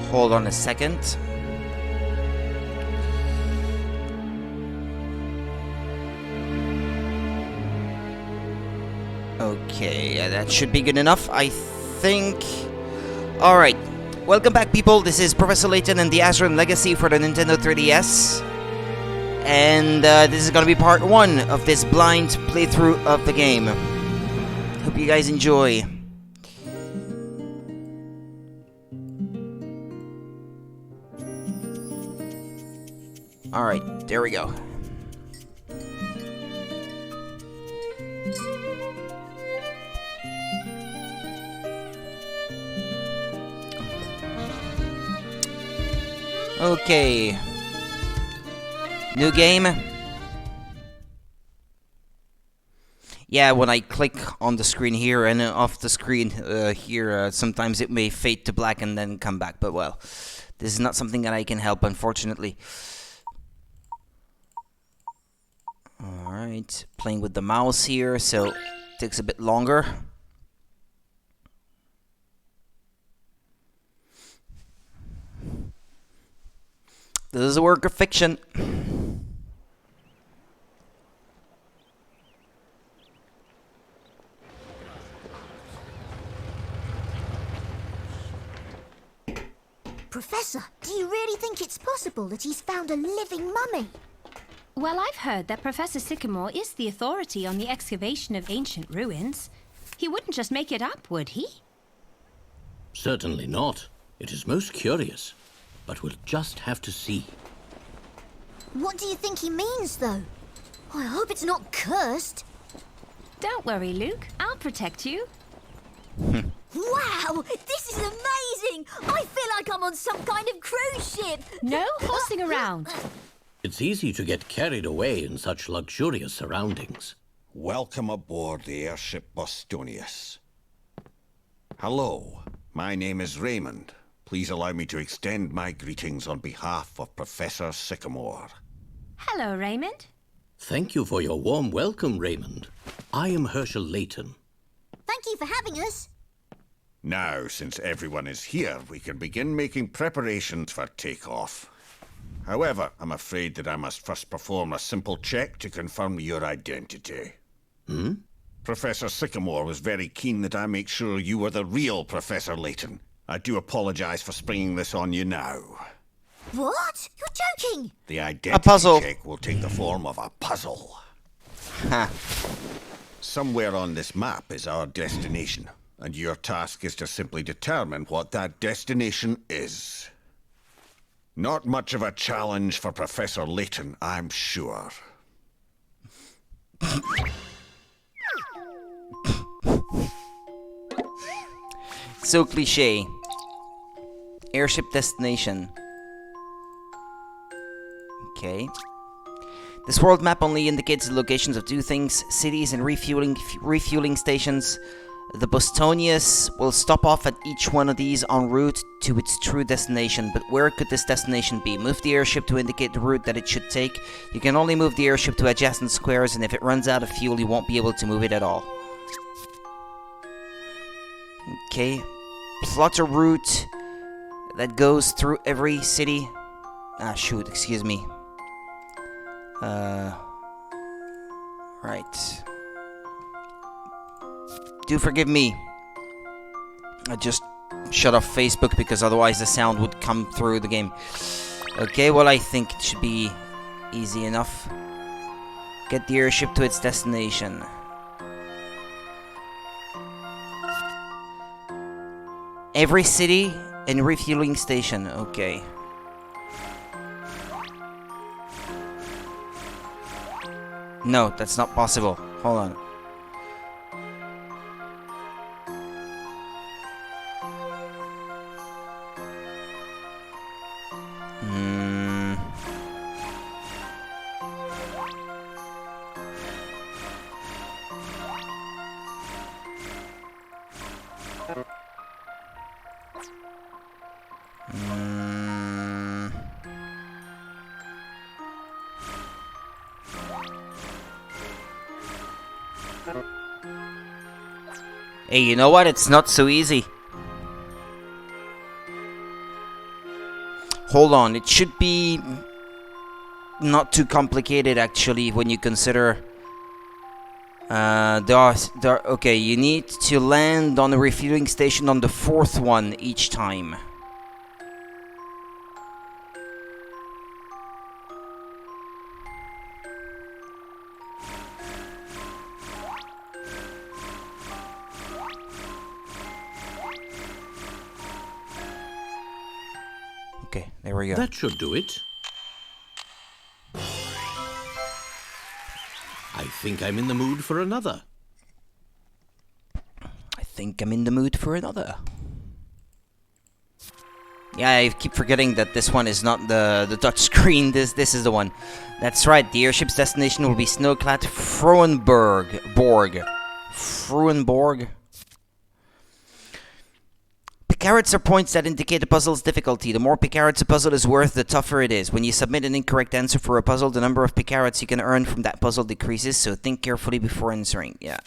Hold on a second. Okay, that should be good enough, I think. Alright, welcome back, people. This is Professor Layton and the Azran Legacy for the Nintendo 3DS. And this is gonna be part 1 of this blind playthrough of the game. Hope you guys enjoy. Alright, there we go. Okay. New game. Yeah, when I click on the screen here and off the screen here, sometimes it may fade to black and then come back. But well, this is not something that I can help, unfortunately. Alright, playing with the mouse here, so it takes a bit longer. This is a work of fiction. Professor, do you really think it's possible that he's found a living mummy? Well, I've heard that Professor Sycamore is the authority on the excavation of ancient ruins. He wouldn't just make it up, would he? Certainly not. It is most curious, but we'll just have to see. What do you think he means, though? I hope it's not cursed. Don't worry, Luke. I'll protect you. Wow, this is amazing! I feel like I'm on some kind of cruise ship. No horsing around. It's easy to get carried away in such luxurious surroundings. Welcome aboard the airship Bostonius. Hello, my name is Raymond. Please allow me to extend my greetings on behalf of Professor Sycamore. Hello, Raymond. Thank you for your warm welcome, Raymond. I am Herschel Layton. Thank you for having us. Now, since everyone is here, we can begin making preparations for takeoff. However, I'm afraid that I must first perform a simple check to confirm your identity. Professor Sycamore was very keen that I make sure you were the real Professor Layton. I do apologize for springing this on you now. What? You're joking! The identity puzzle. check will take the form of a puzzle. Ha. Somewhere on this map is our destination, and your task is to simply determine what that destination is. Not much of a challenge for Professor Layton, I'm sure. So cliche. Airship destination. Okay. This world map only indicates the locations of 2 things: cities and refueling stations. The Bostonius will stop off at each one of these en route to its true destination. But where could this destination be? Move the airship to indicate the route that it should take. You can only move the airship to adjacent squares, and if it runs out of fuel, you won't be able to move it at all. Okay. Plot a route that goes through every city. Ah, shoot, excuse me. Right. Do forgive me. I just shut off Facebook because otherwise the sound would come through the game. Okay, well, I think it should be easy enough. Get the airship to its destination. Every city and refueling station. Okay. No, that's not possible. Hold on. Hey, you know what? It's not so easy. Hold on, it should be not too complicated actually when you consider okay, you need to land on a refueling station on the 4th one each time. Okay, there we go. That should do it. I think I'm in the mood for another. I think I'm in the mood for another. Yeah, I keep forgetting that this one is not the touch screen. This is the one. That's right. The airship's destination will be snow-clad Frauenborg. Picarets are points that indicate a puzzle's difficulty. The more picarets a puzzle is worth, the tougher it is. When you submit an incorrect answer for a puzzle, the number of picarets you can earn from that puzzle decreases, so think carefully before answering. Yeah.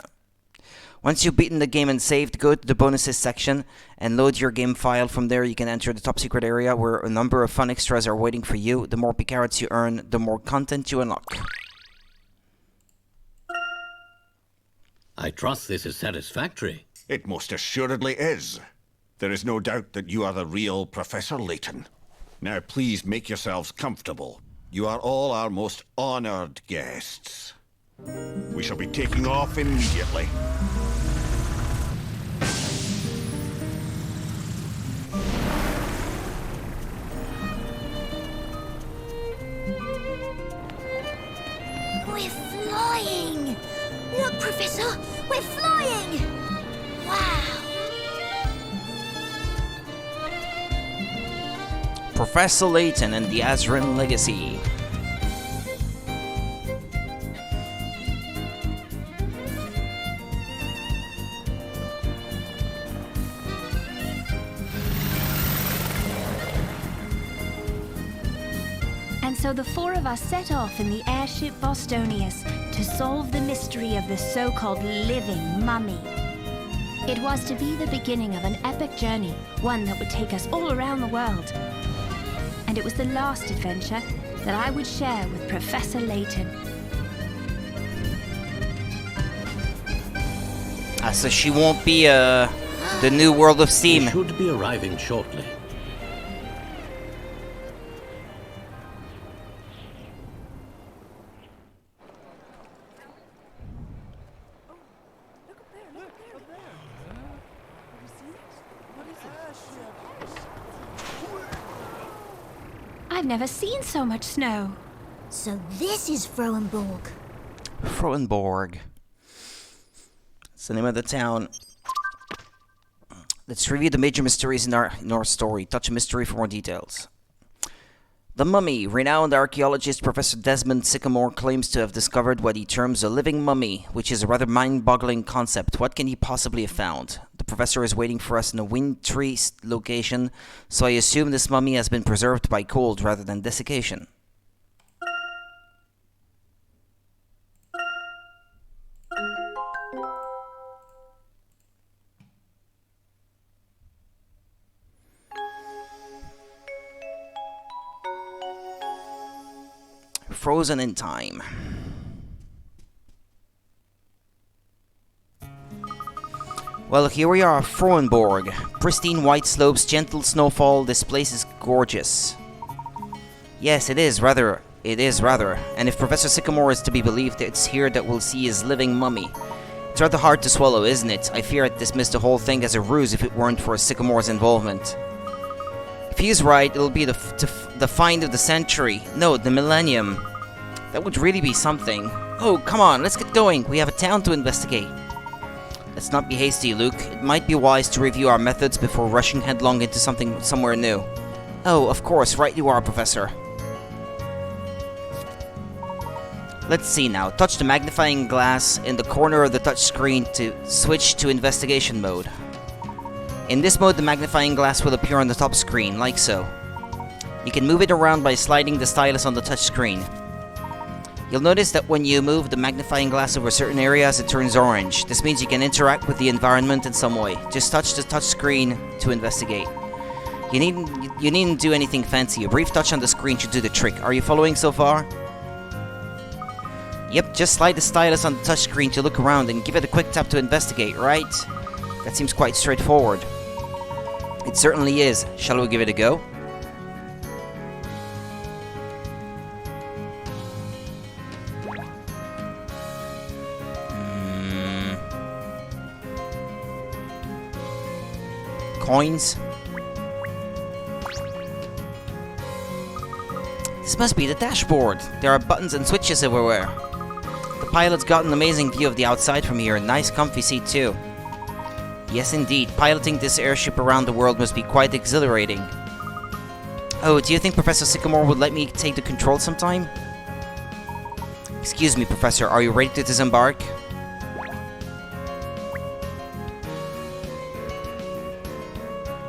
Once you've beaten the game and saved, go to the bonuses section and load your game file. From there, you can enter the top secret area where a number of fun extras are waiting for you. The more picarets you earn, the more content you unlock. I trust this is satisfactory. It most assuredly is. There is no doubt that you are the real Professor Layton. Now please make yourselves comfortable. You are all our most honored guests. We shall be taking off immediately. We're flying! Look, Professor! We're flying! Wow! Professor Layton and the Azran Legacy. And so the 4 of us set off in the airship Bostonius to solve the mystery of the so-called living mummy. It was to be the beginning of an epic journey, one that would take us all around the world. And it was the last adventure that I would share with Professor Layton. So she won't be the new World of Steam. We should be arriving shortly. I've never seen so much snow. So this is Frauenborg. Frauenborg. It's the name of the town. Let's review the major mysteries in our story. Touch a mystery for more details. The mummy. Renowned archaeologist Professor Desmond Sycamore claims to have discovered what he terms a living mummy, which is a rather mind-boggling concept. What can he possibly have found? The professor is waiting for us in a wintry location, so I assume this mummy has been preserved by cold rather than desiccation. Frozen in time. Well, here we are, Frauenborg. Pristine white slopes, gentle snowfall. This place is gorgeous. Yes, it is rather. And if Professor Sycamore is to be believed, it's here that we'll see his living mummy. It's rather hard to swallow, isn't it? I fear I'd dismiss the whole thing as a ruse if it weren't for Sycamore's involvement. If he's right, it'll be the find of the century. No, the millennium. That would really be something. Oh, come on, let's get going. We have a town to investigate. Let's not be hasty, Luke. It might be wise to review our methods before rushing headlong into somewhere new. Oh, of course, right you are, Professor. Let's see now. Touch the magnifying glass in the corner of the touch screen to switch to investigation mode. In this mode, the magnifying glass will appear on the top screen, like so. You can move it around by sliding the stylus on the touch screen. You'll notice that when you move the magnifying glass over certain areas, it turns orange. This means you can interact with the environment in some way. Just touch the touch screen to investigate. You needn't do anything fancy. A brief touch on the screen should do the trick. Are you following so far? Yep, just slide the stylus on the touchscreen to look around and give it a quick tap to investigate, right? That seems quite straightforward. It certainly is. Shall we give it a go? Coins? This must be the dashboard. There are buttons and switches everywhere. The pilot's got an amazing view of the outside from here. Nice comfy seat too. Yes indeed, piloting this airship around the world must be quite exhilarating. Oh, do you think Professor Sycamore would let me take the control sometime? Excuse me, Professor, are you ready to disembark?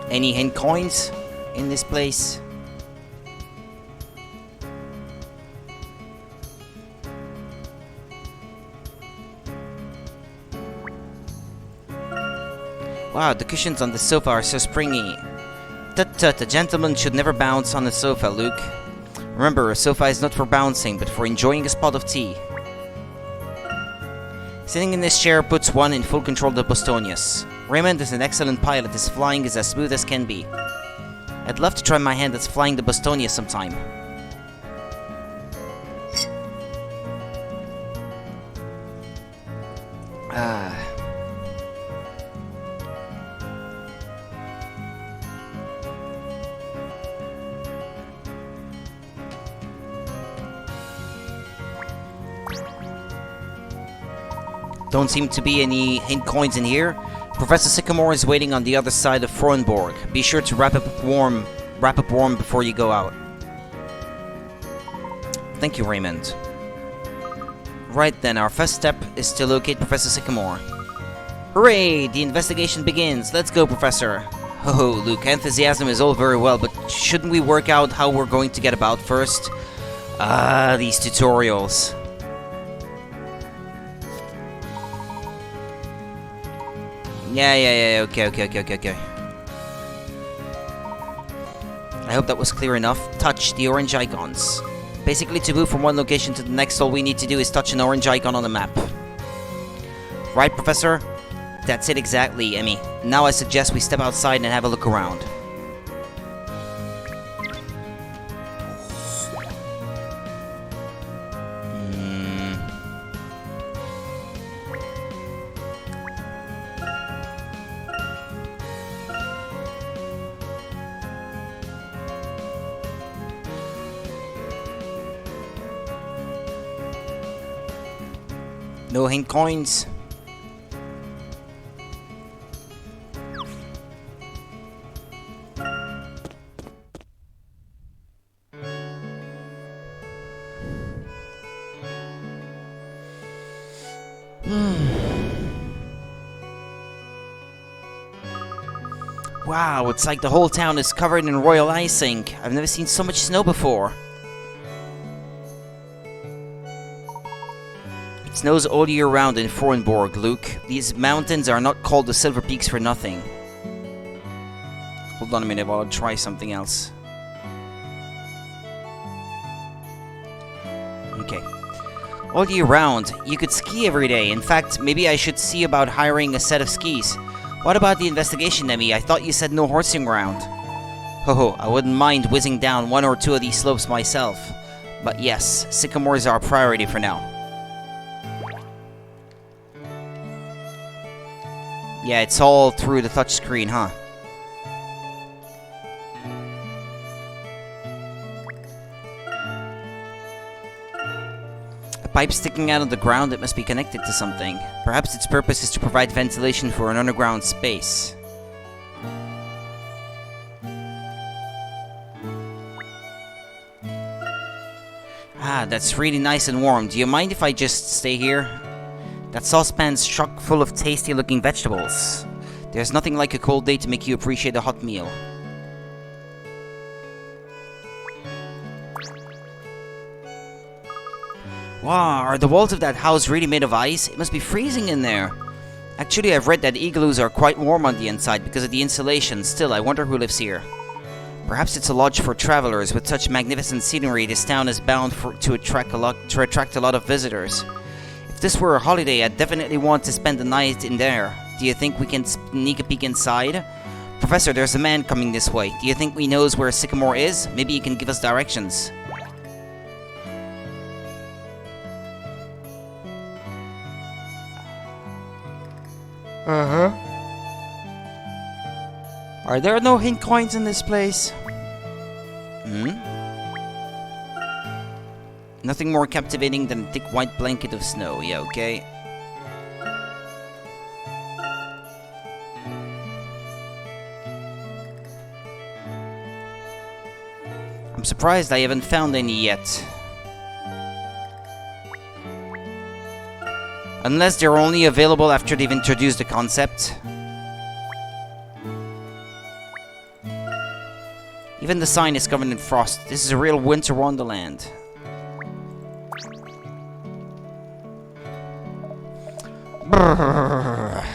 Any hint coins in this place? Wow, the cushions on the sofa are so springy. Tut-tut, a gentleman should never bounce on a sofa, Luke. Remember, a sofa is not for bouncing, but for enjoying a spot of tea. Sitting in this chair puts one in full control of the Bostonius. Raymond is an excellent pilot, his flying is as smooth as can be. I'd love to try my hand at flying the Bostonius sometime. Don't seem to be any hint coins in here. Professor Sycamore is waiting on the other side of Froenborg. Be sure to wrap up warm before you go out. Thank you, Raymond. Right then, our first step is to locate Professor Sycamore. Hooray! The investigation begins. Let's go, Professor. Oh, Luke, enthusiasm is all very well, but shouldn't we work out how we're going to get about first? These tutorials. Yeah, okay. I hope that was clear enough. Touch the orange icons. Basically, to move from one location to the next, all we need to do is touch an orange icon on the map. Right, Professor? That's it exactly, Emmy. Now I suggest we step outside and have a look around. No hint coins. Wow, it's like the whole town is covered in royal icing. I've never seen so much snow before. It snows all year round in Froenborg, Luke. These mountains are not called the Silver Peaks for nothing. Hold on a minute while I try something else. Okay. All year round, you could ski every day. In fact, maybe I should see about hiring a set of skis. What about the investigation, Emmy? I thought you said no horsing around. Ho, I wouldn't mind whizzing down one or two of these slopes myself. But yes, Sycamore is our priority for now. Yeah, it's all through the touchscreen, huh? A pipe sticking out of the ground that must be connected to something. Perhaps its purpose is to provide ventilation for an underground space. Ah, that's really nice and warm. Do you mind if I just stay here? That saucepan's chock full of tasty-looking vegetables. There's nothing like a cold day to make you appreciate a hot meal. Wow, are the walls of that house really made of ice? It must be freezing in there. Actually, I've read that igloos are quite warm on the inside because of the insulation. Still, I wonder who lives here. Perhaps it's a lodge for travelers. With such magnificent scenery, this town is bound to attract a lot of visitors. If this were a holiday, I'd definitely want to spend the night in there. Do you think we can sneak a peek inside? Professor, there's a man coming this way. Do you think he knows where Sycamore is? Maybe he can give us directions. Are there no hint coins in this place? Nothing more captivating than a thick white blanket of snow. Yeah, okay. I'm surprised I haven't found any yet. Unless they're only available after they've introduced the concept. Even the sign is covered in frost. This is a real winter wonderland. Brrr.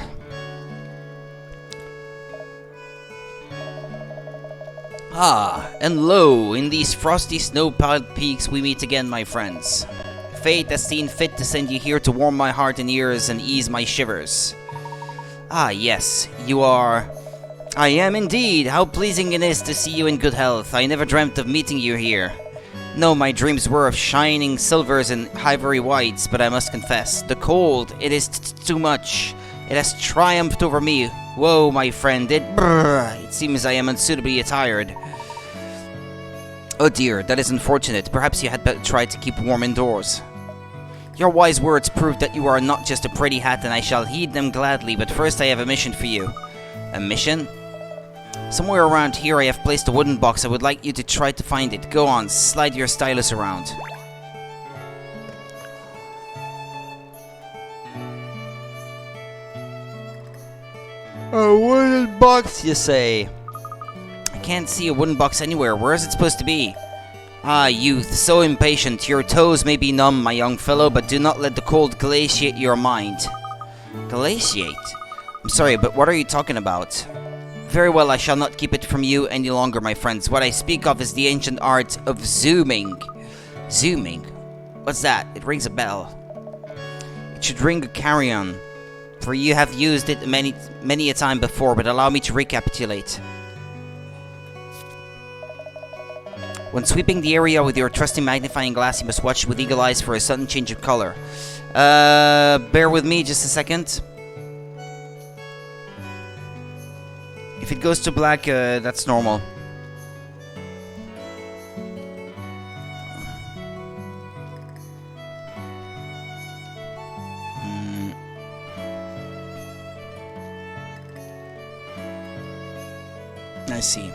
Ah, and lo, in these frosty snow-piled peaks we meet again, my friends. Fate has seen fit to send you here to warm my heart and ears and ease my shivers. Ah, yes, you are... I am indeed. How pleasing it is to see you in good health. I never dreamt of meeting you here. No, my dreams were of shining silvers and ivory whites, but I must confess, the cold, it is too much. It has triumphed over me. Whoa, my friend, it seems I am unsuitably attired. Oh dear, that is unfortunate. Perhaps you had better try to keep warm indoors. Your wise words prove that you are not just a pretty hat, and I shall heed them gladly, but first I have a mission for you. A mission? Somewhere around here I have placed a wooden box. I would like you to try to find it. Go on, slide your stylus around. A wooden box, you say? I can't see a wooden box anywhere. Where is it supposed to be? Ah, youth, so impatient. Your toes may be numb, my young fellow, but do not let the cold glaciate your mind. Glaciate? I'm sorry, but what are you talking about? Very well, I shall not keep it from you any longer, my friends. What I speak of is the ancient art of zooming. Zooming? What's that? It rings a bell. It should ring a carrion, for you have used it many a time before, but allow me to recapitulate. When sweeping the area with your trusty magnifying glass, you must watch with eagle eyes for a sudden change of color. Bear with me just a second. If it goes to black, that's normal. I see.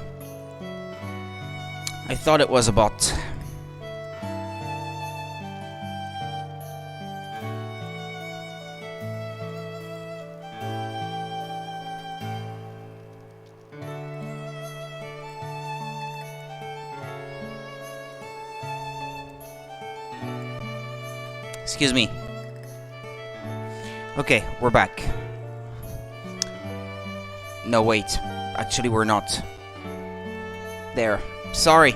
I thought it was a bot. Excuse me. Okay, we're back. No, wait. Actually, we're not. There. Sorry.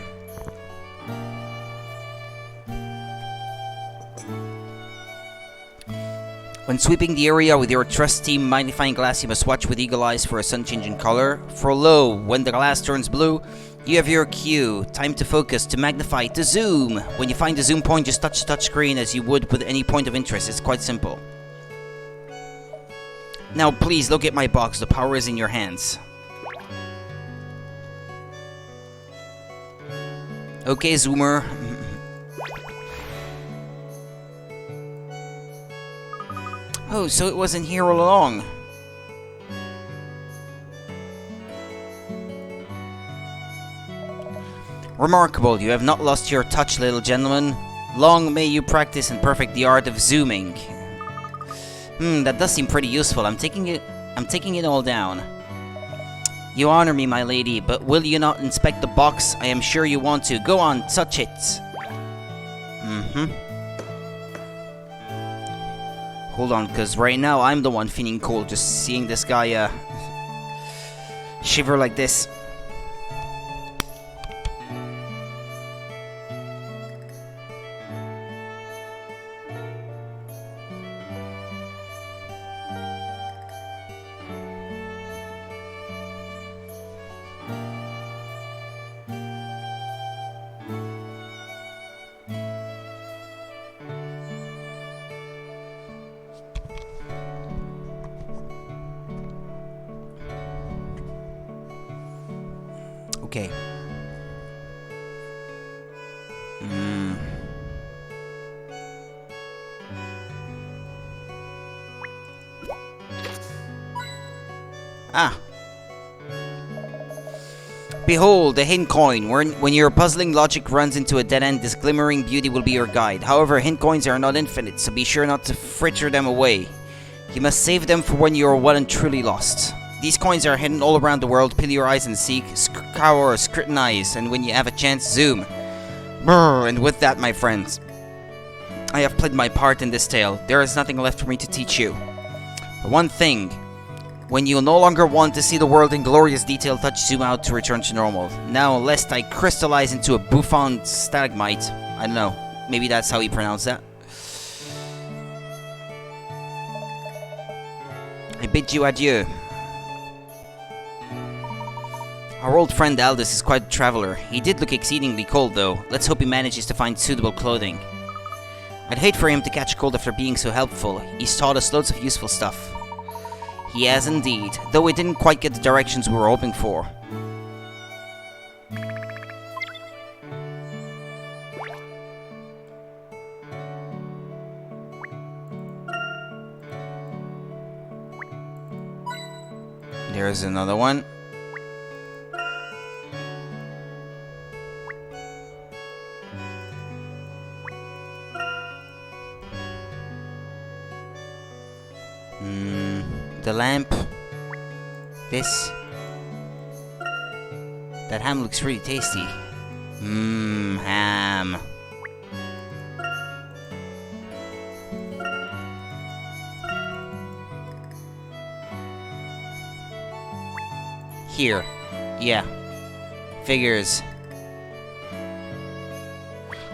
When sweeping the area with your trusty magnifying glass, you must watch with eagle eyes for a sun change in color. For lo, when the glass turns blue, you have your cue. Time to focus, to magnify, to zoom. When you find the zoom point, just touch the touch screen as you would with any point of interest. It's quite simple. Now please look at my box. The power is in your hands. Okay, zoomer. Oh, so it wasn't here all along. Remarkable, you have not lost your touch, little gentleman. Long may you practice and perfect the art of zooming. That does seem pretty useful. I'm taking it all down. You honor me, my lady, but will you not inspect the box? I am sure you want to. Go on, touch it. Hold on, because right now I'm the one feeling cold just seeing this guy shiver like this. Okay. Ah. Behold, the hint coin. When your puzzling logic runs into a dead end, this glimmering beauty will be your guide. However, hint coins are not infinite, so be sure not to fritter them away. You must save them for when you are well and truly lost. These coins are hidden all around the world. Peel your eyes and seek, scour, scrutinize, and when you have a chance, zoom. Brrr, and with that, my friends, I have played my part in this tale. There is nothing left for me to teach you. But one thing. When you no longer want to see the world in glorious detail, touch zoom out to return to normal. Now, lest I crystallize into a bouffant stalagmite. I don't know. Maybe that's how you pronounce that. I bid you adieu. Our old friend Aldous is quite a traveler. He did look exceedingly cold, though. Let's hope he manages to find suitable clothing. I'd hate for him to catch cold after being so helpful. He's taught us loads of useful stuff. He has indeed, though we didn't quite get the directions we were hoping for. There's another one. The lamp. This. That ham looks really tasty. Ham. Here. Yeah. Figures.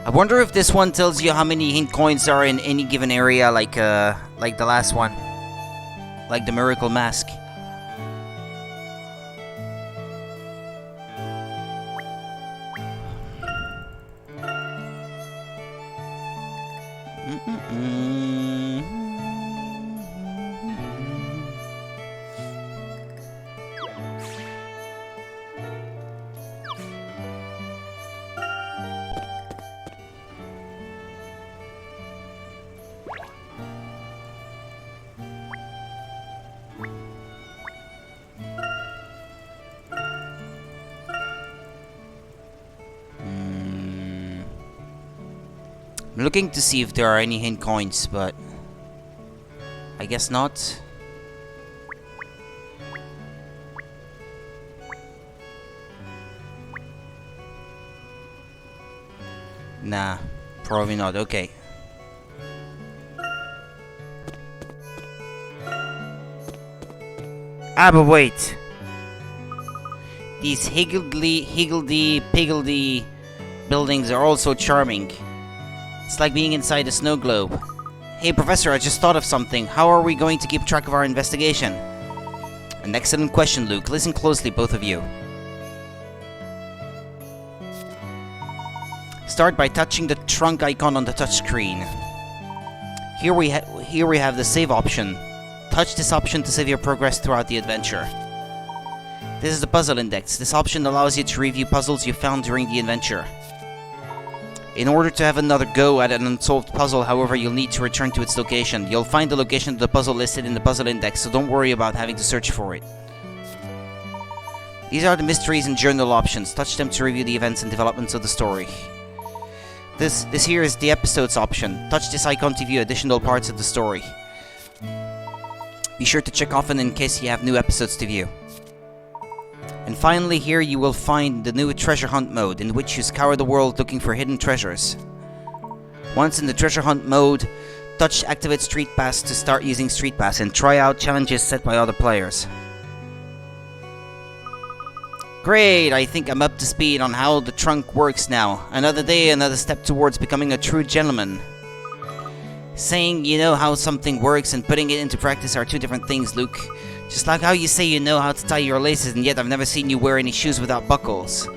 I wonder if this one tells you how many hint coins are in any given area, like the last one. Like the miracle mask. I'm looking to see if there are any hint coins, but I guess not. Nah, probably not. Okay. Ah, but wait. These higgledy-piggledy buildings are also charming. It's like being inside a snow globe. Hey, Professor, I just thought of something. How are we going to keep track of our investigation? An excellent question, Luke. Listen closely, both of you. Start by touching the trunk icon on the touchscreen. Here we have the save option. Touch this option to save your progress throughout the adventure. This is the puzzle index. This option allows you to review puzzles you found during the adventure. In order to have another go at an unsolved puzzle, however, you'll need to return to its location. You'll find the location of the puzzle listed in the puzzle index, so don't worry about having to search for it. These are the mysteries and journal options. Touch them to review the events and developments of the story. This here is the episodes option. Touch this icon to view additional parts of the story. Be sure to check often in case you have new episodes to view. And finally, here you will find the new treasure hunt mode, in which you scour the world looking for hidden treasures. Once in the treasure hunt mode, touch Activate Street Pass to start using Street Pass and try out challenges set by other players. Great, I think I'm up to speed on how the trunk works now. Another day, another step towards becoming a true gentleman. Saying you know how something works and putting it into practice are two different things, Luke. Just like how you say you know how to tie your laces, and yet I've never seen you wear any shoes without buckles.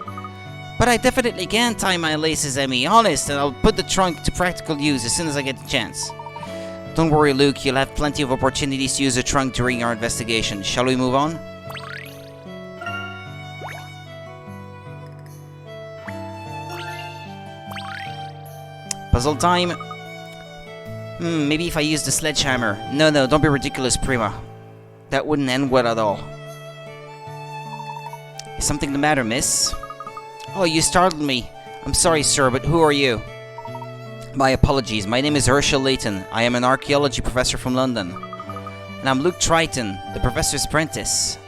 But I definitely can tie my laces, Emmy, honest, and I'll put the trunk to practical use as soon as I get the chance. Don't worry, Luke, you'll have plenty of opportunities to use the trunk during our investigation. Shall we move on? Puzzle time? Maybe if I use the sledgehammer. No, don't be ridiculous, Prima. That wouldn't end well at all. Is something the matter, miss? Oh, you startled me. I'm sorry, sir, but who are you? My apologies. My name is Herschel Layton. I am an archaeology professor from London. And I'm Luke Triton, the professor's apprentice.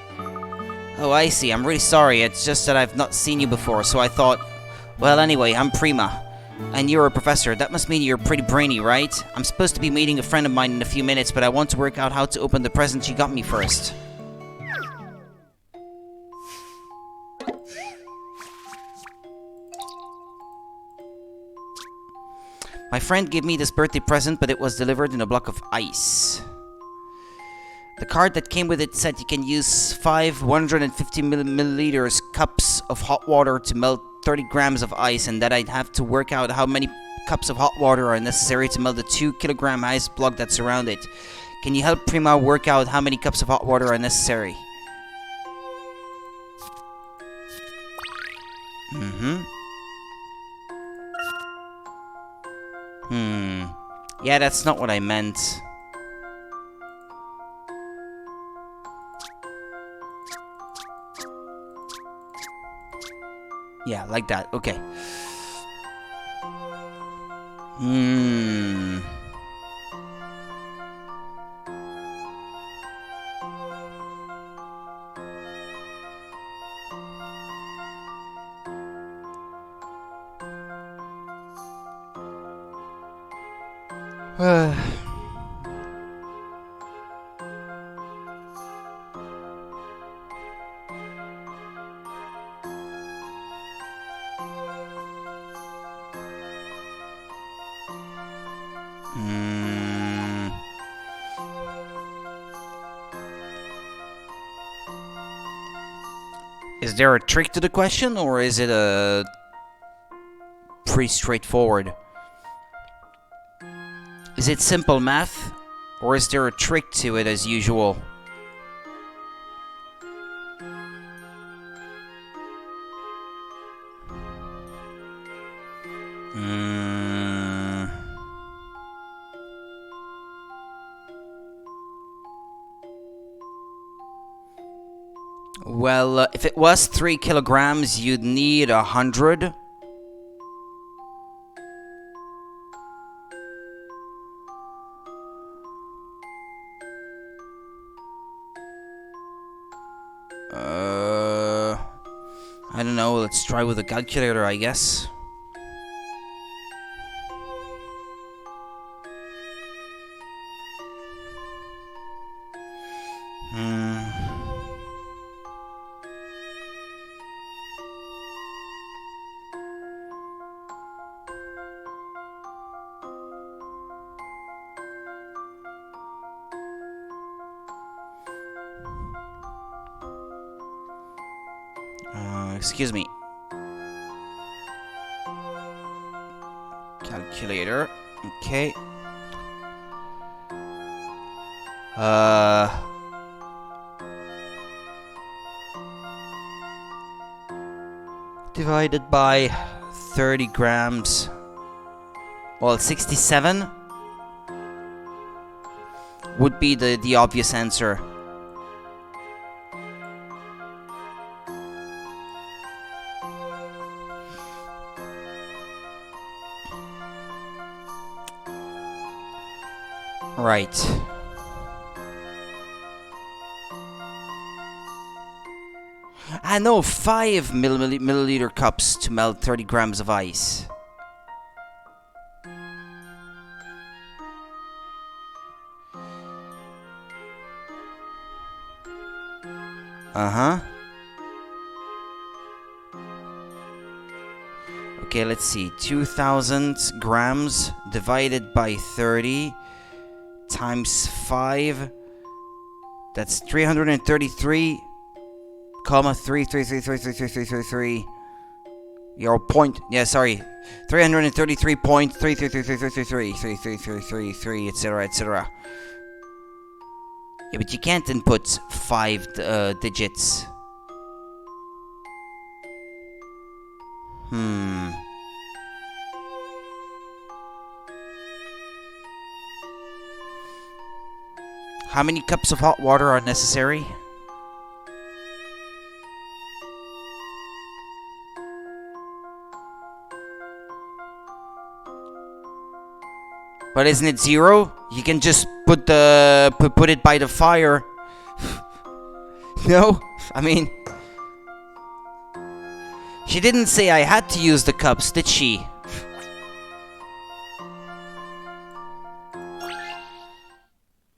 Oh, I see. I'm really sorry. It's just that I've not seen you before, so I thought... Well, anyway, I'm Prima. And you're a professor. That must mean you're pretty brainy, right? I'm supposed to be meeting a friend of mine in a few minutes, but I want to work out how to open the present you got me first. My friend gave me this birthday present, but it was delivered in a block of ice. The card that came with it said you can use 5 150 milliliters cups of hot water to melt 30 grams of ice, and that I'd have to work out how many cups of hot water are necessary to melt the 2-kilogram ice block that's around it. Can you help Prima work out how many cups of hot water are necessary? Yeah, that's not what I meant. Yeah, like that. Okay. Is there a trick to the question, or is it pretty straightforward? Is it simple math, or is there a trick to it as usual? Well, if it was 3 kilograms, you'd need 100. I don't know, let's try with a calculator, I guess. Excuse me. Calculator. Okay. Divided by 30 grams. Well, 67 would be the obvious answer. Right. I know 5 milliliter cups to melt 30 grams of ice. Okay, let's see. 2,000 grams divided by 30 times 5. That's 333, comma 333333333. Your point. Yeah, sorry. 333.333333333, etc., etc. Yeah, but you can't input 5 digits. How many cups of hot water are necessary? But isn't it 0? You can just put it by the fire. No? I mean, she didn't say I had to use the cups, did she?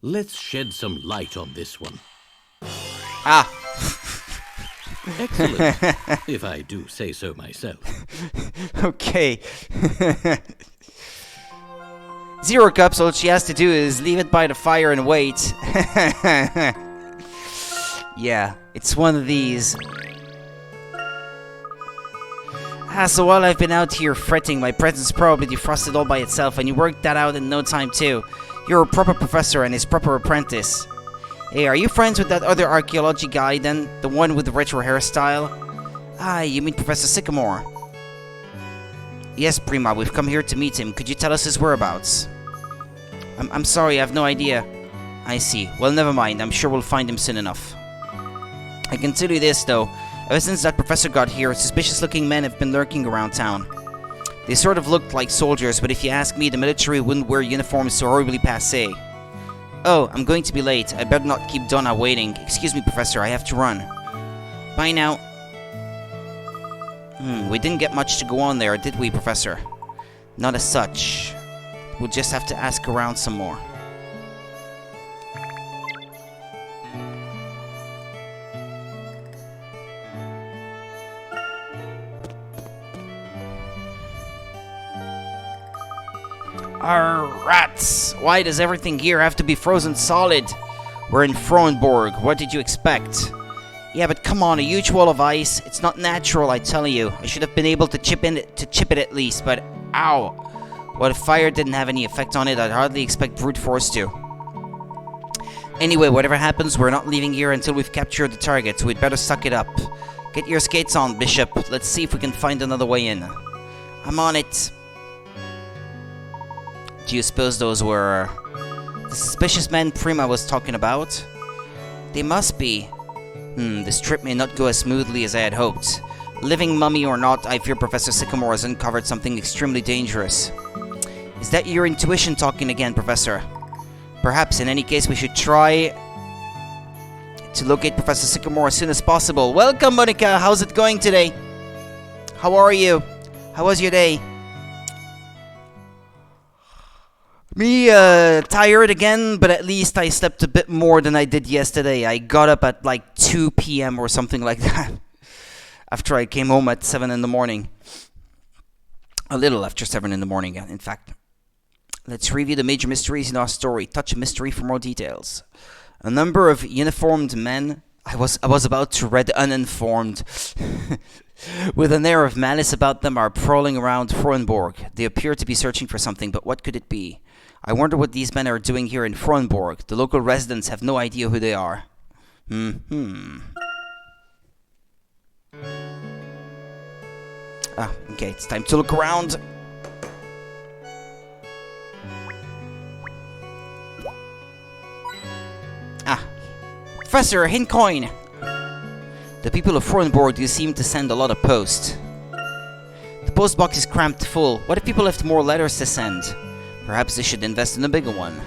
Let's shed some light on this one. Ah. Excellent, if I do say so myself. Okay. 0 cups, all she has to do is leave it by the fire and wait. Yeah, it's one of these. So while I've been out here fretting, my presence probably defrosted all by itself, and you worked that out in no time too. You're a proper professor and his proper apprentice. Hey, are you friends with that other archaeology guy then? The one with the retro hairstyle? Ah, you mean Professor Sycamore? Yes, Prima, we've come here to meet him. Could you tell us his whereabouts? I'm sorry, I have no idea. I see. Well, never mind. I'm sure we'll find him soon enough. I can tell you this, though. Ever since that professor got here, suspicious-looking men have been lurking around town. They sort of looked like soldiers, but if you ask me, the military wouldn't wear uniforms so horribly passé. Oh, I'm going to be late. I better not keep Donna waiting. Excuse me, Professor, I have to run. Bye now. We didn't get much to go on there, did we, Professor? Not as such. We'll just have to ask around some more. Rats! Why does everything here have to be frozen solid? We're in Frohenborg. What did you expect? Yeah, but come on, a huge wall of ice. It's not natural, I tell you. I should have been able to chip it at least, but ow! What if fire didn't have any effect on it? I'd hardly expect brute force to. Anyway, whatever happens, we're not leaving here until we've captured the target, so we'd better suck it up. Get your skates on, Bishop. Let's see if we can find another way in. I'm on it. Do you suppose those were the suspicious men Prima was talking about? They must be. This trip may not go as smoothly as I had hoped. Living mummy or not, I fear Professor Sycamore has uncovered something extremely dangerous. Is that your intuition talking again, Professor? Perhaps, in any case, we should try to locate Professor Sycamore as soon as possible. Welcome, Monica! How's it going today? How are you? How was your day? Me, tired again, but at least I slept a bit more than I did yesterday. I got up at like 2 p.m. or something like that. After I came home at 7 in the morning. A little after 7 in the morning, in fact. Let's review the major mysteries in our story. Touch mystery for more details. A number of uniformed men. I was about to read uninformed. With an air of malice about them are prowling around Frohenborg. They appear to be searching for something, but what could it be? I wonder what these men are doing here in Frohenborg. The local residents have no idea who they are. Okay, it's time to look around. Professor, Hincoin! The people of Frohenborg do seem to send a lot of post. The post box is cramped full. What if people left more letters to send? Perhaps they should invest in a bigger one.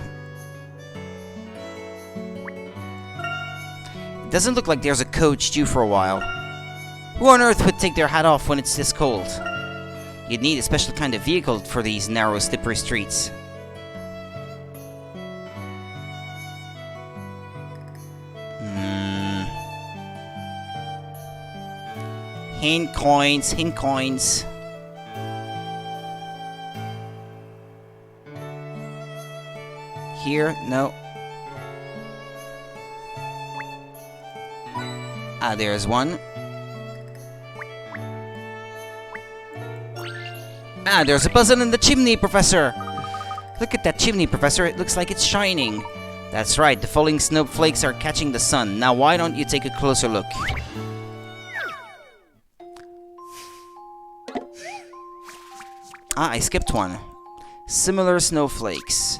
It doesn't look like there's a coach due for a while. Who on earth would take their hat off when it's this cold? You'd need a special kind of vehicle for these narrow, slippery streets. Hincoins. Here? No. There's one. There's a buzzing in the chimney, Professor! Look at that chimney, Professor. It looks like it's shining. That's right, the falling snowflakes are catching the sun. Now why don't you take a closer look? I skipped one. Similar snowflakes.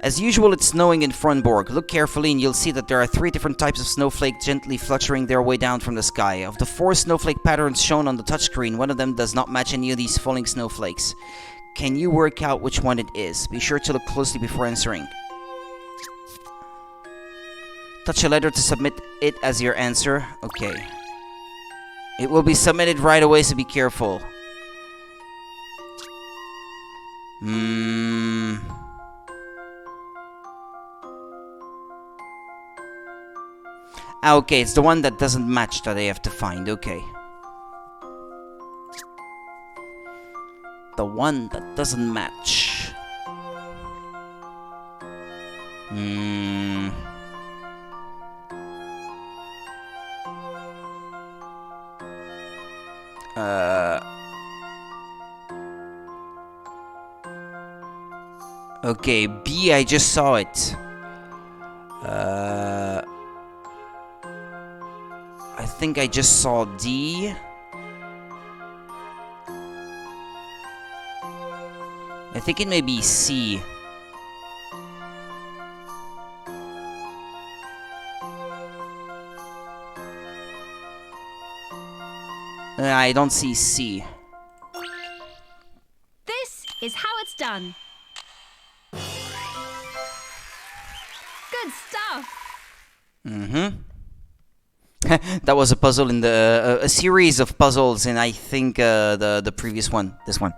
As usual, it's snowing in Frunborg. Look carefully and you'll see that there are 3 different types of snowflake gently fluttering their way down from the sky. Of the 4 snowflake patterns shown on the touchscreen, one of them does not match any of these falling snowflakes. Can you work out which one it is? Be sure to look closely before answering. Touch a letter to submit it as your answer. Okay. It will be submitted right away, so be careful. Okay, it's the one that doesn't match that I have to find. Okay. The one that doesn't match. Okay, B, I just saw it. I think I just saw D. I think it may be C. I don't see C. This is how it's done. Good stuff. That was a puzzle in the a series of puzzles in, I think, the previous one. This one.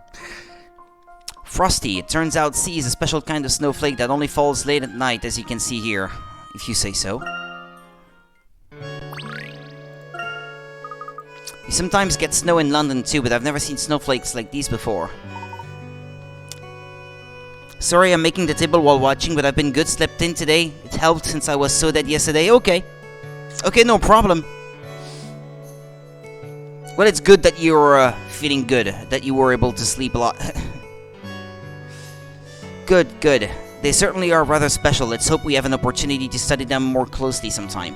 Frosty. It turns out C is a special kind of snowflake that only falls late at night, as you can see here, if you say so. We sometimes get snow in London too, but I've never seen snowflakes like these before. Sorry I'm making the table while watching, but I've been good slept in today. It helped since I was so dead yesterday. Okay. Okay, no problem. Well, it's good that you're feeling good, that you were able to sleep a lot. Good, good. They certainly are rather special. Let's hope we have an opportunity to study them more closely sometime.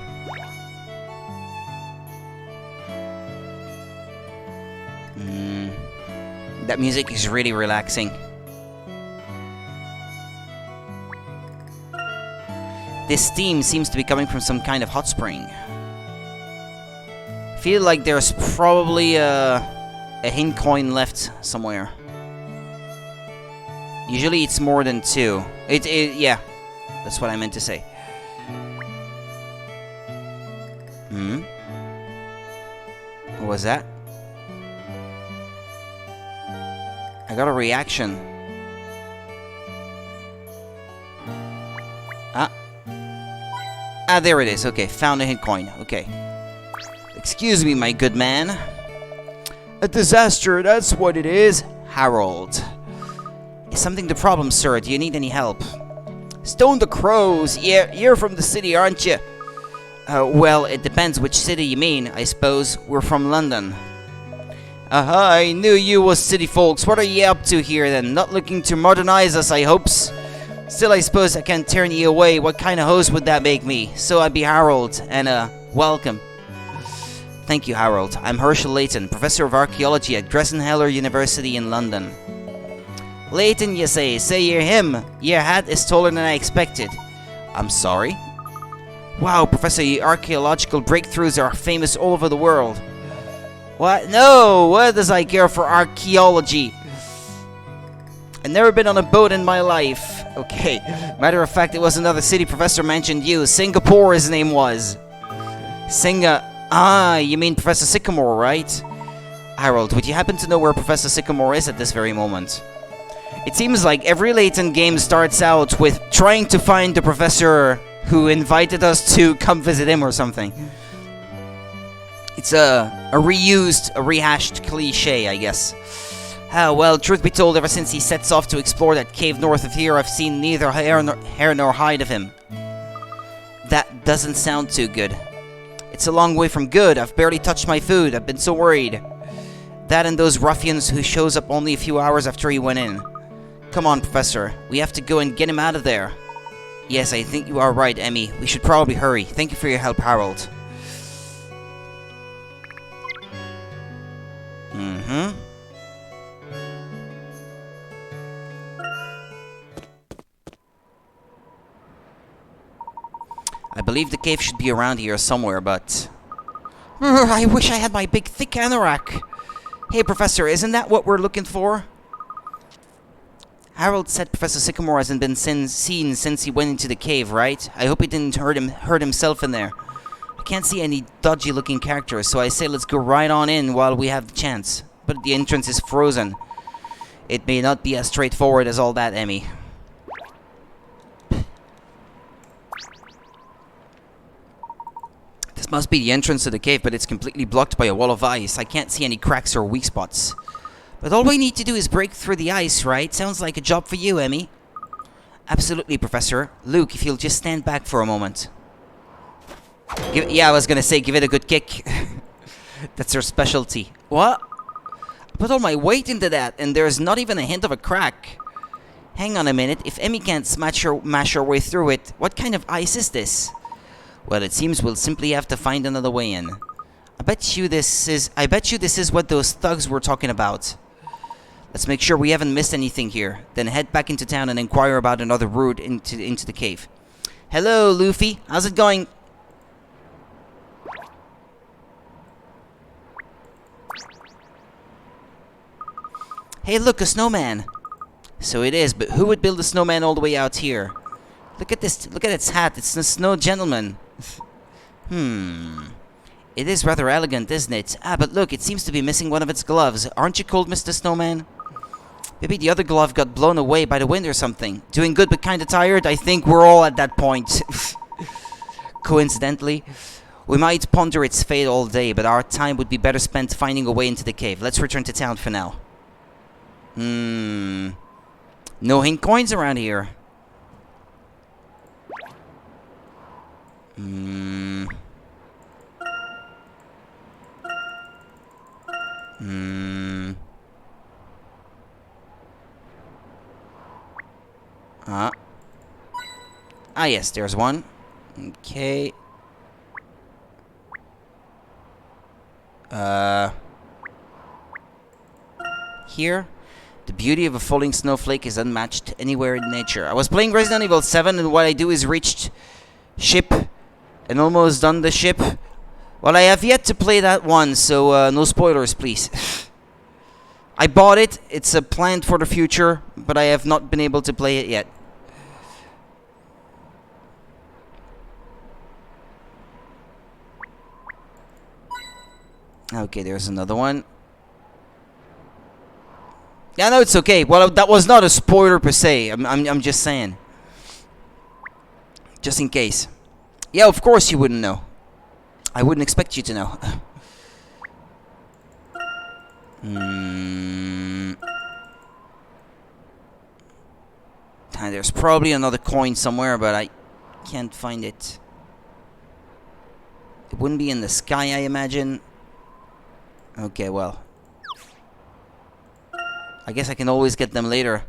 That music is really relaxing. This steam seems to be coming from some kind of hot spring. I feel like there's probably a hint coin left somewhere. Usually it's more than 2. Yeah, that's what I meant to say. What was that? I got a reaction. Ah, there it is. Okay, found a hint coin. Okay. Excuse me, my good man. A disaster, that's what it is. Harold. Is something the problem, sir? Do you need any help? Stone the crows. Yeah, you're from the city, aren't you? Well, it depends which city you mean, I suppose. We're from London. I knew you was city folks. What are you up to here then? Not looking to modernize us, I hopes. Still, I suppose I can't turn you away. What kind of host would that make me? So I'd be Harold, and welcome. Thank you, Harold. I'm Herschel Layton, Professor of Archaeology at Dresden-Heller University in London. Layton, you say? Say you're him. Your hat is taller than I expected. I'm sorry? Wow, Professor, your archaeological breakthroughs are famous all over the world. What? No! What does I care for archaeology? I've never been on a boat in my life. Okay. Matter of fact, it was another city Professor mentioned you. Singapore, his name was. You mean Professor Sycamore, right? Harold, would you happen to know where Professor Sycamore is at this very moment? It seems like every Layton game starts out with trying to find the professor who invited us to come visit him or something. It's a rehashed cliche, I guess. Well, truth be told, ever since he sets off to explore that cave north of here, I've seen neither hair nor hide of him. That doesn't sound too good. It's a long way from good. I've barely touched my food. I've been so worried. That and those ruffians who shows up only a few hours after he went in. Come on, Professor. We have to go and get him out of there. Yes, I think you are right, Emmy. We should probably hurry. Thank you for your help, Harold. believe the cave should be around here somewhere, but... I wish I had my big thick anorak. Hey, Professor, isn't that what we're looking for? Harold said Professor Sycamore hasn't been seen since he went into the cave, right? I hope he didn't hurt himself in there. I can't see any dodgy-looking characters, so I say let's go right on in while we have the chance. But the entrance is frozen. It may not be as straightforward as all that, Emmy. This must be the entrance to the cave, but it's completely blocked by a wall of ice. I can't see any cracks or weak spots. But all we need to do is break through the ice, right? Sounds like a job for you, Emmy. Absolutely, Professor. Luke, if you'll just stand back for a moment. Yeah, I was gonna say, give it a good kick. That's her specialty. What? I put all my weight into that, and there's not even a hint of a crack. Hang on a minute. If Emmy can't mash her way through it, what kind of ice is this? Well, it seems we'll simply have to find another way in. I bet you this is what those thugs were talking about. Let's make sure we haven't missed anything here. Then head back into town and inquire about another route into the cave. Hello, Luffy. How's it going? Hey, look, a snowman. So it is, but who would build a snowman all the way out here? Look at this. Look at its hat. It's the snow gentleman. It is rather elegant, isn't it? Ah, but look, it seems to be missing one of its gloves. Aren't you cold, Mr. Snowman? Maybe the other glove got blown away by the wind or something. Doing good but kinda tired? I think we're all at that point. Coincidentally. We might ponder its fate all day, but our time would be better spent finding a way into the cave. Let's return to town for now. No hink coins around here. Ah, yes, there's one. Okay. Here. The beauty of a falling snowflake is unmatched anywhere in nature. I was playing Resident Evil 7, and what I do is reached ship and almost done the ship. Well, I have yet to play that one, so no spoilers, please. I bought it. It's a plan for the future, but I have not been able to play it yet. Okay, there's another one. Yeah, no, it's okay. Well, that was not a spoiler per se. I'm just saying. Just in case. Yeah, of course you wouldn't know. I wouldn't expect you to know. There's probably another coin somewhere, but I can't find it. It wouldn't be in the sky, I imagine. Okay, well. I guess I can always get them later.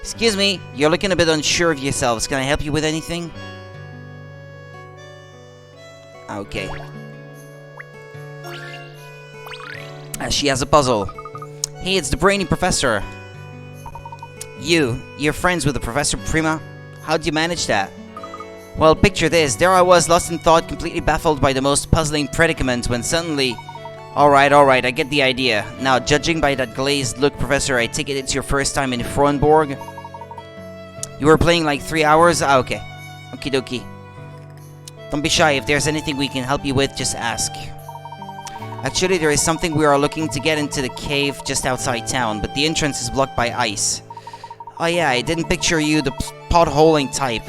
Excuse me, you're looking a bit unsure of yourselves. Can I help you with anything? Okay. She has a puzzle. Hey, it's the brainy professor. You're friends with the Professor Prima? How'd you manage that? Well, picture this. There I was, lost in thought, completely baffled by the most puzzling predicament, when suddenly... Alright, I get the idea. Now, judging by that glazed look, Professor, I take it it's your first time in Frohnborg? You were playing like 3 hours? Ah, okay. Okie dokie. Don't be shy. If there's anything we can help you with, just ask. Actually, there is something we are looking to get into the cave just outside town, but the entrance is blocked by ice. Oh yeah, I didn't picture you the potholing type.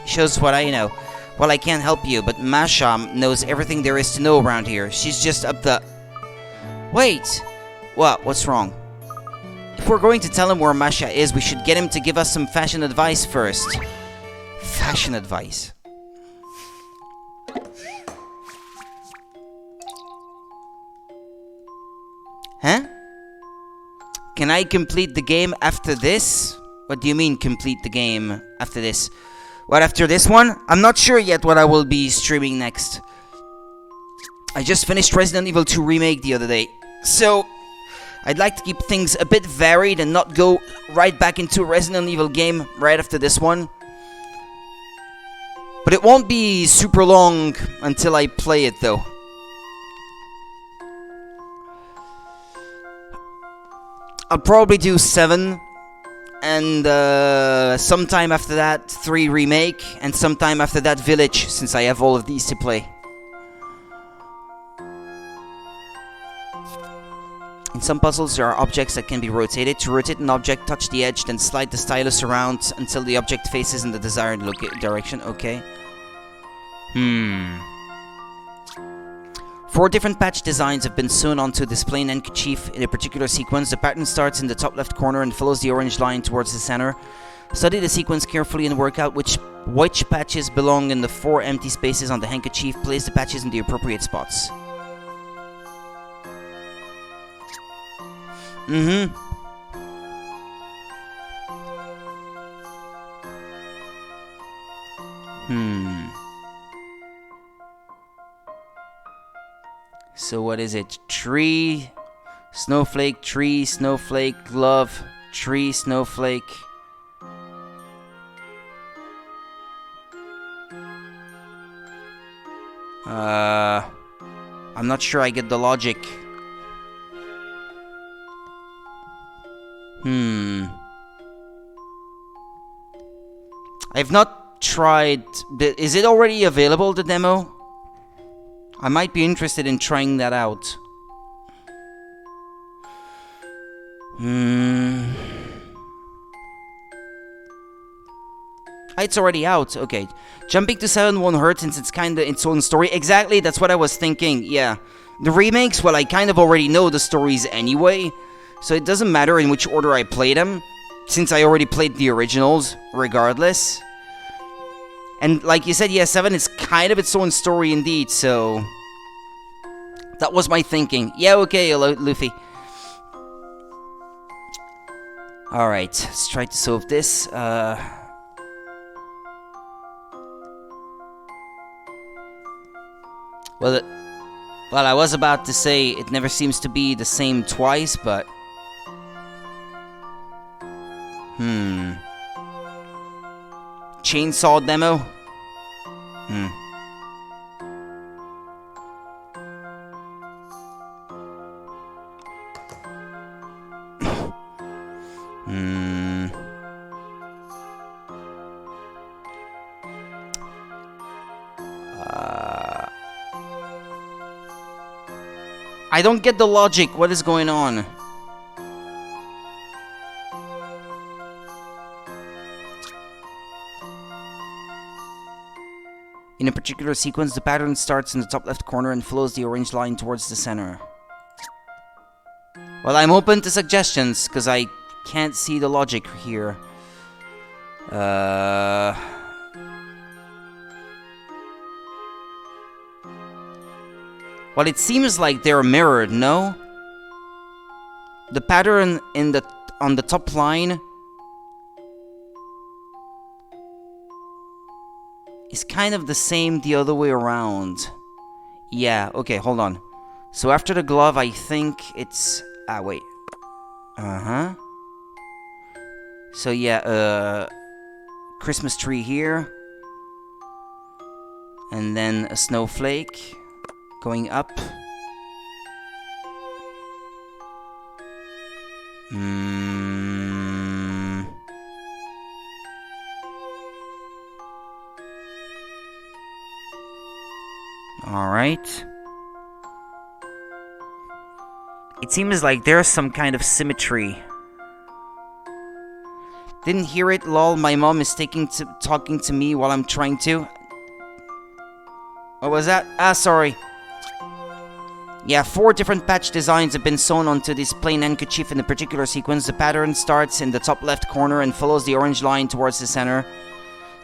Shows what I know. Well, I can't help you, but Masha knows everything there is to know around here. She's just up the... Wait! What? What's wrong? If we're going to tell him where Masha is, we should get him to give us some fashion advice first. Fashion advice. Huh? Can I complete the game after this? What do you mean, complete the game after this? What, after this one? I'm not sure yet what I will be streaming next. I just finished Resident Evil 2 Remake the other day. So, I'd like to keep things a bit varied and not go right back into a Resident Evil game right after this one. But it won't be super long until I play it, though. I'll probably do 7, and sometime after that 3 Remake, and sometime after that Village, since I have all of these to play. In some puzzles, there are objects that can be rotated. To rotate an object, touch the edge, then slide the stylus around until the object faces in the desired direction. Okay. 4 different patch designs have been sewn onto this plain handkerchief in a particular sequence. The pattern starts in the top left corner and follows the orange line towards the center. Study the sequence carefully and work out which patches belong in the 4 empty spaces on the handkerchief. Place the patches in the appropriate spots. So what is it? Tree, snowflake, tree, snowflake, glove, tree, snowflake. I'm not sure I get the logic. I've not tried... Is it already available, the demo? I might be interested in trying that out. It's already out. Okay. Jumping to 7 won't hurt since it's kinda its own story. Exactly, that's what I was thinking. Yeah. The remakes, well, I kind of already know the stories anyway. So it doesn't matter in which order I play them, since I already played the originals, regardless. And like you said, yeah, 7 is kind of its own story indeed, so... That was my thinking. Yeah, okay, Luffy. Alright, let's try to solve this. Well, I was about to say it never seems to be the same twice, but... Chainsaw demo? I don't get the logic. What is going on? In a particular sequence, the pattern starts in the top left corner and follows the orange line towards the center. Well, I'm open to suggestions, because I can't see the logic here. Well, it seems like they're mirrored, no? The pattern on the top line is kind of the same the other way around. Yeah, okay, hold on. So after the glove, I think it's... wait. So yeah, Christmas tree here. And then a snowflake going up. Alright. It seems like there's some kind of symmetry. Didn't hear it, lol. My mom is talking to me while I'm trying to. What was that? Sorry. Yeah, 4 different patch designs have been sewn onto this plain handkerchief in a particular sequence. The pattern starts in the top left corner and follows the orange line towards the center.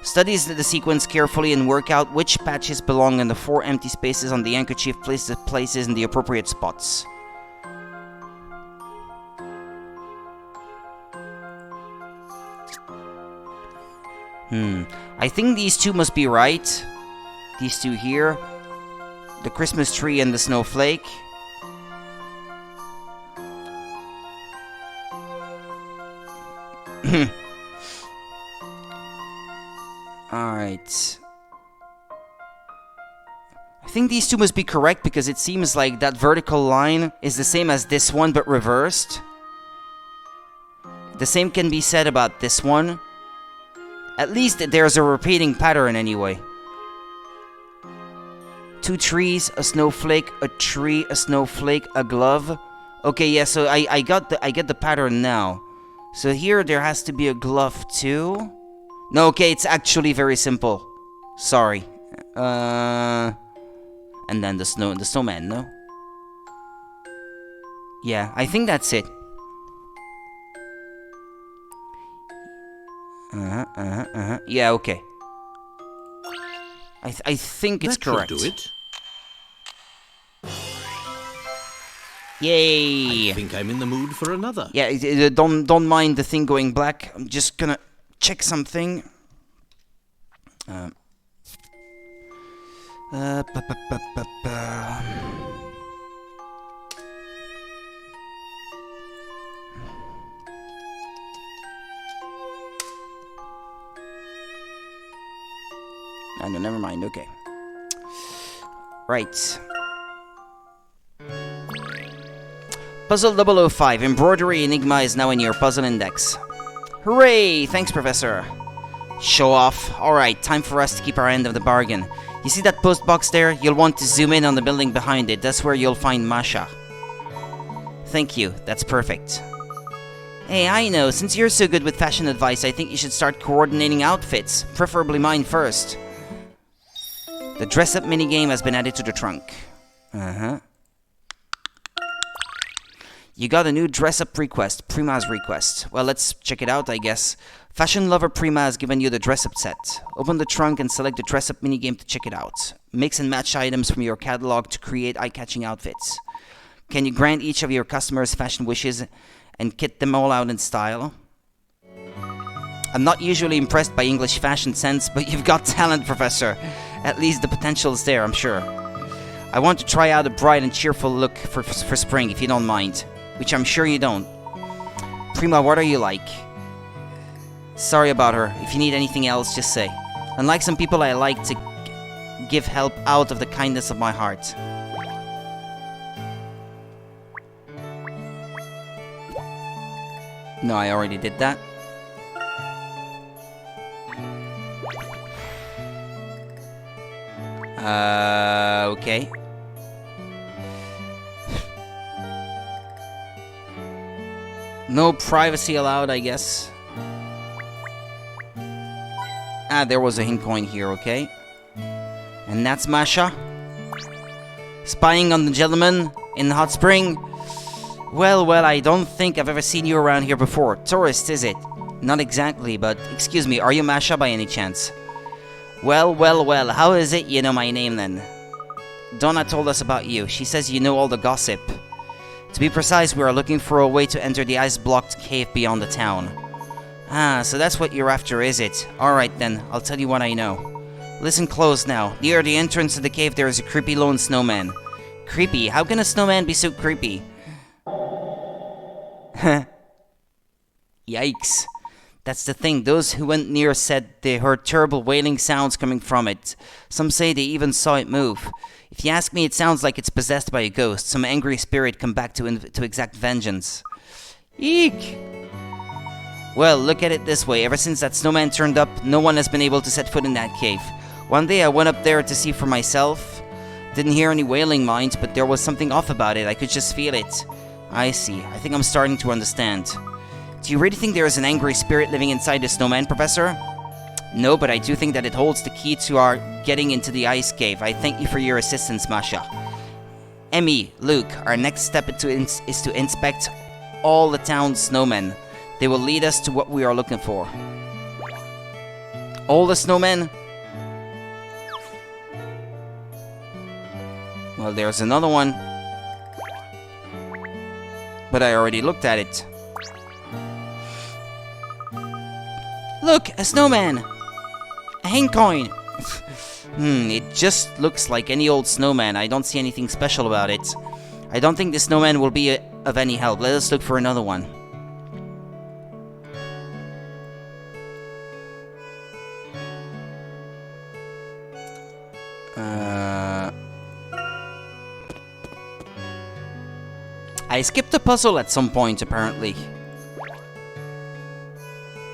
Studies the sequence carefully and work out which patches belong in the 4 empty spaces on the handkerchief. Place the places in the appropriate spots. I think these 2 must be right. These 2 here. The Christmas tree and the snowflake. Alright. I think these two must be correct because it seems like that vertical line is the same as this one but reversed. The same can be said about this one. At least there's a repeating pattern anyway. 2 trees, a snowflake, a tree, a snowflake, a glove. Okay, yeah, so I get the pattern now. So here there has to be a glove too. No, okay, it's actually very simple. Sorry. And then the snowman, no? Yeah, I think that's it. Yeah, okay. I think it's correct. That should do it. Yay! I think I'm in the mood for another. Yeah, don't mind the thing going black. I'm just gonna check something. No, never mind. Okay. Right. Puzzle 005. Embroidery Enigma is now in your puzzle index. Hooray! Thanks, Professor. Show off. Alright, time for us to keep our end of the bargain. You see that post box there? You'll want to zoom in on the building behind it. That's where you'll find Masha. Thank you. That's perfect. Hey, I know. Since you're so good with fashion advice, I think you should start coordinating outfits. Preferably mine first. The dress-up minigame has been added to the trunk. You got a new dress-up request. Prima's request. Well, let's check it out, I guess. Fashion lover Prima has given you the dress-up set. Open the trunk and select the dress-up minigame to check it out. Mix and match items from your catalog to create eye-catching outfits. Can you grant each of your customers' fashion wishes and kit them all out in style? I'm not usually impressed by English fashion sense, but you've got talent, Professor. At least the potential is there, I'm sure. I want to try out a bright and cheerful look for spring, if you don't mind. Which I'm sure you don't. Prima, what are you like? Sorry about her. If you need anything else, just say. Unlike some people, I like to give help out of the kindness of my heart. No, I already did that. Okay. No privacy allowed, I guess. Ah, there was a hint coin here, okay. And that's Masha. Spying on the gentleman in the hot spring. Well, I don't think I've ever seen you around here before. Tourist, is it? Not exactly, but excuse me, are you Masha by any chance? Well, how is it you know my name then? Donna told us about you. She says you know all the gossip. To be precise, we are looking for a way to enter the ice-blocked cave beyond the town. Ah, so that's what you're after, is it? Alright then, I'll tell you what I know. Listen close now. Near the entrance to the cave there is a creepy lone snowman. Creepy? How can a snowman be so creepy? Yikes. That's the thing, those who went near said they heard terrible wailing sounds coming from it. Some say they even saw it move. If you ask me, it sounds like it's possessed by a ghost, some angry spirit come back to exact vengeance. Eek! Well, look at it this way, ever since that snowman turned up, no one has been able to set foot in that cave. One day I went up there to see for myself. Didn't hear any wailing, mind, but there was something off about it, I could just feel it. I see, I think I'm starting to understand. Do you really think there is an angry spirit living inside the snowman, Professor? No, but I do think that it holds the key to our getting into the ice cave. I thank you for your assistance, Masha. Emmy, Luke, our next step is to inspect all the town's snowmen. They will lead us to what we are looking for. All the snowmen? Well, there's another one. But I already looked at it. Look, a snowman! A hang coin! It just looks like any old snowman. I don't see anything special about it. I don't think the snowman will be of any help. Let us look for another one. I skipped a puzzle at some point, apparently.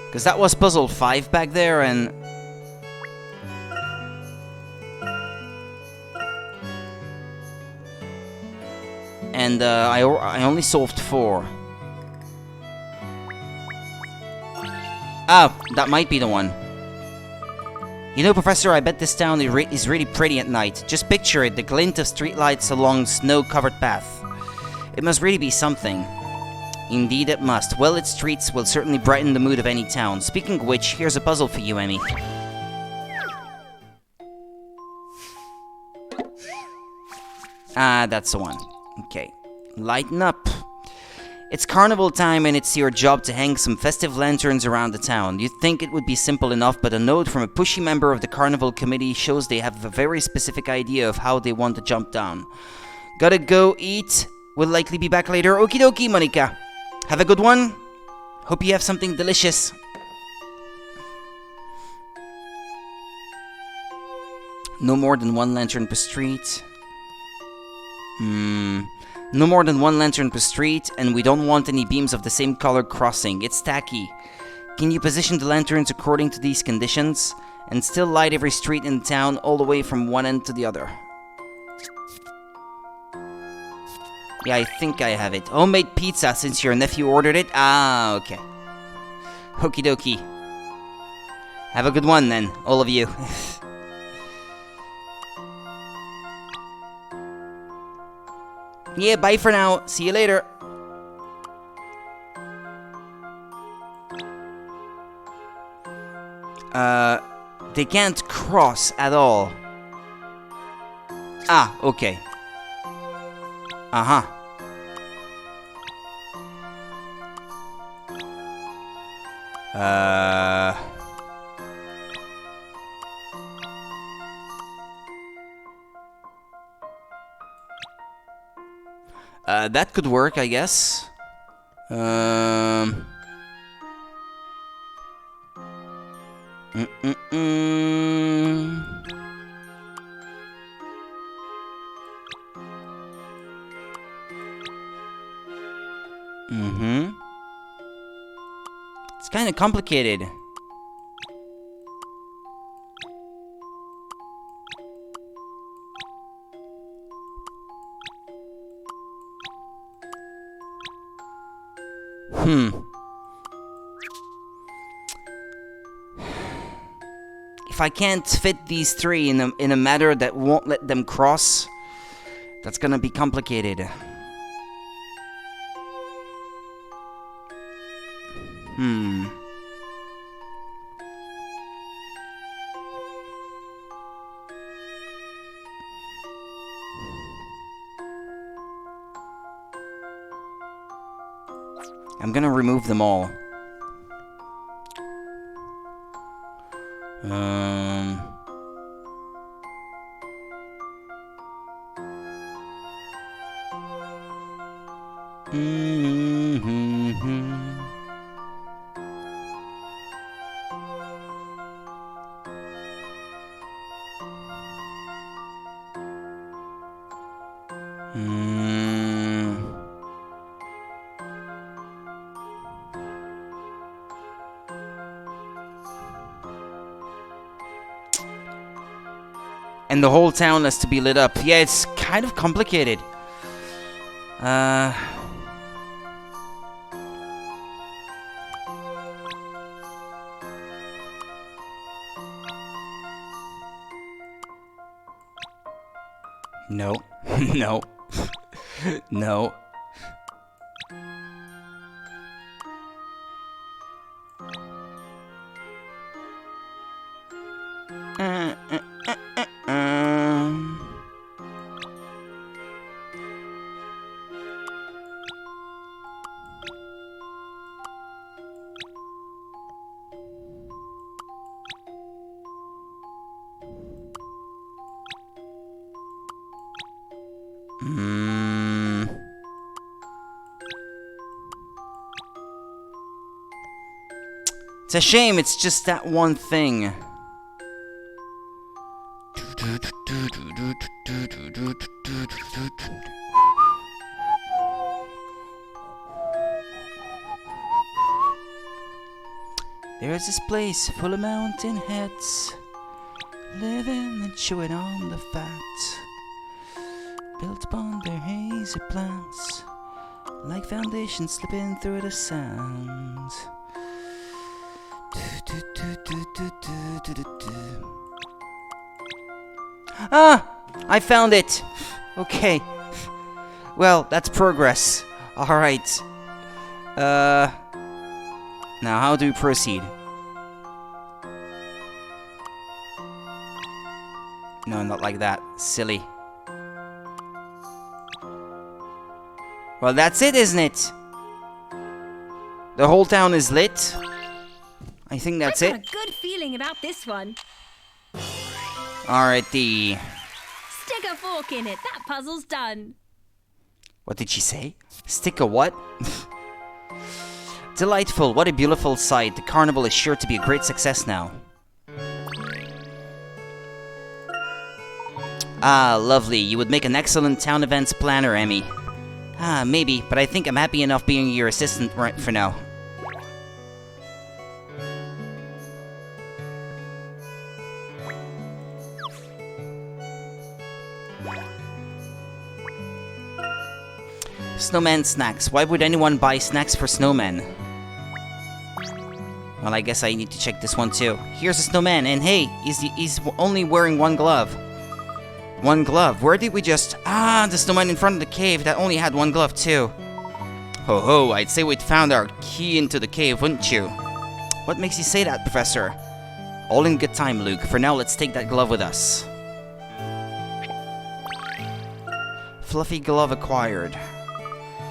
Because that was puzzle 5 back there, and... I only solved 4. Ah, that might be the one. You know, Professor, I bet this town is really pretty at night. Just picture it, the glint of streetlights along snow-covered path. It must really be something. Indeed it must. Well, its streets will certainly brighten the mood of any town. Speaking of which, here's a puzzle for you, Emmy. Ah, that's the one. Okay. Lighten up. It's carnival time and it's your job to hang some festive lanterns around the town. You'd think it would be simple enough, but a note from a pushy member of the carnival committee shows they have a very specific idea of how they want the jump down. Gotta go eat. We'll likely be back later. Okie dokie, Monica. Have a good one. Hope you have something delicious. No more than 1 lantern per street. No more than 1 lantern per street, and we don't want any beams of the same color crossing. It's tacky. Can you position the lanterns according to these conditions, and still light every street in the town all the way from one end to the other? Yeah, I think I have it. Homemade pizza, since your nephew ordered it? Ah, okay. Okie dokie. Have a good one, then, all of you. Yeah, bye for now. See you later. They can't cross at all. Ah, okay. Uh-huh. That could work, I guess. It's kind of complicated. If I can't fit these 3 in a matter that won't let them cross, that's gonna be complicated. I'm gonna remove them all. And the whole town has to be lit up. Yeah, it's kind of complicated. No. No. No. It's a shame, it's just that one thing. There's this place full of mountain heads, living and chewing on the fat, built upon their hazy plants, like foundations slipping through the sand. Ah! I found it! Okay. Well, that's progress. Alright. Now how do we proceed? No, not like that. Silly. Well, that's it, isn't it? The whole town is lit. I think that's I've it. got a good feeling about this one. Alrighty. Stick a fork in it. That puzzle's done. What did she say? Stick a what? Delightful. What a beautiful sight. The carnival is sure to be a great success now. Ah, lovely. You would make an excellent town events planner, Emmy. Ah, maybe, but I think I'm happy enough being your assistant right for now. Snowman snacks. Why would anyone buy snacks for snowmen? Well, I guess I need to check this one too. Here's a snowman, and hey, he's only wearing one glove. One glove? Where did we just... Ah, the snowman in front of the cave that only had one glove too. Ho ho, I'd say we'd found our key into the cave, wouldn't you? What makes you say that, Professor? All in good time, Luke. For now, let's take that glove with us. Fluffy glove acquired.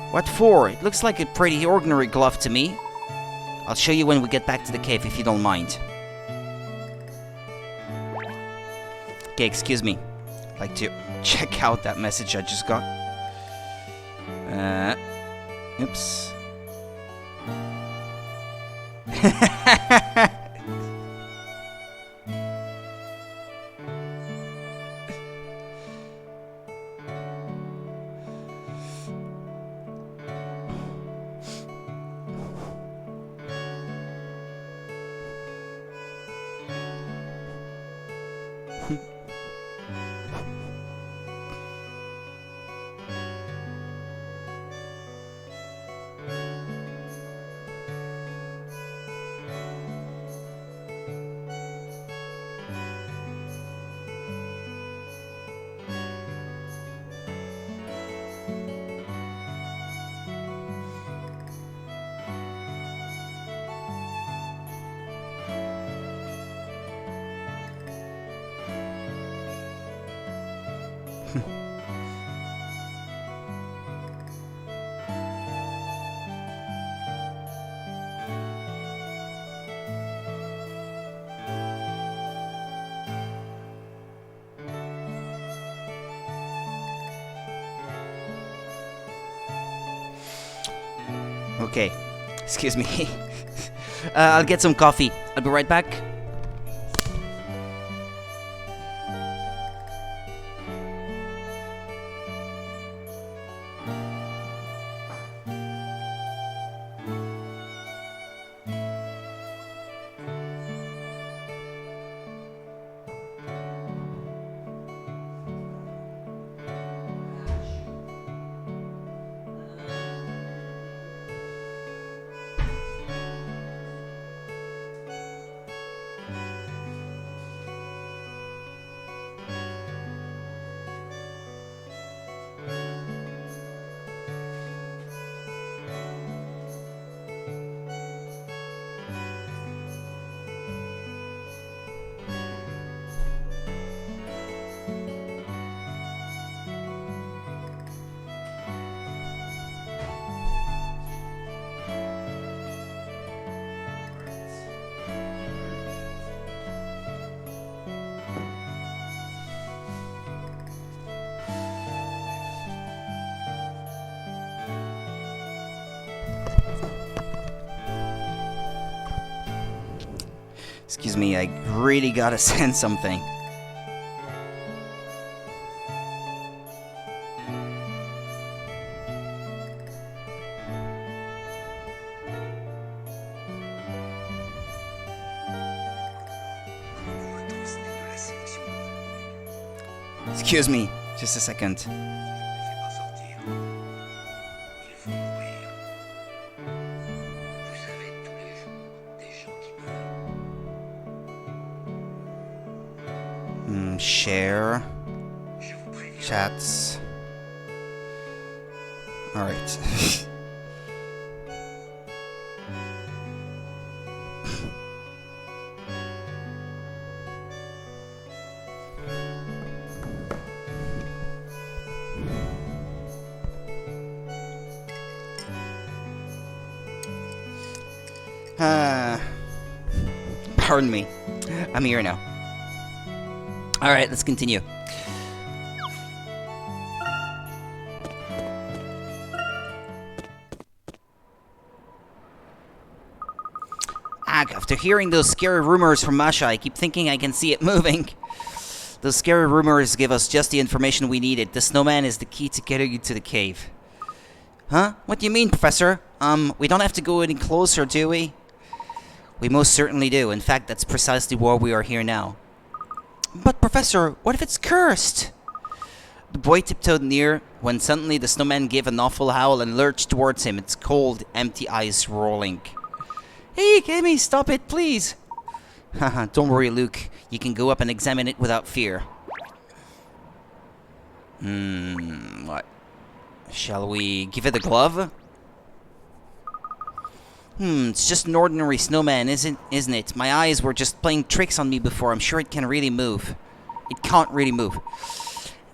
What for? It looks like a pretty ordinary glove to me. I'll show you when we get back to the cave, if you don't mind. Okay, excuse me. I'd like to check out that message I just got. Oops. Okay, excuse me. I'll get some coffee. I'll be right back. Excuse me, I really gotta send something. Excuse me, just a second. Share. Chats. Alright. Pardon me. I'm here now. Alright, let's continue. After hearing those scary rumors from Masha, I keep thinking I can see it moving. Those scary rumors give us just the information we needed. The snowman is the key to getting into the cave. Huh? What do you mean, Professor? We don't have to go any closer, do we? We most certainly do. In fact, that's precisely why we are here now. But, Professor, what if it's cursed? The boy tiptoed near when suddenly the snowman gave an awful howl and lurched towards him, its cold, empty eyes rolling. Hey, Kimmy, stop it, please. Haha, don't worry, Luke. You can go up and examine it without fear. What? Shall we give it a glove? It's just an ordinary snowman, isn't it? My eyes were just playing tricks on me before. I'm sure it can really move. It can't really move.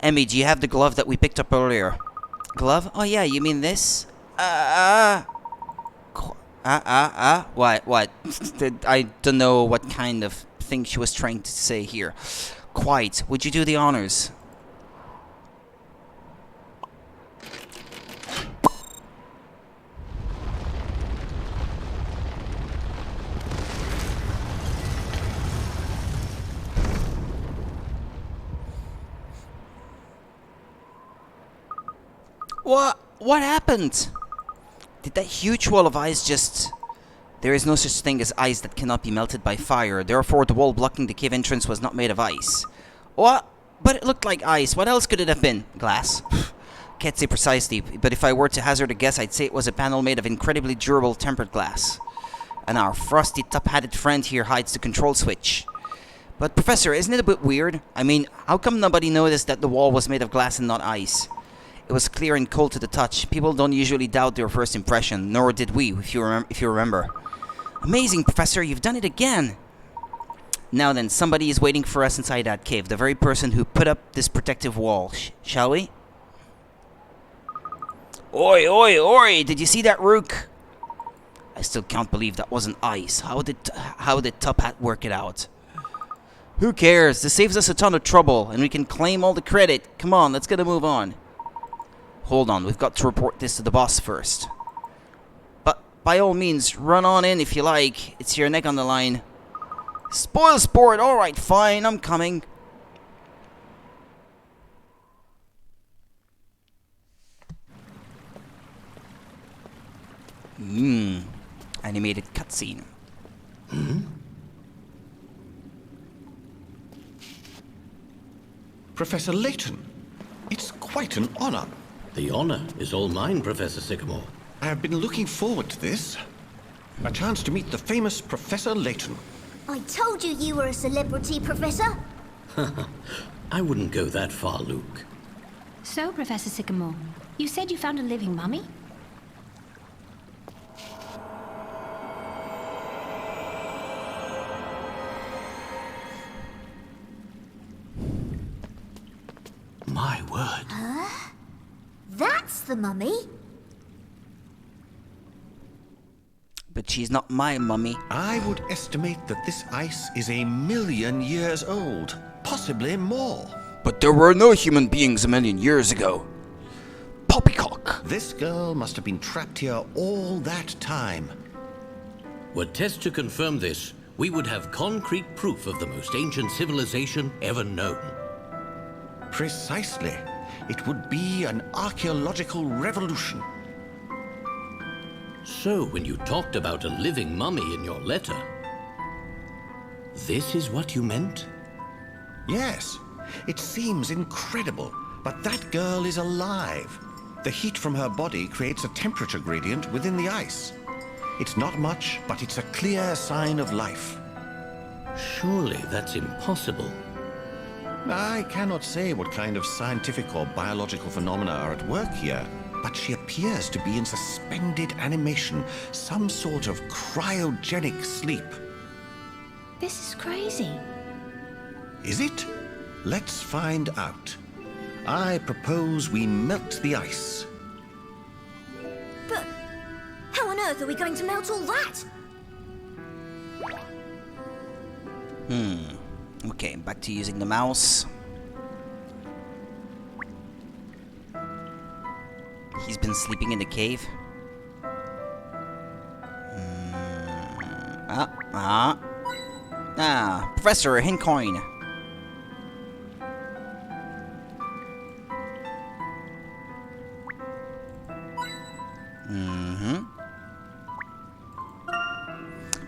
Emmy, do you have the glove that we picked up earlier? Glove? Oh yeah, you mean this? What? I don't know what kind of thing she was trying to say here. Quite. Would you do the honors? What happened? Did that huge wall of ice just... There is no such thing as ice that cannot be melted by fire. Therefore, the wall blocking the cave entrance was not made of ice. What? But it looked like ice. What else could it have been? Glass? Can't say precisely, but if I were to hazard a guess, I'd say it was a panel made of incredibly durable tempered glass. And our frosty top-hatted friend here hides the control switch. But, Professor, isn't it a bit weird? I mean, how come nobody noticed that the wall was made of glass and not ice? It was clear and cold to the touch. People don't usually doubt their first impression, nor did we, if you remember. Amazing, Professor, you've done it again! Now then, somebody is waiting for us inside that cave, the very person who put up this protective wall. Shall we? Oi! Did you see that, Rook? I still can't believe that wasn't ice. How did Top Hat work it out? Who cares? This saves us a ton of trouble, and we can claim all the credit. Come on, let's get a move on. Hold on, we've got to report this to the boss first. But by all means, run on in if you like. It's your neck on the line. Spoil sport! Alright, fine, I'm coming. Animated cutscene. Professor Layton, it's quite an honor. The honor is all mine, Professor Sycamore. I have been looking forward to this. A chance to meet the famous Professor Layton. I told you you were a celebrity, Professor. I wouldn't go that far, Luke. So, Professor Sycamore, you said you found a living mummy? My word. That's the mummy. But she's not my mummy. I would estimate that this ice is 1,000,000 years old, possibly more. But there were no human beings 1,000,000 years ago. Poppycock. This girl must have been trapped here all that time. Were tests to confirm this, we would have concrete proof of the most ancient civilization ever known. Precisely. It would be an archaeological revolution. So, when you talked about a living mummy in your letter, this is what you meant? Yes. It seems incredible, but that girl is alive. The heat from her body creates a temperature gradient within the ice. It's not much, but it's a clear sign of life. Surely that's impossible. I cannot say what kind of scientific or biological phenomena are at work here, but she appears to be in suspended animation, some sort of cryogenic sleep. This is crazy. Is it? Let's find out. I propose we melt the ice. But how on earth are we going to melt all that? Okay, back to using the mouse. He's been sleeping in the cave. Professor Hincoin.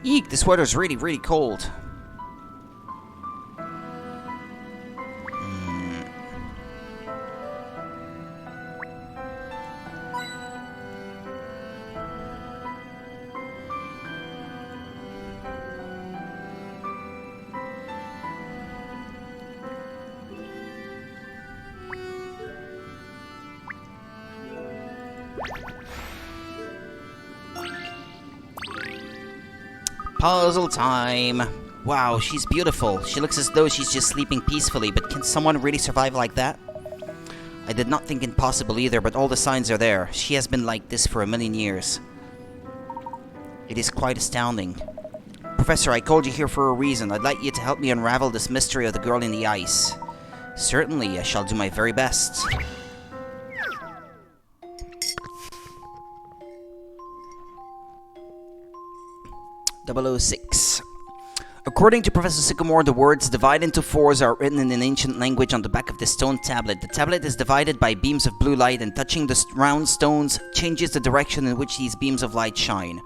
Eek, this weather's really, really cold. Puzzle time. Wow, she's beautiful. She looks as though she's just sleeping peacefully, but can someone really survive like that? I did not think it possible either, but all the signs are there. She has been like this for 1,000,000 years. It is quite astounding. Professor, I called you here for a reason. I'd like you to help me unravel this mystery of the girl in the ice. Certainly, I shall do my very best. .006. According to Professor Sycamore, the words divide into fours are written in an ancient language on the back of the stone tablet. The tablet is divided by beams of blue light, and touching the round stones changes the direction in which these beams of light shine.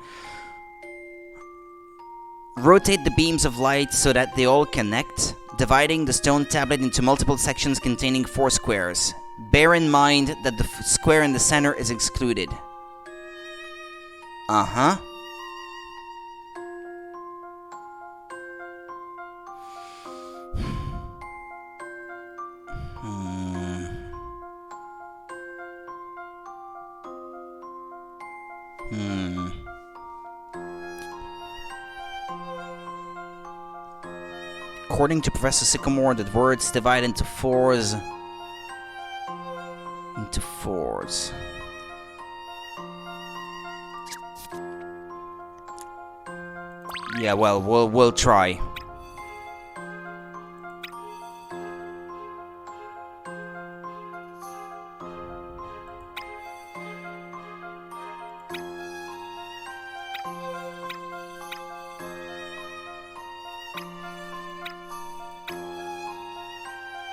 Rotate the beams of light so that they all connect, dividing the stone tablet into multiple sections containing 4 squares. Bear in mind that the square in the center is excluded. Uh-huh. According to Professor Sycamore, the words divide into fours. Yeah, well, we'll try.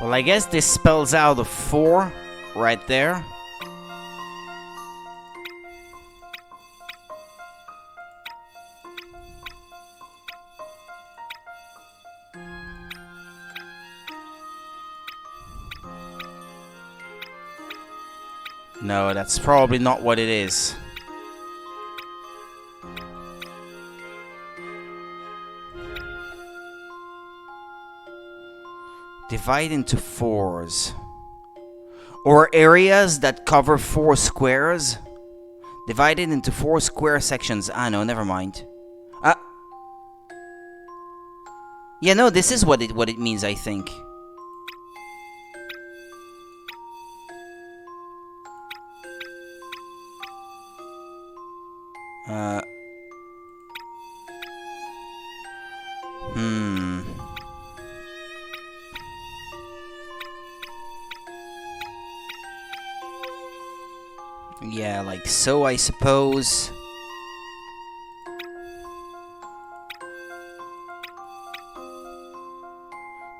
Well, I guess this spells out a 4 right there. No, that's probably not what it is. Divide into 4s. Or areas that cover 4 squares. Divided into 4 square sections. Ah, no, never mind. Yeah, no, this is what it means, I think. Yeah, like so, I suppose.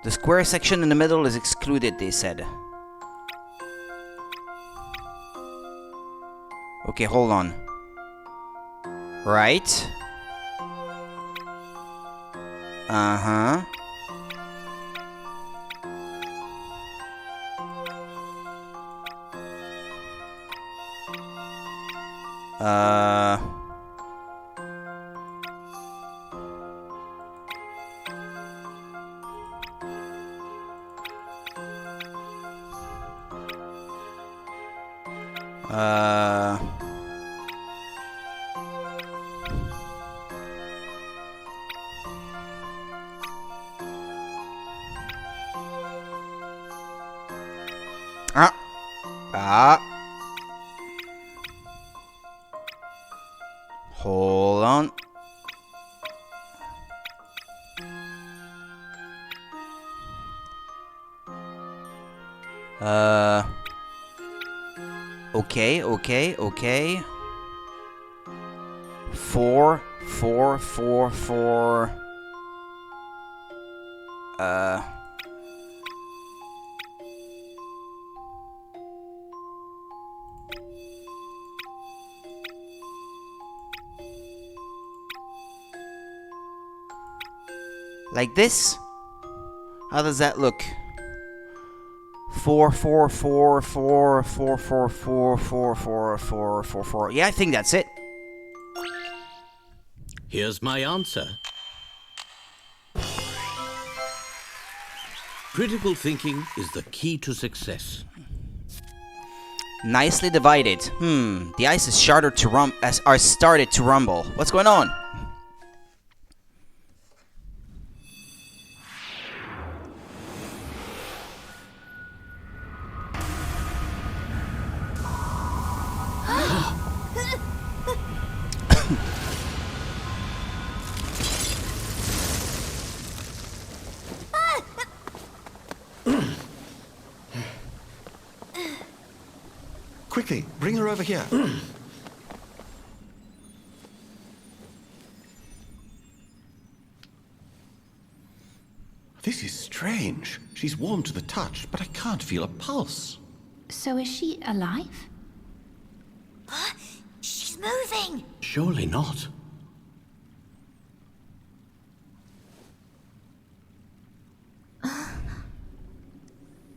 The square section in the middle is excluded, they said. Okay, hold on. Right. Uh... Hold on. Okay. 4, 4, 4, 4. Like this? How does that look? 4, 4, 4, 4, 4, 4, 4, 4, 4, 4, 4, 4. Yeah, I think that's it. Here's my answer. Critical thinking is the key to success. Nicely divided. The ice is started to rumble. What's going on? Quickly, bring her over here. This is strange. She's warm to the touch, but I can't feel a pulse. So is she alive? She's moving! Surely not.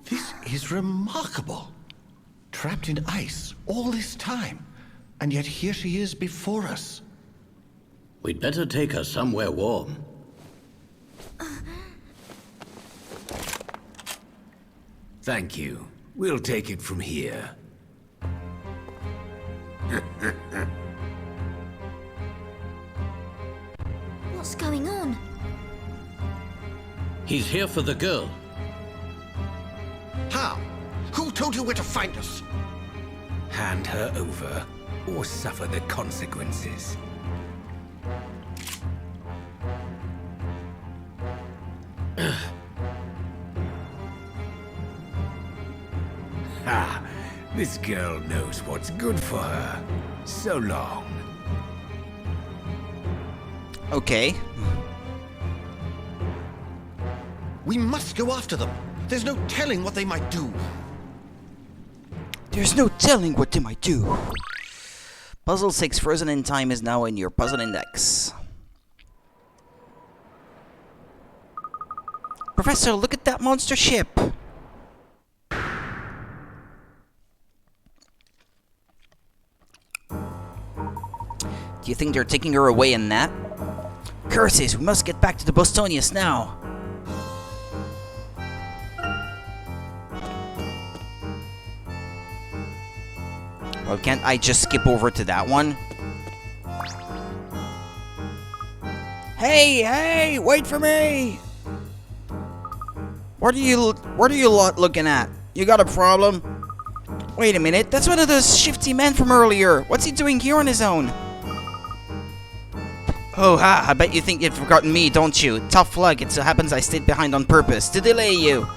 This is remarkable. Trapped in ice all this time, and yet here she is before us. We'd better take her somewhere warm. Thank you. We'll take it from here. What's going on? He's here for the girl. How? Who told you where to find us? Hand her over, or suffer the consequences. Ha! This girl knows what's good for her. So long. Okay. We must go after them. There's no telling what they might do. There's no telling what they might do. Puzzle 6 Frozen in Time is now in your puzzle index. Professor, look at that monster ship. Do you think they're taking her away in that? Curses, we must get back to the Bostonius now. Well, can't I just skip over to that one? Hey, wait for me! What are you lot looking at? You got a problem? Wait a minute, that's one of those shifty men from earlier. What's he doing here on his own? Oh ha, I bet you think you've forgotten me, don't you? Tough luck, it so happens I stayed behind on purpose, to delay you.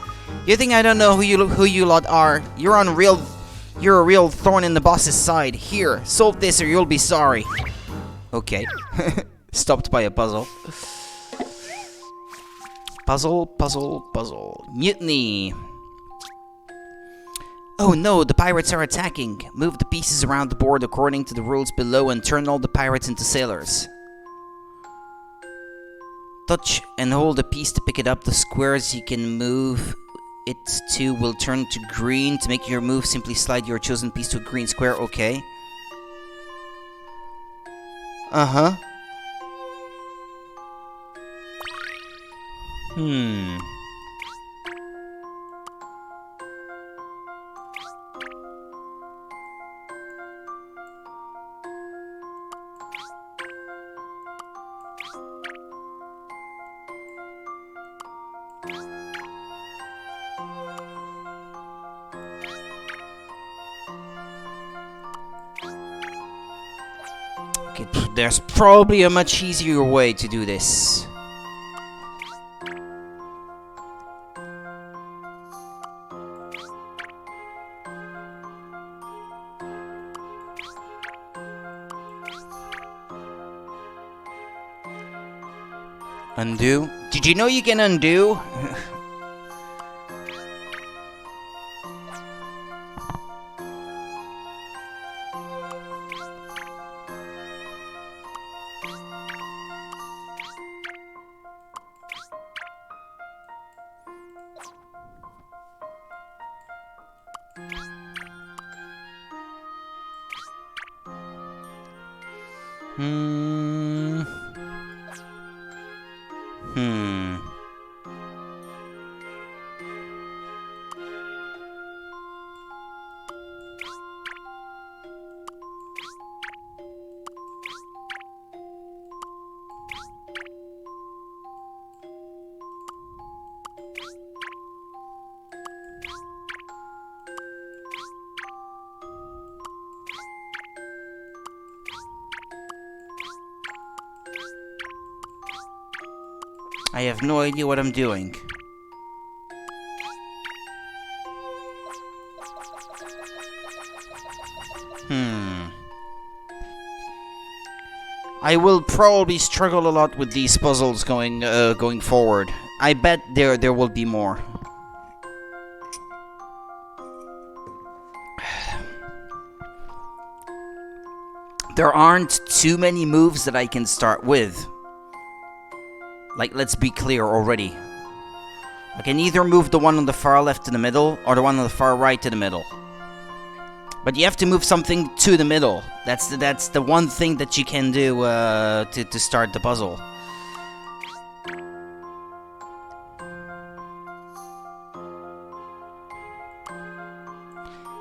You think I don't know who you lot are? You're a real thorn in the boss's side. Here, solve this or you'll be sorry. Okay. Stopped by a puzzle. Puzzle. Mutiny. Oh no, the pirates are attacking. Move the pieces around the board according to the rules below and turn all the pirates into sailors. Touch and hold a piece to pick it up. The squares you can move it to will turn to green. To make your move, simply slide your chosen piece to a green square. Okay. Uh-huh. Okay, there's probably a much easier way to do this. Undo? Did you know you can undo? I have no idea what I'm doing. I will probably struggle a lot with these puzzles going forward. I bet there will be more. There aren't too many moves that I can start with. Like, let's be clear already. I can either move the one on the far left to the middle, or the one on the far right to the middle. But you have to move something to the middle. That's the one thing that you can do to start the puzzle.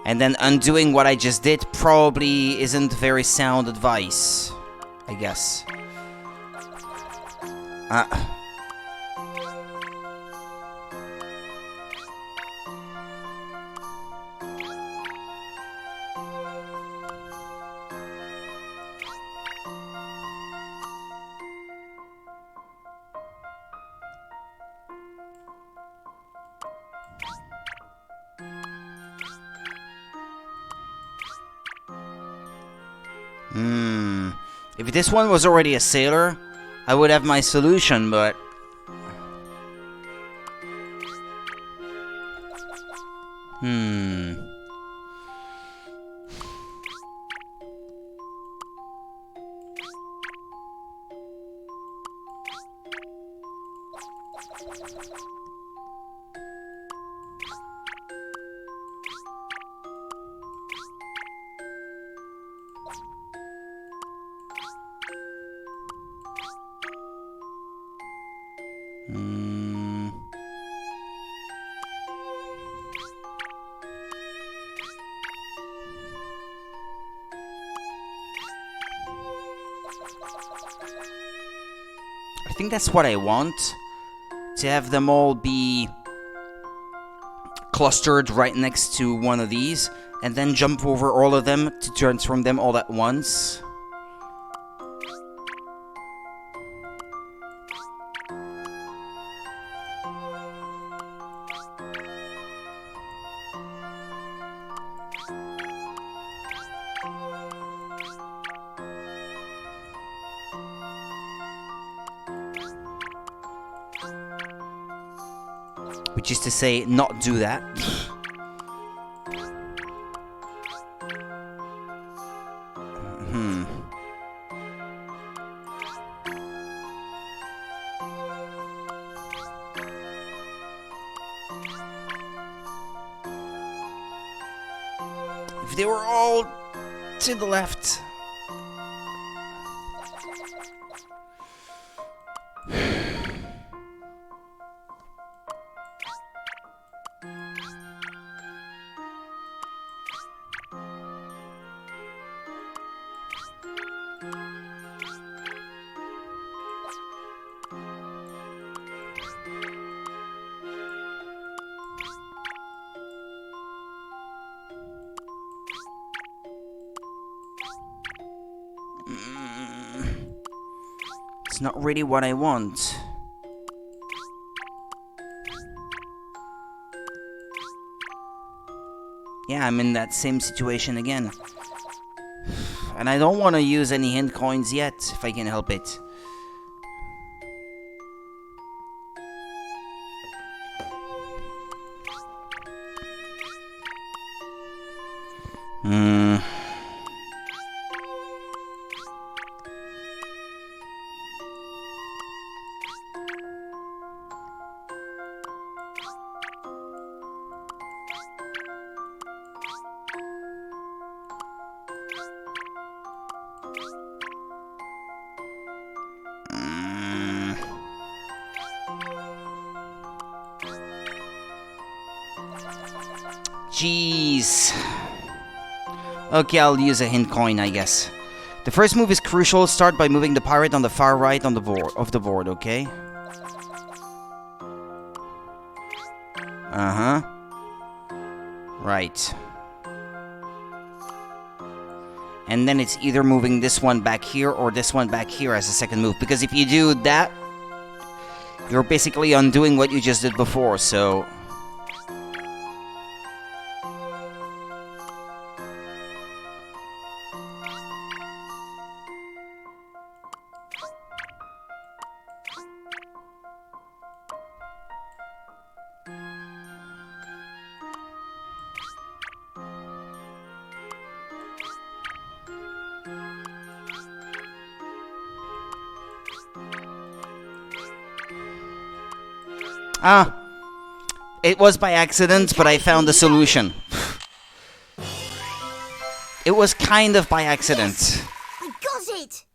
And then undoing what I just did probably isn't very sound advice, I guess. If this one was already a sailor, I would have my solution, but... I think that's what I want. To have them all be clustered right next to one of these, and then jump over all of them to transform them all at once. Which is to say, not do that. If they were all to the left. It's not really what I want. Yeah, I'm in that same situation again. And I don't want to use any hint coins yet, if I can help it. Jeez. Okay, I'll use a hint coin, I guess. The first move is crucial. Start by moving the pirate on the far right on the board, okay? Uh-huh. Right. And then it's either moving this one back here or this one back here as a second move. Because if you do that, you're basically undoing what you just did before, so... It was by accident, but I found the solution. It was kind of by accident. Yes, I got it!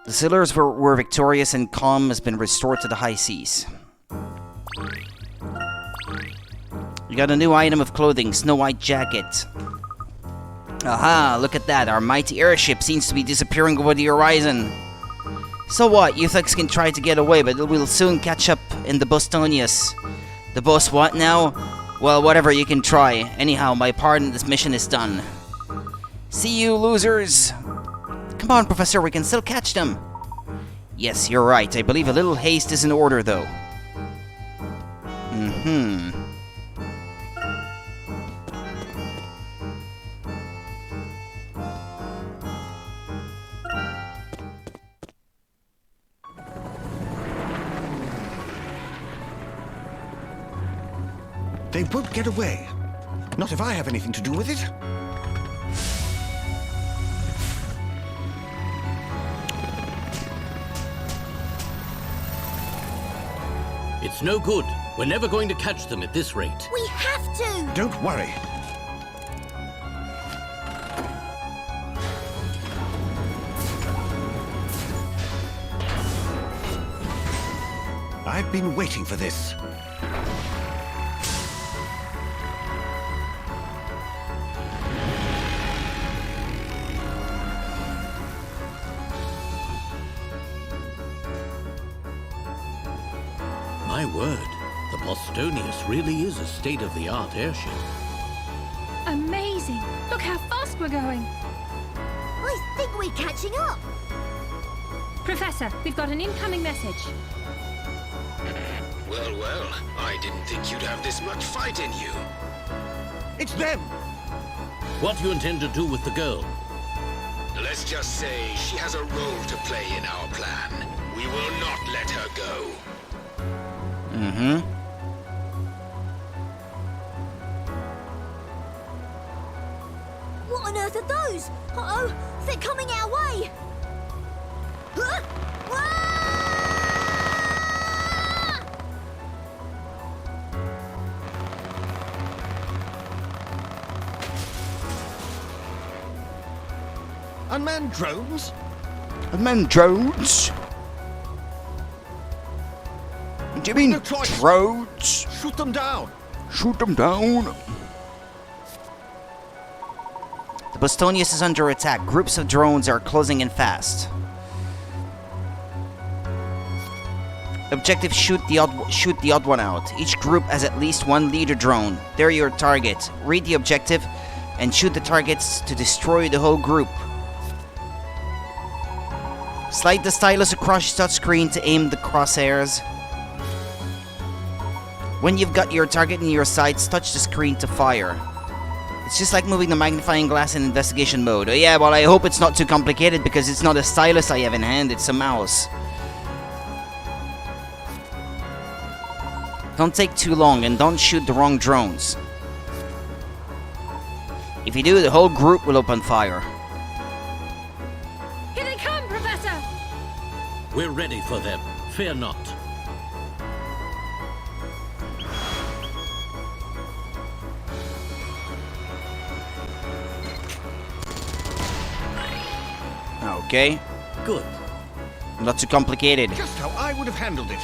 The sailors were victorious and calm has been restored to the high seas. You got a new item of clothing, Snow White jacket. Aha, look at that. Our mighty airship seems to be disappearing over the horizon. So what? You thugs can try to get away, but we'll soon catch up in the Bostonius. The boss what now? Well, whatever, you can try. Anyhow, my part in this mission is done. See you, losers! Come on, Professor, we can still catch them. Yes, you're right. I believe a little haste is in order, though. They won't get away. Not if I have anything to do with it. It's no good. We're never going to catch them at this rate. We have to! Don't worry. I've been waiting for this. My word, the Bostonius really is a state-of-the-art airship. Amazing! Look how fast we're going! I think we're catching up! Professor, we've got an incoming message. Well, well, I didn't think you'd have this much fight in you. It's them! What do you intend to do with the girl? Let's just say she has a role to play in our plan. We will not let her go. What on earth are those? Uh-oh, they're coming our way! Huh? Ah! Unmanned drones? Unmanned drones? Do you mean No choice. drones? Shoot them down! Shoot them down. The Bostonius is under attack. Groups of drones are closing in fast. Objective: shoot the odd one out. Each group has at least one leader drone. They're your target. Read the objective and shoot the targets to destroy the whole group. Slide the stylus across your touchscreen to aim the crosshairs. When you've got your target in your sights, touch the screen to fire. It's just like moving the magnifying glass in investigation mode. Oh yeah, well I hope it's not too complicated because it's not a stylus I have in hand, it's a mouse. Don't take too long and don't shoot the wrong drones. If you do, the whole group will open fire. Here they come, Professor! We're ready for them. Fear not. Okay. Good. Not too complicated. Just how I would have handled it.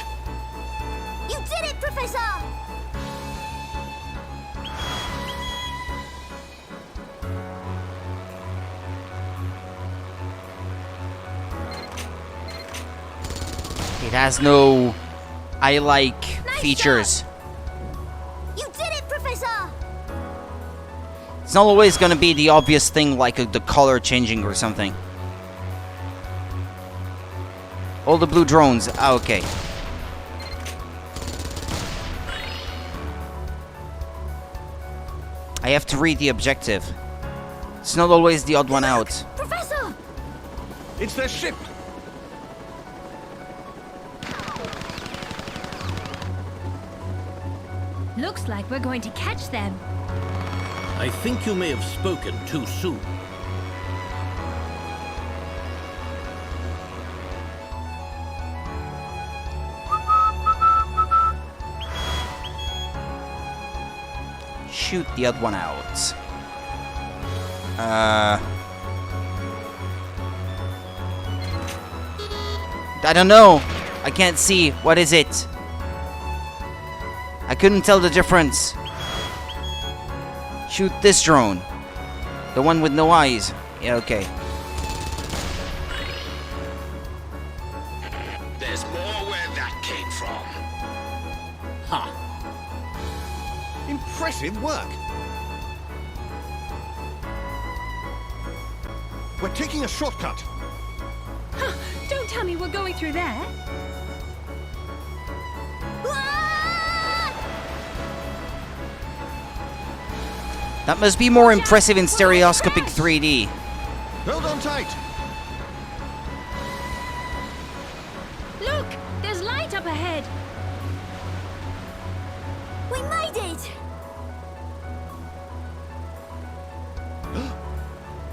You did it, Professor! It has no I like features. You did it, Professor! It's not always gonna be the obvious thing like the color changing or something. All the blue drones. Ah, okay. I have to read the objective. It's not always the odd one out. Professor! It's their ship. Looks like we're going to catch them. I think you may have spoken too soon. Shoot the odd one out. I don't know. I can't see. What is it? I couldn't tell the difference. Shoot this drone. The one with no eyes. Yeah, okay. There's more where that came from. Ha! Impressive work. We're taking a shortcut. Don't tell me we're going through there. That must be more impressive in stereoscopic 3D. Hold on tight. Look! There's light up ahead! We made it!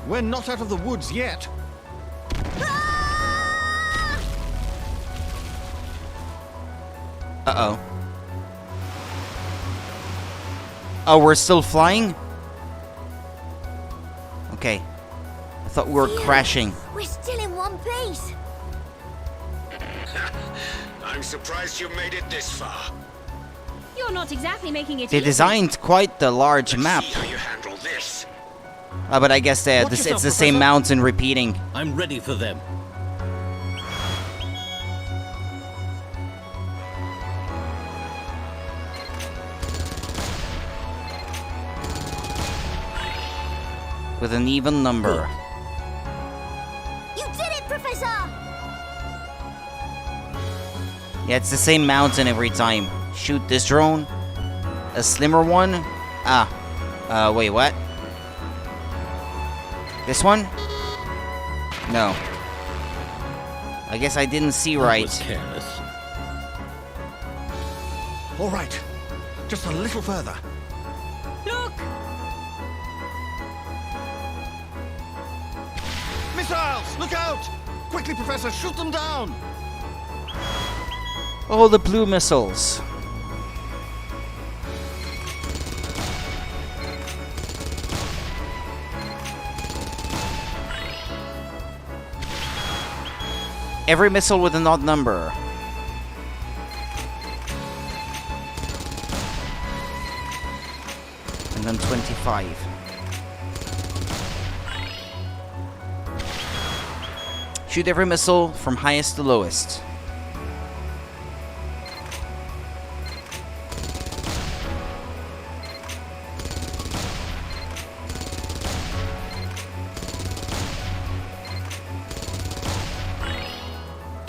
We're not out of the woods yet. Uh-oh. Oh, we're still flying? Okay. I thought we were Phew, crashing. We're still in one piece. I'm surprised you made it this far. You're not exactly making it They easy. designed quite the large Let's map. see how you handle this. But I guess Watch it's yourself, the same Professor. mountain repeating. I'm ready for them. With an even number. You did it, Professor! Yeah, it's the same mountain every time. Shoot this drone. A slimmer one. Ah. Wait, what? This one? No. I guess I didn't see That right. was careless. All right. Just a little further. Look! Missiles! Look out! Quickly, Professor, shoot them down! Oh, the blue missiles. Every missile with an odd number. And then 25. Shoot every missile from highest to lowest.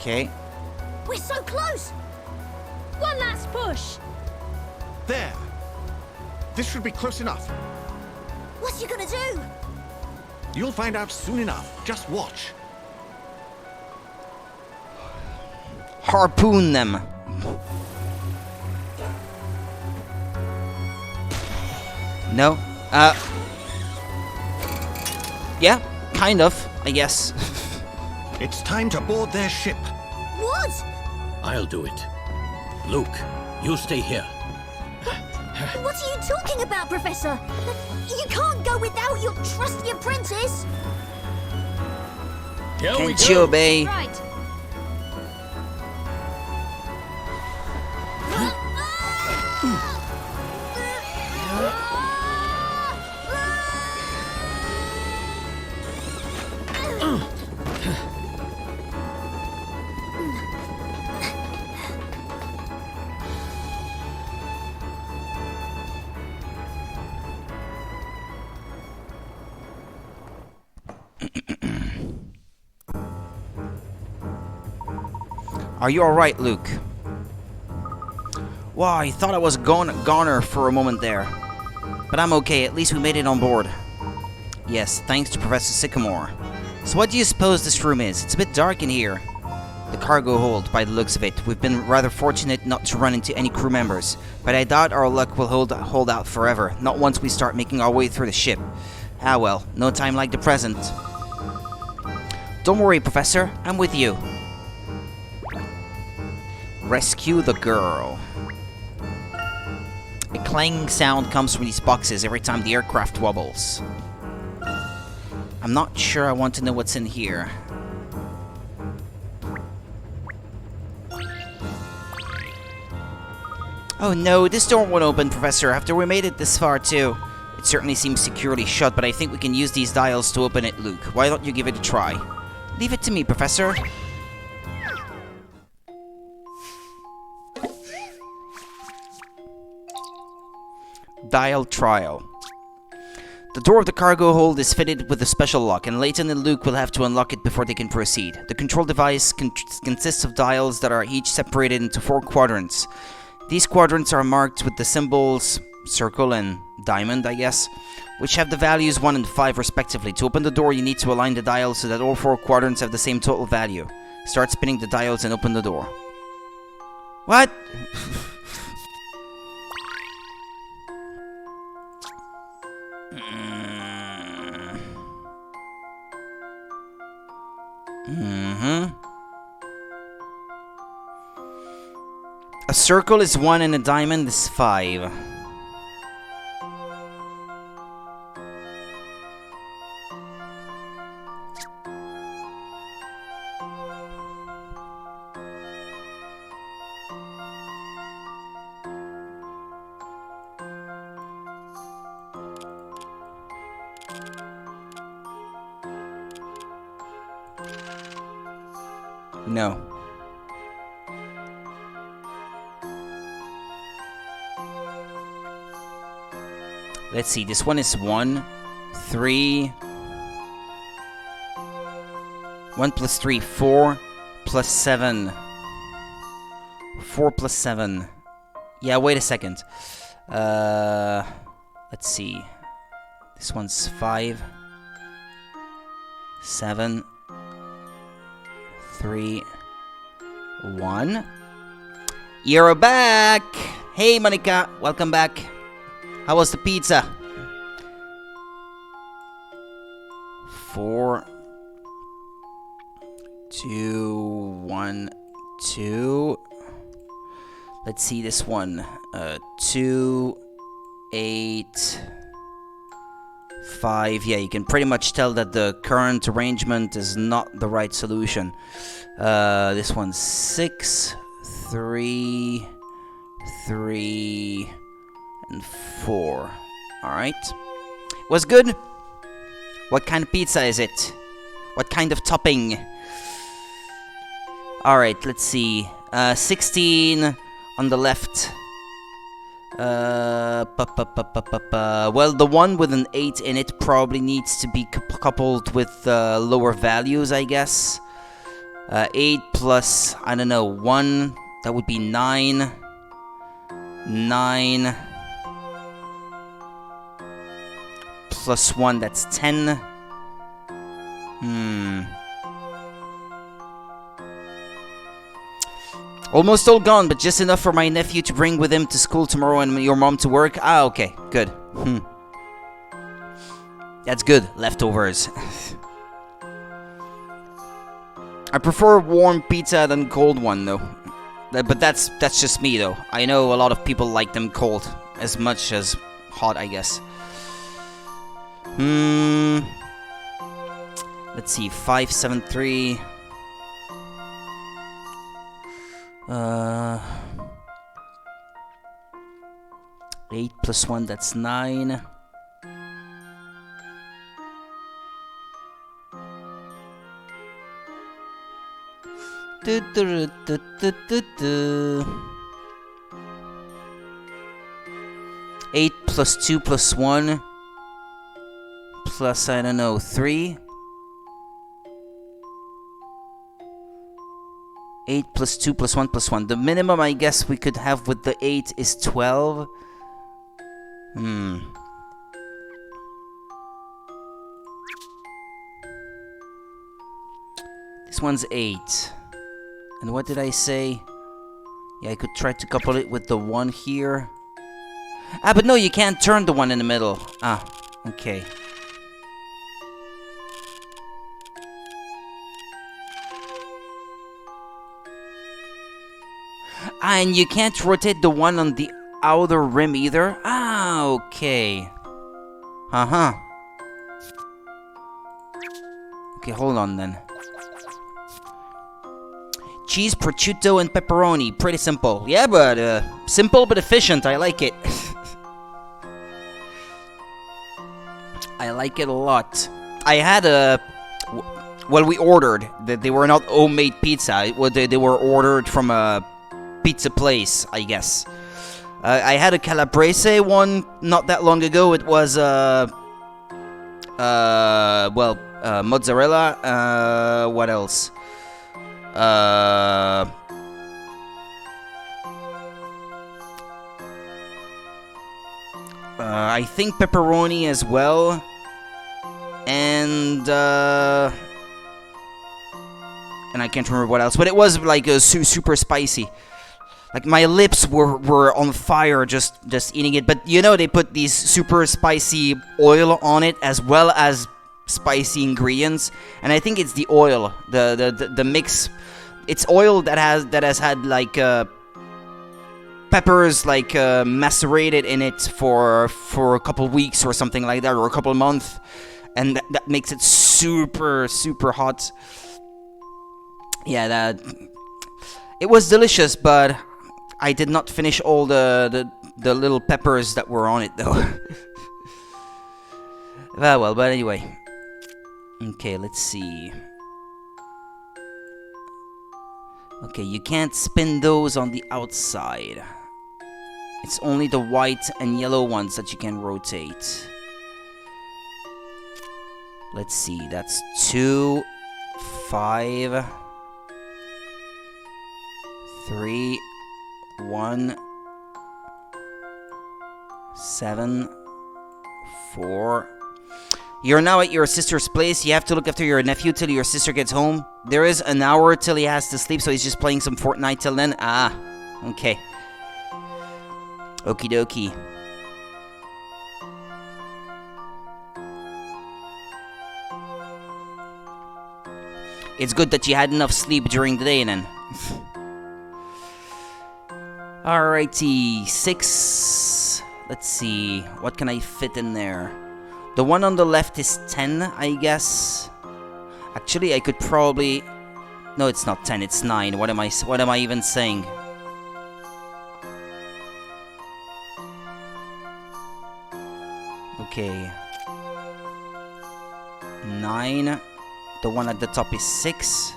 Okay. We're so close! One last push. There. This should be close enough. What's you gonna do? You'll find out soon enough. Just watch. Harpoon them. No? Yeah, kind of, I guess. It's time to board their ship. What? I'll do it. Luke, you stay here. What are you talking about, Professor? You can't go without your trusty apprentice! Can't you obey? Right. Are you alright, Luke? Wow, I thought I was goner for a moment there. But I'm okay, at least we made it on board. Yes, thanks to Professor Sycamore. So what do you suppose this room is? It's a bit dark in here. The cargo hold, by the looks of it. We've been rather fortunate not to run into any crew members, but I doubt our luck will hold out forever, not once we start making our way through the ship. Ah well, no time like the present. Don't worry, Professor, I'm with you. Rescue the girl. A clanging sound comes from these boxes every time the aircraft wobbles. I'm not sure I want to know what's in here. Oh no, this door won't open, Professor, after we made it this far too. It certainly seems securely shut, but I think we can use these dials to open it, Luke. Why don't you give it a try? Leave it to me, Professor. Dial trial. The door of the cargo hold is fitted with a special lock, and Layton and Luke will have to unlock it before they can proceed. The control device consists of dials that are each separated into 4 quadrants. These quadrants are marked with the symbols circle and diamond, I guess, which have the values 1 and 5 respectively. To open the door, you need to align the dials so that all 4 quadrants have the same total value. Start spinning the dials and open the door. What? A circle is 1 and a diamond is 5. No. Let's see, this one is 1, 3. 1 plus 3, 4 plus 7. 4 plus 7. Yeah, wait a second. Let's see. This one's 5, 7, 3, 1. You're back! Hey, Monica, welcome back. How was the pizza? 4, 2, 1, 2. Let's see this one. 2, 8, 5. Yeah, you can pretty much tell that the current arrangement is not the right solution. This one's 6, 3, 3, and 4. Alright. Was good? What kind of pizza is it? What kind of topping? Alright, let's see. 16 on the left. Well, the one with an 8 in it probably needs to be coupled with lower values, I guess. 8 plus, I don't know, 1. That would be 9. 9. Plus 1, that's 10. Almost all gone, but just enough for my nephew to bring with him to school tomorrow and your mom to work. Ah, okay, good. That's good, leftovers. I prefer warm pizza than cold one, though. But that's just me, though. I know a lot of people like them cold, as much as hot, I guess. Let's see, 573... 8 plus 1, that's 9. Eight plus 2 plus 1 plus, I don't know, 3. 8 plus 2 plus 1 plus 1. The minimum, I guess, we could have with the 8 is 12. This one's 8. And what did I say? Yeah, I could try to couple it with the 1 here. Ah, but no, you can't turn the 1 in the middle. Ah, okay. Ah, and you can't rotate the 1 on the outer rim either? Ah, okay. Uh-huh. Okay, hold on then. Cheese, prosciutto, and pepperoni. Pretty simple. Yeah, but simple but efficient. I like it. I like it a lot. I had a... Well, we ordered. They were not homemade pizza. They were ordered from a pizza place, I guess. I had a calabrese one not that long ago. It was mozzarella. What else? I think pepperoni as well, and I can't remember what else. But it was like super spicy. Like my lips were on fire just eating it. But you know they put these super spicy oil on it as well as spicy ingredients, and I think it's the oil, the mix. It's oil that has had like peppers like macerated in it for a couple weeks or something like that, or a couple months, and that makes it super hot. Yeah, that it was delicious, but I did not finish all the little peppers that were on it though. Well, but anyway. Okay, let's see. Okay, you can't spin those on the outside. It's only the white and yellow ones that you can rotate. Let's see, that's 2, 5, 3, 1, 7, 4. You're now at your sister's place. You have to look after your nephew till your sister gets home. There is an hour till he has to sleep, so he's just playing some Fortnite till then. Ah, okay. Okie dokie. It's good that you had enough sleep during the day then. Alrighty, 6. Let's see, what can I fit in there? The one on the left is 10, I guess. Actually, I could probably... No, it's not 10, it's 9. What am I even saying? Okay. 9. The one at the top is 6.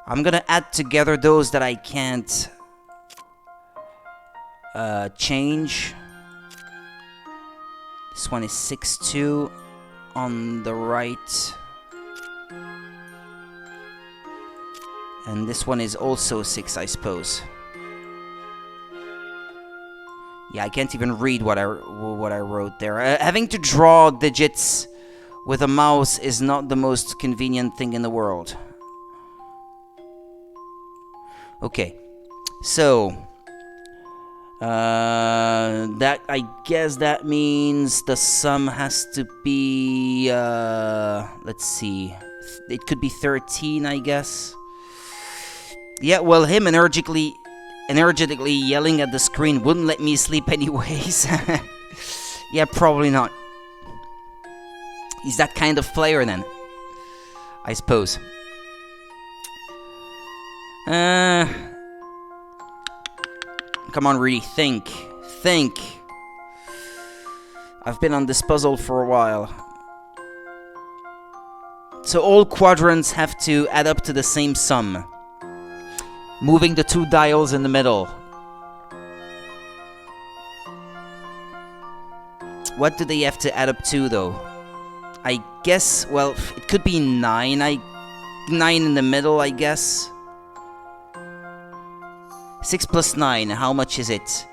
I'm gonna add together those that I can't change. This one is 6-2 on the right. And this one is also 6, I suppose. Yeah, I can't even read what I wrote there. Having to draw digits with a mouse is not the most convenient thing in the world. Okay, so that, I guess that means the sum has to be let's see, it could be 13, I guess. Yeah, well, him energetically yelling at the screen wouldn't let me sleep anyways. Yeah, probably not. He's that kind of player then, I suppose. Come on, Rudy, think. I've been on this puzzle for a while. So all quadrants have to add up to the same sum. Moving the 2 dials in the middle. What do they have to add up to, though? I guess, well, it could be 9. 9 in the middle, I guess. 6 plus 9, how much is it?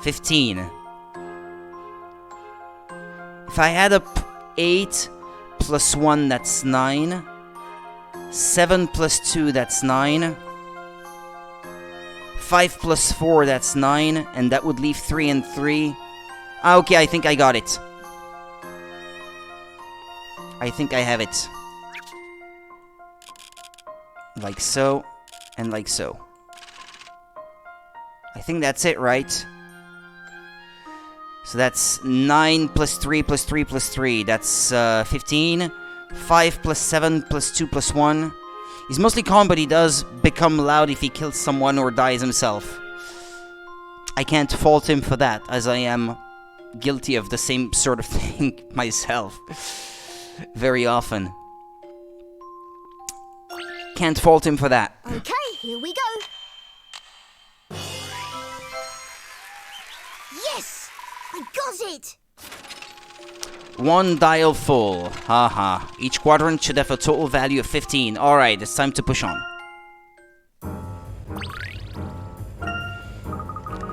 15. If I add up 8 plus 1, that's 9. 7 plus 2, that's 9. 5 plus 4, that's 9. And that would leave 3 and 3. Ah, okay, I think I got it. I think I have it. Like so, and like so. I think that's it, right? So that's 9 plus 3 plus 3 plus 3. That's 15. 5 plus 7 plus 2 plus 1. He's mostly calm, but he does become loud if he kills someone or dies himself. I can't fault him for that, as I am guilty of the same sort of thing myself. Very often. Can't fault him for that. Okay, here we go. Yes! I got it! 1 dial full. Haha. Each quadrant should have a total value of 15. Alright, it's time to push on.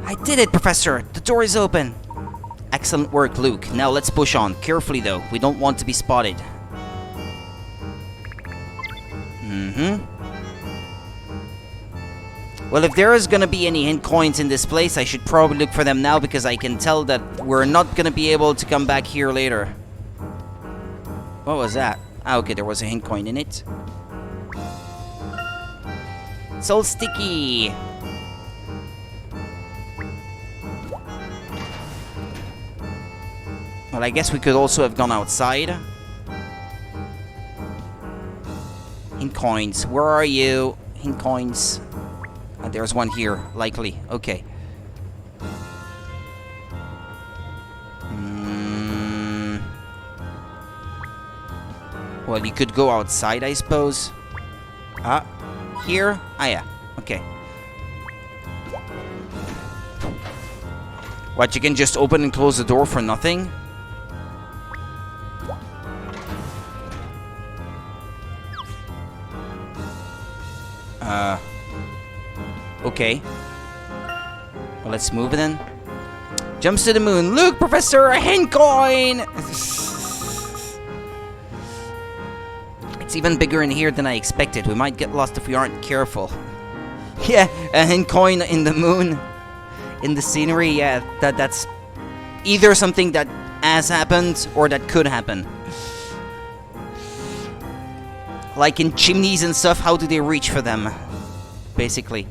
I did it, Professor! The door is open! Excellent work, Luke. Now let's push on. Carefully, though. We don't want to be spotted. Well, if there is gonna be any hint coins in this place, I should probably look for them now, because I can tell that we're not gonna be able to come back here later. What was that? Ah, okay, there was a hint coin in it. It's all sticky. Well, I guess we could also have gone outside. Hint coins. Where are you? Hint coins. There's one here, likely. Okay. Well, you could go outside, I suppose. Ah, here? Ah, yeah. Okay. What, you can just open and close the door for nothing? Okay. Well, let's move it then. Jumps to the moon. Look, Professor, a hint coin! It's even bigger in here than I expected. We might get lost if we aren't careful. Yeah, a hint coin in the moon. In the scenery, yeah, that's either something that has happened or that could happen. Like in chimneys and stuff, how do they reach for them? Basically.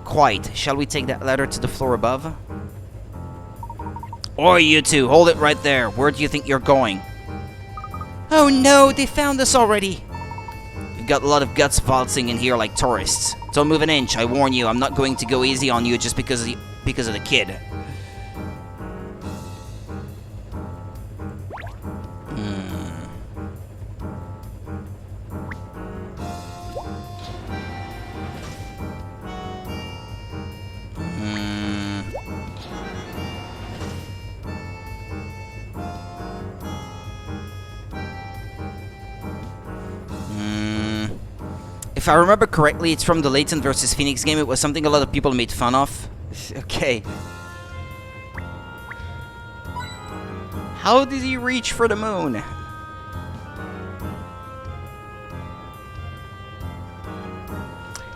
Quite. Shall we take that ladder to the floor above? Or you two, hold it right there. Where do you think you're going? Oh no, they found us already. You've got a lot of guts valtzing in here like tourists. Don't move an inch, I warn you. I'm not going to go easy on you just because of the kid. If If I remember correctly, it's from the Layton versus Phoenix game. It was something a lot of people made fun of. Okay. How did he reach for the moon?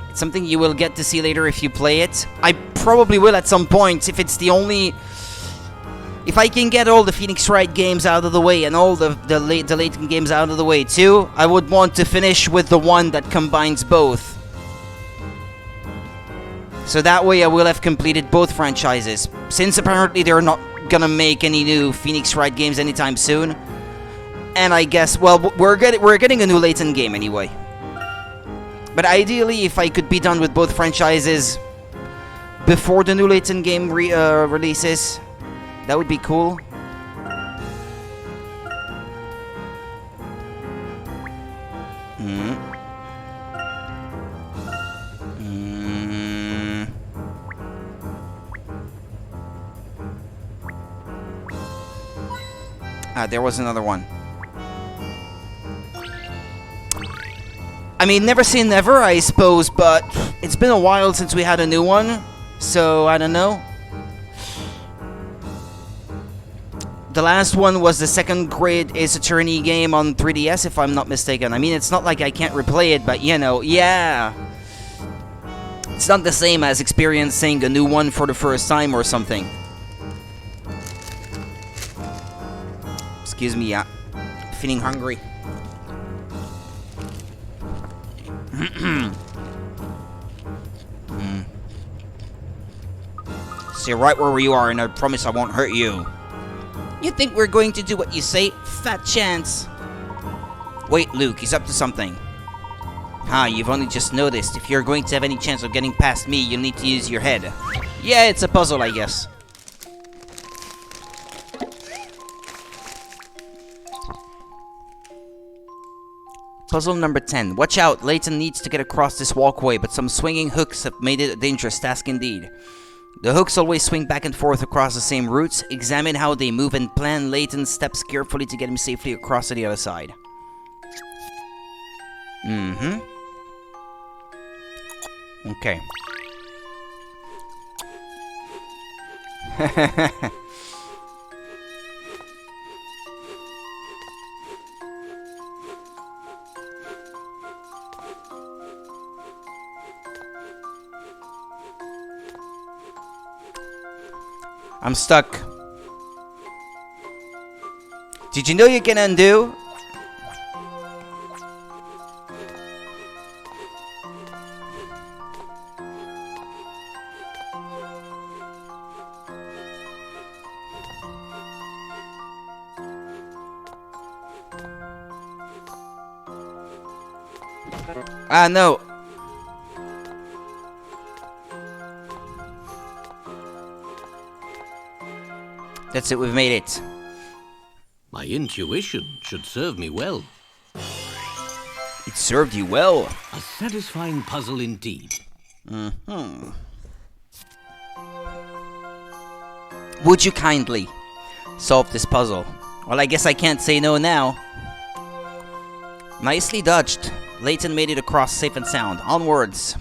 It's something you will get to see later if you play it. I probably will at some point if it's the only... If I can get all the Phoenix Wright games out of the way and all the Layton games out of the way too, I would want to finish with the one that combines both. So that way I will have completed both franchises. Since apparently they're not gonna make any new Phoenix Wright games anytime soon. And I guess, well, we're getting a new Layton game anyway. But ideally, if I could be done with both franchises before the new Layton game releases, that would be cool. Ah, there was another one. I mean, never say never, I suppose, but it's been a while since we had a new one, so I don't know. The last one was the second grade Ace Attorney game on 3DS, if I'm not mistaken. I mean, it's not like I can't replay it, but you know, yeah. It's not the same as experiencing a new one for the first time or something. Excuse me, yeah. Feeling hungry. Stay right where you are, and I promise I won't hurt you. You think we're going to do what you say? Fat chance. Wait, Luke, he's up to something. You've only just noticed. If you're going to have any chance of getting past me, you'll need to use your head. Yeah, it's a puzzle, I guess. Puzzle number 10. Watch out, Layton needs to get across this walkway, but some swinging hooks have made it a dangerous task indeed. The hooks always swing back and forth across the same routes. Examine how they move and plan Layton's steps carefully to get him safely across to the other side. Okay. I'm stuck. Did you know you can undo? No. That's it, we've made it. My intuition should serve me well. It served you well. A satisfying puzzle indeed. Would you kindly solve this puzzle? Well, I guess I can't say no now. Nicely dodged. Layton made it across safe and sound. Onwards.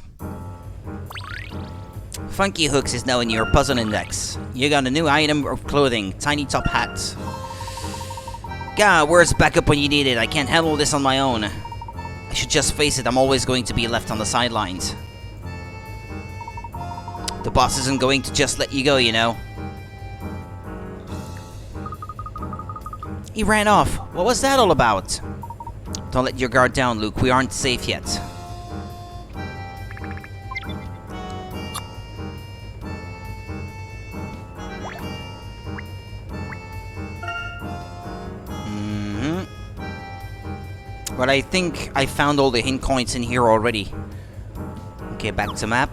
Funky Hooks is now in your puzzle index. You got a new item of clothing, tiny top hat. God, where's backup when you need it? I can't handle this on my own. I should just face it, I'm always going to be left on the sidelines. The boss isn't going to just let you go, you know. He ran off. What was that all about? Don't let your guard down, Luke. We aren't safe yet. But I think I found all the hint coins in here already. Okay, back to map.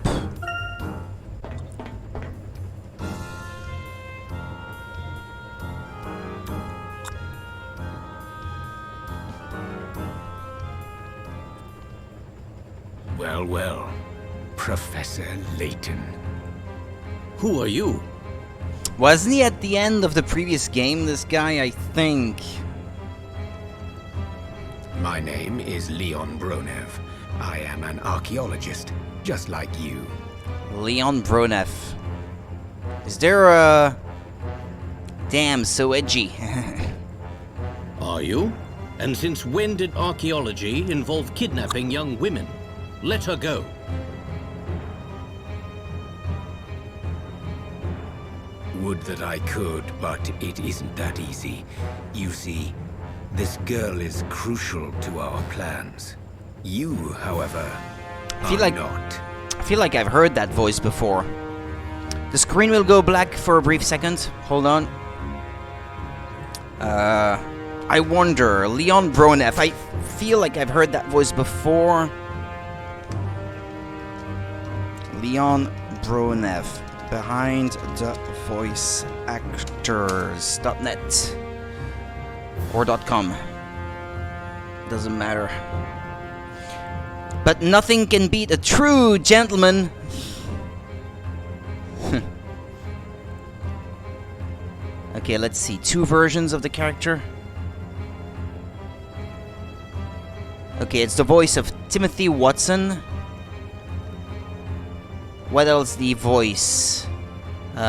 Well, well. Professor Layton. Who are you? Wasn't he at the end of the previous game, this guy, I think? My name is Leon Bronev. I am an archaeologist, just like you. Leon Bronev. Is there a... Damn, so edgy. Are you? And since when did archaeology involve kidnapping young women? Let her go. Would that I could, but it isn't that easy. You see, this girl is crucial to our plans. You, however, are not. I feel like I've heard that voice before. The screen will go black for a brief second. Hold on. I wonder. Leon Bronev. I feel like I've heard that voice before. Leon Bronev. Behind the voice actors.net or .com. Doesn't matter. But nothing can beat a true gentleman. Okay, let's see. 2 versions of the character. Okay, it's the voice of Timothy Watson. What else the voice? Wait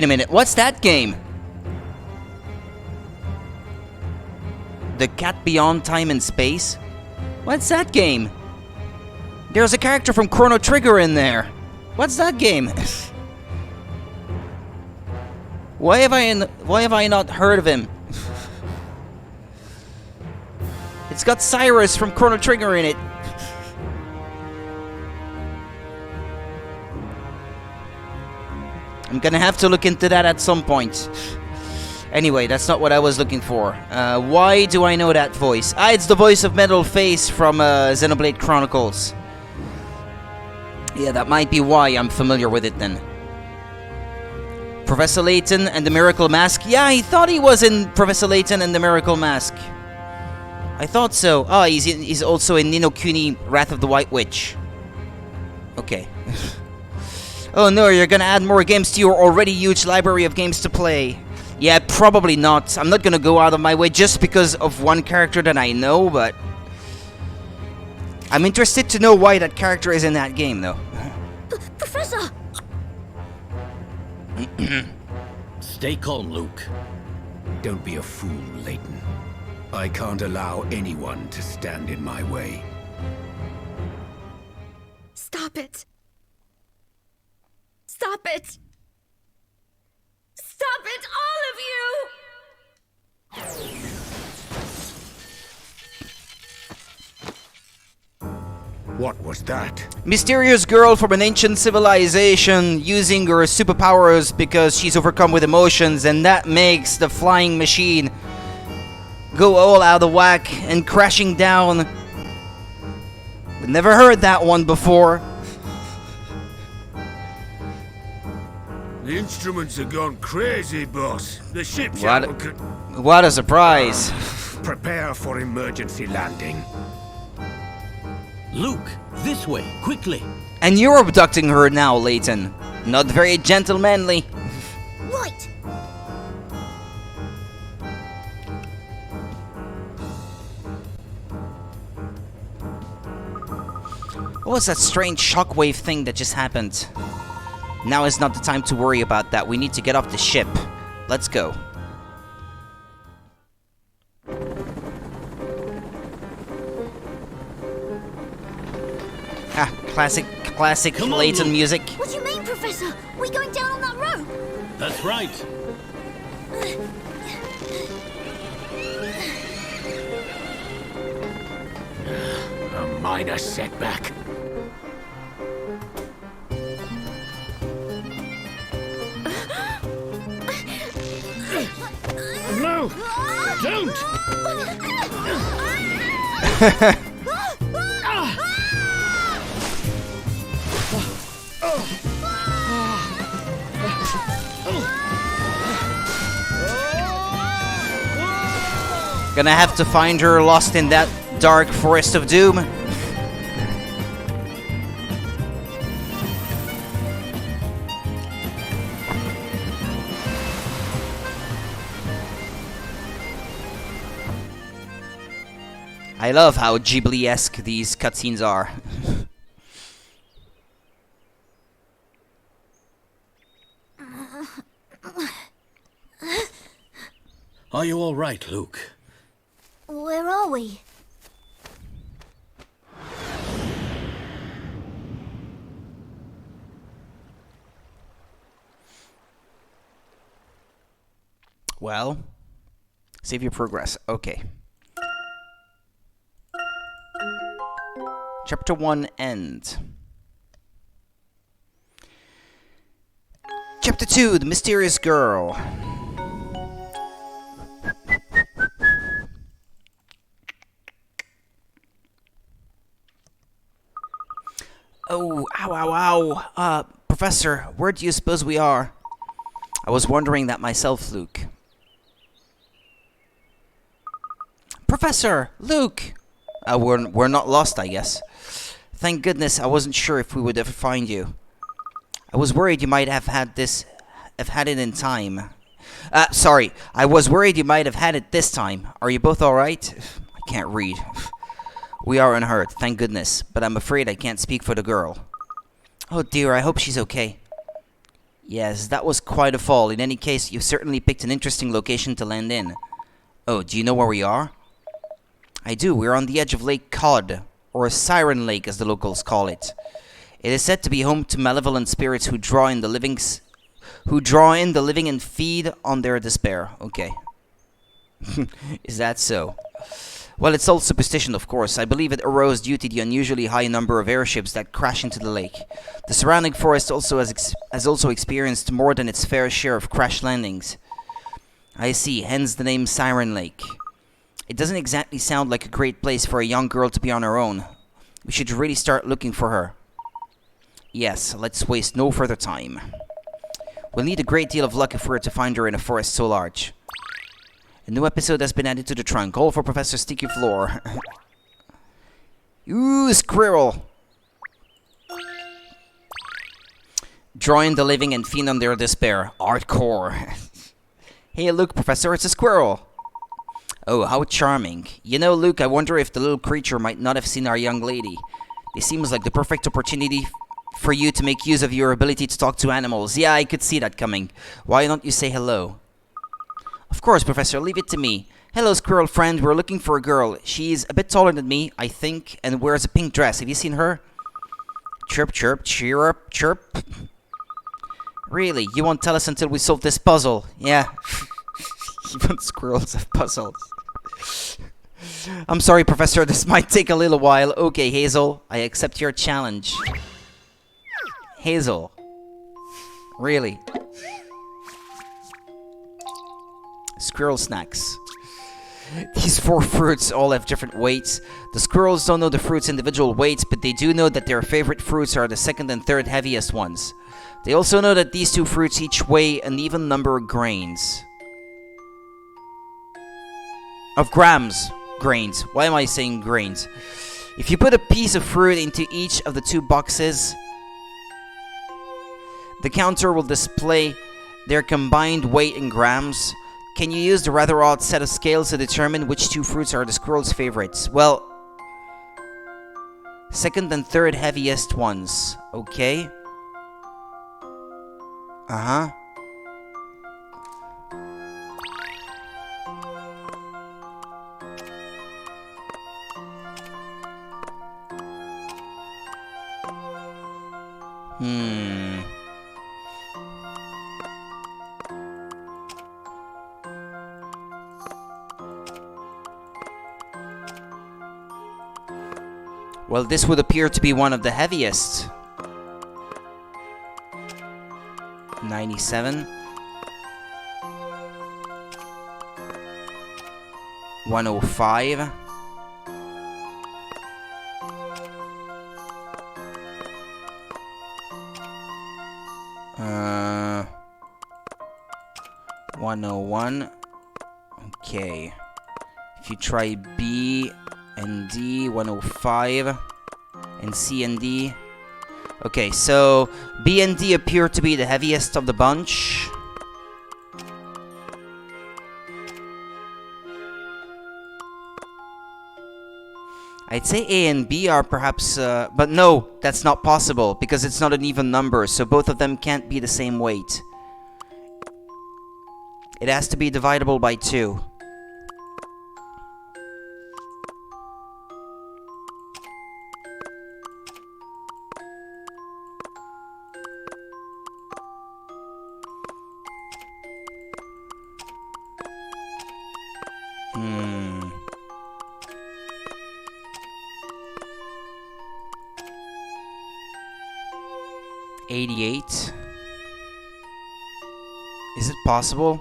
a minute, what's that game? The Cat Beyond Time and Space? What's that game? There's a character from Chrono Trigger in there. What's that game? Why have I not heard of him? It's got Cyrus from Chrono Trigger in it. I'm gonna have to look into that at some point. Anyway, that's not what I was looking for. Why do I know that voice? Ah, it's the voice of Metal Face from Xenoblade Chronicles. Yeah, that might be why I'm familiar with it then. Professor Layton and the Miracle Mask. Yeah, I thought he was in Professor Layton and the Miracle Mask. I thought so. Oh, he's also in Ni no Kuni, Wrath of the White Witch. Okay. Oh no, you're gonna add more games to your already huge library of games to play. Yeah, probably not. I'm not gonna go out of my way just because of one character that I know, but... I'm interested to know why that character is in that game, though. Professor! Stay calm, Luke. Don't be a fool, Layton. I can't allow anyone to stand in my way. Stop it! Stop it! Stop it, all of you! What was that? Mysterious girl from an ancient civilization using her superpowers because she's overcome with emotions, and that makes the flying machine go all out of whack and crashing down. We've never heard that one before. The instruments have gone crazy, boss. The ship What a surprise. Prepare for emergency landing. Luke, this way, quickly. And you're abducting her now, Layton. Not very gentlemanly. Right! What was that strange shockwave thing that just happened? Now is not the time to worry about that. We need to get off the ship. Let's go. Ah, classic Come on, Layton Luke. music. What do you mean, Professor? We going down on that rope? That's right. A minor setback. No! Don't! Gonna have to find her lost in that dark forest of doom. I love how Ghibli-esque these cutscenes are. Are you all right, Luke? Where are we? Well, save your progress. Okay. Chapter 1 end. Chapter 2, The Mysterious Girl. Oh, ow, ow, ow. Professor, where do you suppose we are? I was wondering that myself, Luke. Professor! Luke! We're not lost, I guess. Thank goodness I wasn't sure if we would ever find you. I was worried you might have had it in time. Sorry. I was worried you might have had it this time. Are you both alright? I can't read. We are unhurt, thank goodness. But I'm afraid I can't speak for the girl. Oh dear, I hope she's okay. Yes, that was quite a fall. In any case, you've certainly picked an interesting location to land in. Oh, do you know where we are? I do. We're on the edge of Lake Cod, or Siren Lake as the locals call it. It is said to be home to malevolent spirits who draw in the living and feed on their despair. Okay. Is that so? Well, it's all superstition, of course. I believe it arose due to the unusually high number of airships that crash into the lake. The surrounding forest also has also experienced more than its fair share of crash landings. I see, hence the name Siren Lake. It doesn't exactly sound like a great place for a young girl to be on her own. We should really start looking for her. Yes, let's waste no further time. We'll need a great deal of luck if we're to find her in a forest so large. A new episode has been added to the trunk, all for Professor Sticky Floor. Ooh, squirrel! Drawing the living and feed on their despair. Hardcore. Hey, look, Professor, it's a squirrel. Oh, how charming. You know, Luke, I wonder if the little creature might not have seen our young lady. This seems like the perfect opportunity for you to make use of your ability to talk to animals. Yeah, I could see that coming. Why don't you say hello? Of course, Professor, leave it to me. Hello, squirrel friend, we're looking for a girl. She's a bit taller than me, I think, and wears a pink dress. Have you seen her? Chirp, chirp, cheer up, chirp. Really, you won't tell us until we solve this puzzle. Yeah. Even squirrels have puzzles. I'm sorry, Professor, this might take a little while. Okay, Hazel, I accept your challenge. Hazel. Really? Squirrel snacks. These 4 fruits all have different weights. The squirrels don't know the fruits' individual weights, but they do know that their favorite fruits are the 2nd and 3rd heaviest ones. They also know that these 2 fruits each weigh an even number of grains. Of grams. Grains. Why am I saying grains? If you put a piece of fruit into each of the 2 boxes, the counter will display their combined weight in grams. Can you use the rather odd set of scales to determine which 2 fruits are the squirrel's favorites? Well, 2nd and 3rd heaviest ones. Okay. Uh-huh. Well, this would appear to be one of the heaviest. 97. 105. 101. Okay. If you try B and D, 105. And C and D. Okay, so B and D appear to be the heaviest of the bunch. I'd say A and B are perhaps, but no, that's not possible, because it's not an even number, so both of them can't be the same weight. It has to be divisible by 2. Hmm. 88. Is it possible?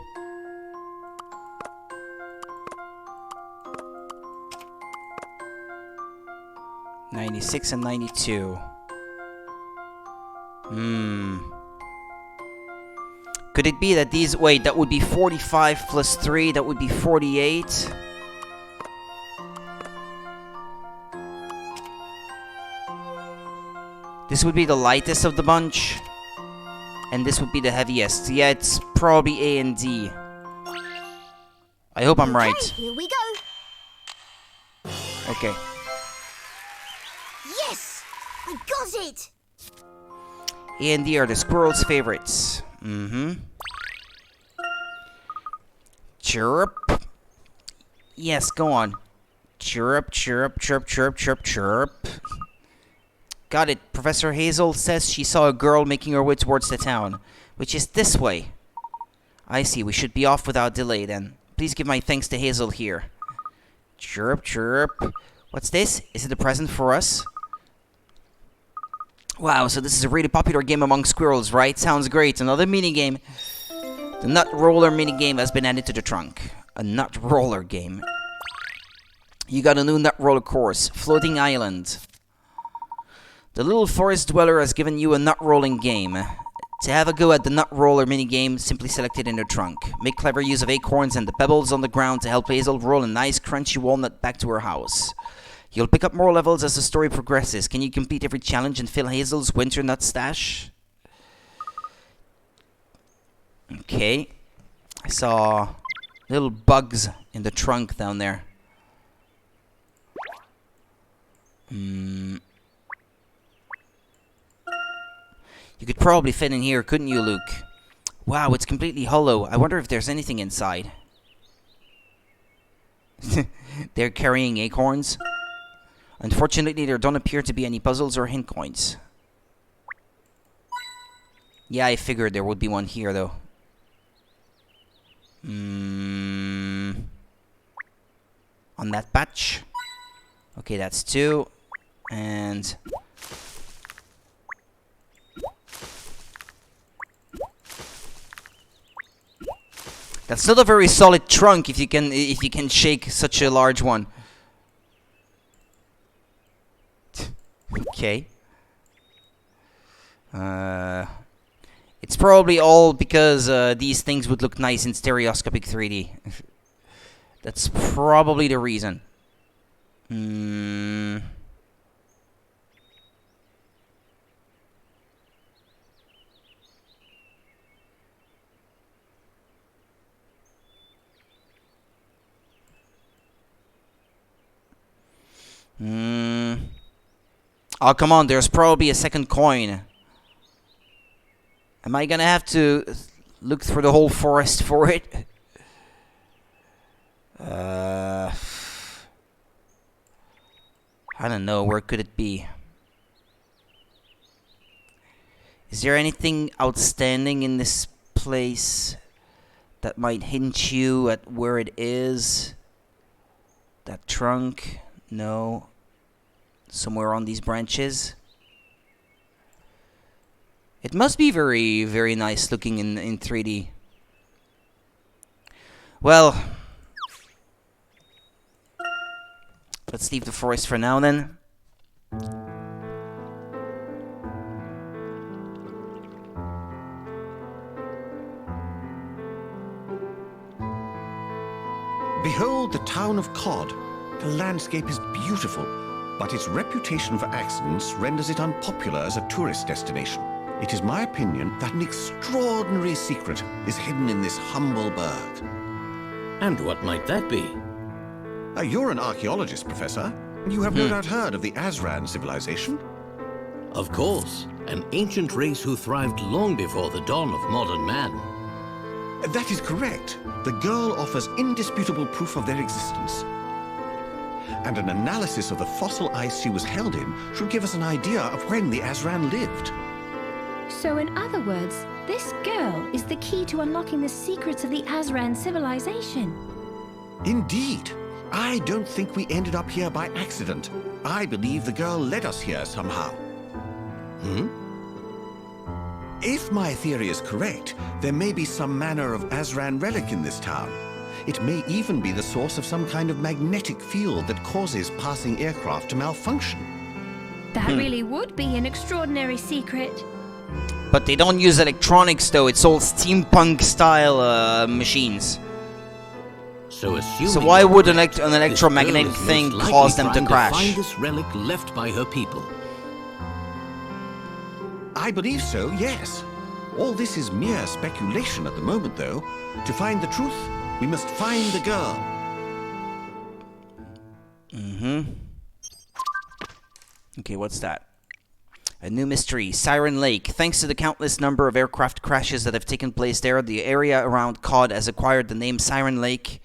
'96 and 92. Could it be that these... Wait, that would be 45 plus 3. That would be 48. This would be the lightest of the bunch. And this would be the heaviest. Yeah, it's probably A and D. I hope I'm right. Here we go. Okay. Yes! I got it! A and D are the squirrel's favorites. Chirp. Yes, go on. Chirp, chirp, chirp, chirp, chirp, chirp. Got it. Professor Hazel says she saw a girl making her way towards the town, which is this way. I see. We should be off without delay then. Please give my thanks to Hazel here. Chirp, chirp. What's this? Is it a present for us? Wow, so this is a really popular game among squirrels, right? Sounds great. Another minigame. The nut roller minigame has been added to the trunk. A nut roller game. You got a new nut roller course. Floating Island. The little forest dweller has given you a nut rolling game. To have a go at the nut roller minigame, simply select it in the trunk. Make clever use of acorns and the pebbles on the ground to help Hazel roll a nice crunchy walnut back to her house. You'll pick up more levels as the story progresses. Can you complete every challenge and fill Hazel's winter nut stash? Okay. I saw little bugs in the trunk down there. You could probably fit in here, couldn't you, Luke? Wow, it's completely hollow. I wonder if there's anything inside. They're carrying acorns. Unfortunately, there don't appear to be any puzzles or hint coins. Yeah, I figured there would be one here, though. On that patch. Okay, that's 2. And... that's not a very solid trunk if you can shake such a large one. Okay. It's probably all because these things would look nice in stereoscopic 3D. That's probably the reason. Oh, come on, there's probably a second coin. Am I gonna have to look through the whole forest for it? I don't know, where could it be? Is there anything outstanding in this place that might hint you at where it is? That trunk? No. Somewhere on these branches. It must be very, very nice looking in 3D. Well, let's leave the forest for now then. Behold the town of Cod. The landscape is beautiful, but its reputation for accidents renders it unpopular as a tourist destination. It is my opinion that an extraordinary secret is hidden in this humble burg. And what might that be? You're an archaeologist, Professor. You have no doubt heard of the Azran civilization? Of course, an ancient race who thrived long before the dawn of modern man. That is correct. The girl offers indisputable proof of their existence. And an analysis of the fossil ice she was held in should give us an idea of when the Azran lived. So in other words, this girl is the key to unlocking the secrets of the Azran civilization. Indeed. I don't think we ended up here by accident. I believe the girl led us here somehow. If my theory is correct, there may be some manner of Azran relic in this town. It may even be the source of some kind of magnetic field that causes passing aircraft to malfunction. That really would be an extraordinary secret. But they don't use electronics though, it's all steampunk style machines. So why would an electromagnetic thing cause them to crash? Find this relic left by her people. I believe so, yes. All this is mere speculation at the moment, though. To find the truth, we must find the girl. Okay, what's that? A new mystery, Siren Lake. Thanks to the countless number of aircraft crashes that have taken place there, the area around Cod has acquired the name Siren Lake.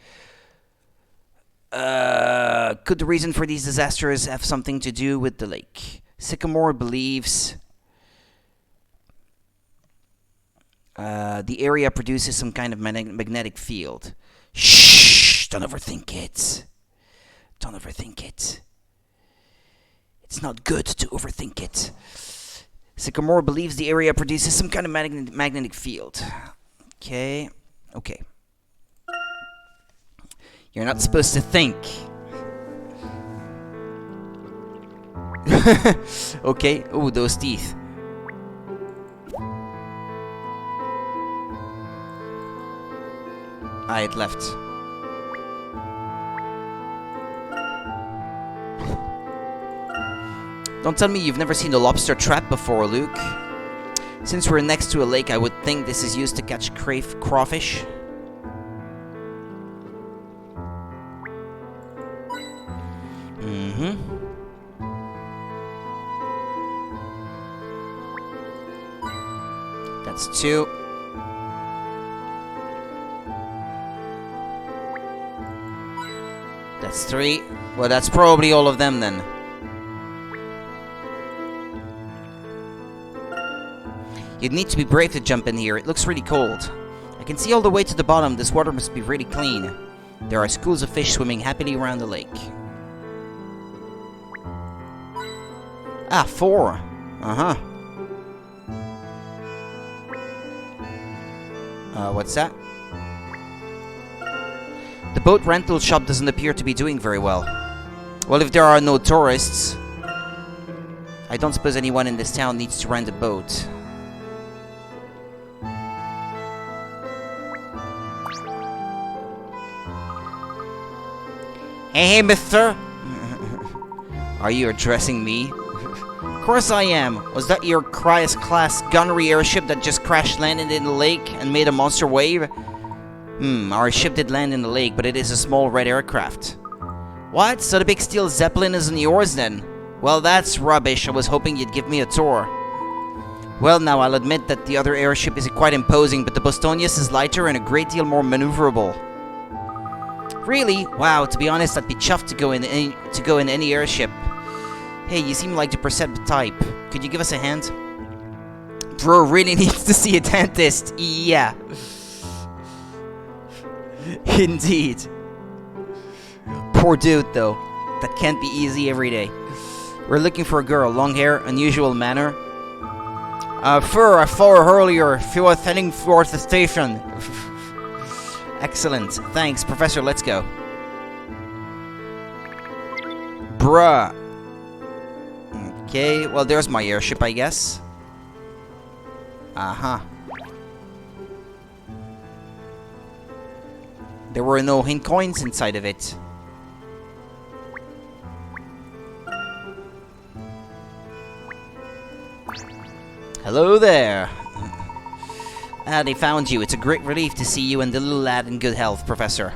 Could the reason for these disasters have something to do with the lake? Sycamore believes the area produces some kind of magnetic field. Shh! Don't overthink it. Don't overthink it. It's not good to overthink it. Sycamore believes the area produces some kind of magnetic field. Okay. Okay. You're not supposed to think. Okay. Ooh, those teeth. It left. Don't tell me you've never seen a lobster trap before, Luke. Since we're next to a lake, I would think this is used to catch crawfish. That's 2. That's 3. Well, that's probably all of them then. You'd need to be brave to jump in here. It looks really cold. I can see all the way to the bottom. This water must be really clean. There are schools of fish swimming happily around the lake. 4. What's that? The boat rental shop doesn't appear to be doing very well. Well, if there are no tourists, I don't suppose anyone in this town needs to rent a boat. Hey, mister! Are you addressing me? Of course I am. Was that your Cryas-class gunnery airship that just crash-landed in the lake and made a monster wave? Our ship did land in the lake, but it is a small red aircraft. What? So the big steel Zeppelin isn't yours then? Well, that's rubbish. I was hoping you'd give me a tour. Well, now, I'll admit that the other airship is quite imposing, but the Bostonius is lighter and a great deal more maneuverable. Really? Wow, to be honest, I'd be chuffed to go in any airship. Hey, you seem like the perceptive type. Could you give us a hand? Bro really needs to see a dentist. Yeah. Indeed. Poor dude, though. That can't be easy every day. We're looking for a girl. Long hair, unusual manner. I saw her earlier. She was heading towards the station. Excellent. Thanks, Professor. Let's go. Bruh. Okay, well, there's my airship, I guess. There were no hint coins inside of it. Hello there. They found you. It's a great relief to see you and the little lad in good health, Professor.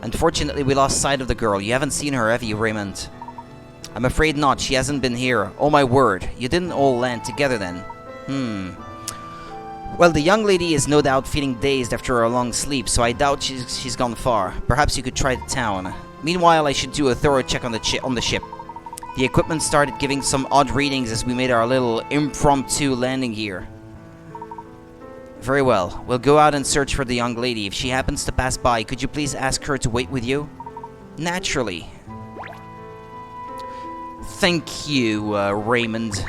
Unfortunately, we lost sight of the girl. You haven't seen her, have you, Raymond? I'm afraid not. She hasn't been here. Oh my word. You didn't all land together then. Well, the young lady is no doubt feeling dazed after a long sleep, so I doubt she's gone far. Perhaps you could try the town. Meanwhile, I should do a thorough check on the ship. The equipment started giving some odd readings as we made our little impromptu landing here. Very well. We'll go out and search for the young lady. If she happens to pass by, could you please ask her to wait with you? Naturally. Thank you, Raymond.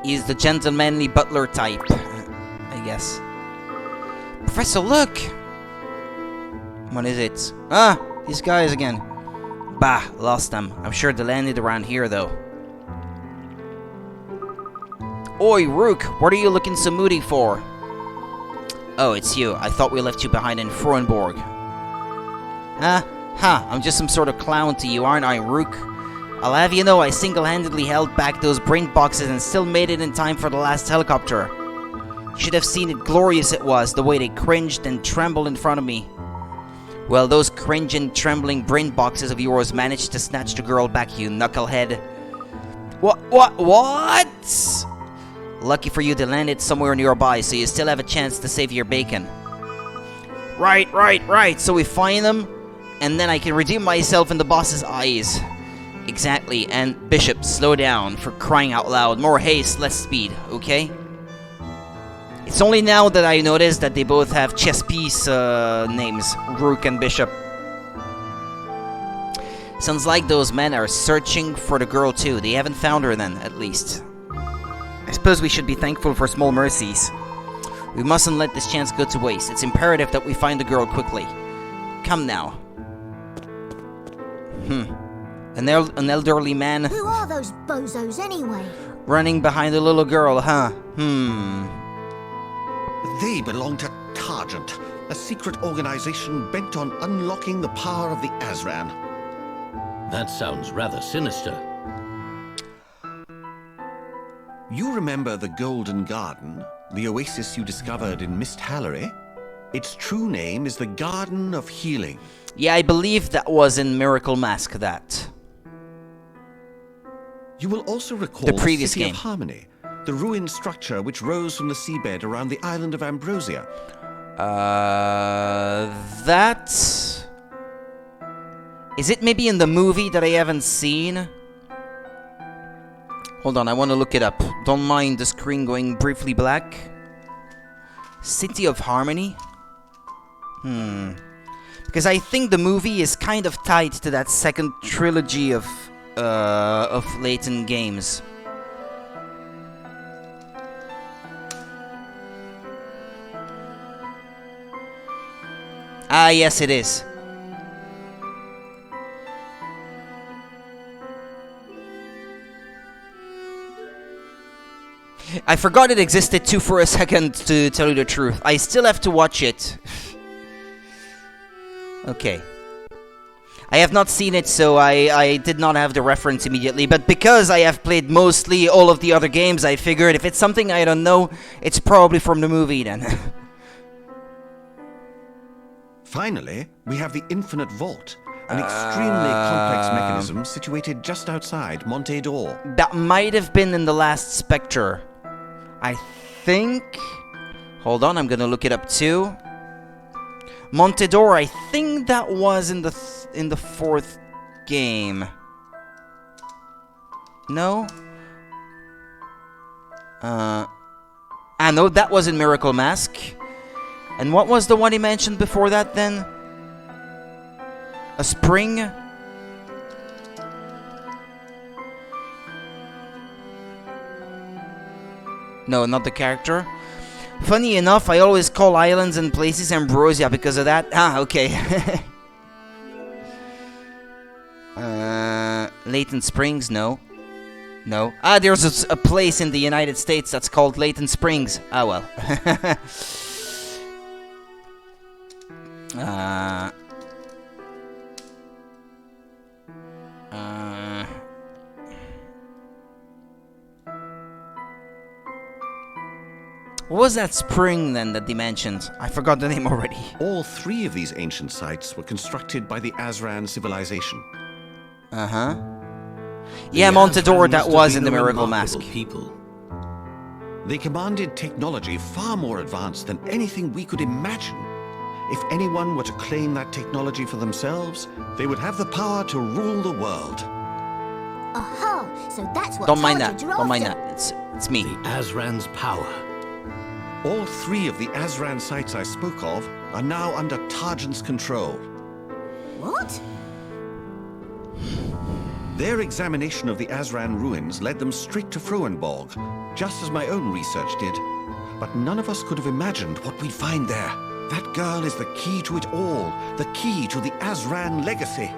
He's the gentlemanly butler type, I guess. Professor, look! What is it? Ah! These guys again. Bah, lost them. I'm sure they landed around here, though. Oi, Rook! What are you looking so moody for? Oh, it's you. I thought we left you behind in Froenborg. Huh? Ha! I'm just some sort of clown to you, aren't I, Rook? I'll have you know I single-handedly held back those brain boxes and still made it in time for the last helicopter. You should have seen it glorious it was, the way they cringed and trembled in front of me. Well, those cringing, trembling brain boxes of yours managed to snatch the girl back, you knucklehead. What? Lucky for you, they landed somewhere nearby, so you still have a chance to save your bacon. Right. So we find them, and then I can redeem myself in the boss's eyes. Exactly, and Bishop, slow down, for crying out loud. More haste, less speed, okay? It's only now that I noticed that they both have chess piece names, Rook and Bishop. Sounds like those men are searching for the girl too. They haven't found her then, at least. I suppose we should be thankful for small mercies. We mustn't let this chance go to waste. It's imperative that we find the girl quickly. Come now. An elderly man. Who are those bozos anyway? Running behind a little girl, huh? They belong to Targent, a secret organization bent on unlocking the power of the Azran. That sounds rather sinister. You remember the Golden Garden, the oasis you discovered in Mist Hallery? Its true name is the Garden of Healing. Yeah, I believe that was in Miracle Mask, that. You will also recall The previous City game. of Harmony, the ruined structure which rose from the seabed around the island of Ambrosia. That... Is it maybe in the movie that I haven't seen? Hold on, I want to look it up. Don't mind the screen going briefly black. City of Harmony? Because I think the movie is kind of tied to that second trilogy of Layton games. Ah, yes, it is. I forgot it existed too for a second, to tell you the truth. I still have to watch it. Okay. I have not seen it, so I did not have the reference immediately. But because I have played mostly all of the other games, I figured if it's something I don't know, it's probably from the movie then. Finally, we have the Infinite Vault, an extremely complex mechanism situated just outside Monte d'Or. That might have been in the last Spectre. I think... Hold on, I'm gonna look it up too. Monte d'Or, I think that was in the fourth game. No? No, that was in Miracle Mask. And what was the one he mentioned before that then? A spring? No, not the character. Funny enough, I always call islands and places Ambrosia because of that. Ah, okay. Layton Springs, no. No. Ah, there's a place in the United States that's called Layton Springs. Ah, well. What was that spring then that they mentioned? I forgot the name already. All 3 of these ancient sites were constructed by the Azran civilization. Uh-huh. Yeah, Montador, Azran that must have was been in the a Miracle remarkable Mask. people. They commanded technology far more advanced than anything we could imagine. If anyone were to claim that technology for themselves, they would have the power to rule the world. Aha! So that's what Don't mind that. Targets are Don't mind after. that. It's me. The Azran's power. All 3 of the Azran sites I spoke of are now under Targent's control. What? Their examination of the Azran ruins led them straight to Froenborg, just as my own research did. But none of us could have imagined what we'd find there. That girl is the key to it all, the key to the Azran legacy.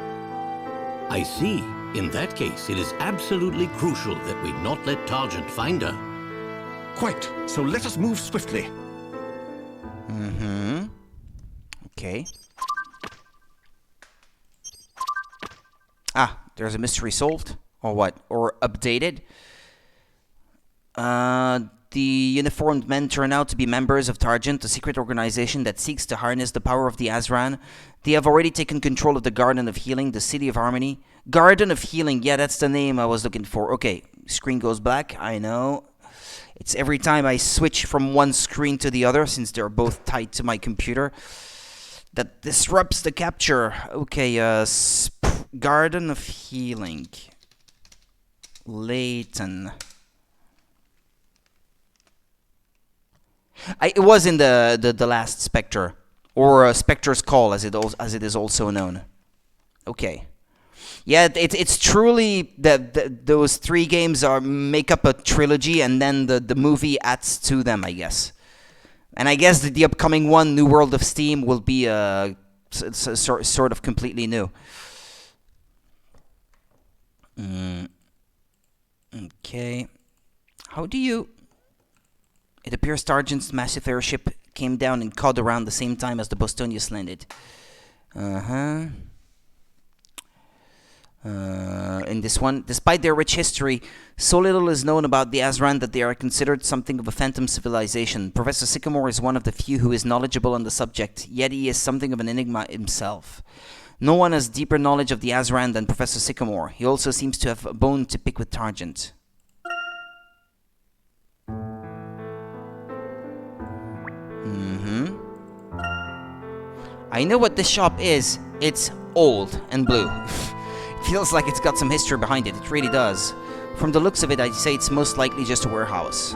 I see. In that case, it is absolutely crucial that we not let Targent find her. Quite. So let us move swiftly. Mm-hmm. Okay. Ah, there's a mystery solved. Or what? Or updated. The uniformed men turn out to be members of Targent, a secret organization that seeks to harness the power of the Azran. They have already taken control of the Garden of Healing, the City of Harmony. Garden of Healing, yeah, that's the name I was looking for. Okay, screen goes black, I know. It's every time I switch from one screen to the other, since they're both tied to my computer, that disrupts the capture. Okay, Garden of Healing. Layton. It was in the last Spectre, or Spectre's Call, as it is also known. Okay, yeah, it's truly that those 3 games make up a trilogy, and then the movie adds to them, I guess. And I guess the upcoming one, New World of Steam, will be sort of completely new. Okay, how do you? It appears Targent's massive airship came down in Cod around the same time as the Bostonius landed. In this one, despite their rich history, so little is known about the Azran that they are considered something of a phantom civilization. Professor Sycamore is one of the few who is knowledgeable on the subject, yet he is something of an enigma himself. No one has deeper knowledge of the Azran than Professor Sycamore. He also seems to have a bone to pick with Targent. I know what this shop is. It's old and blue. It feels like it's got some history behind it. It really does. From the looks of it, I'd say it's most likely just a warehouse.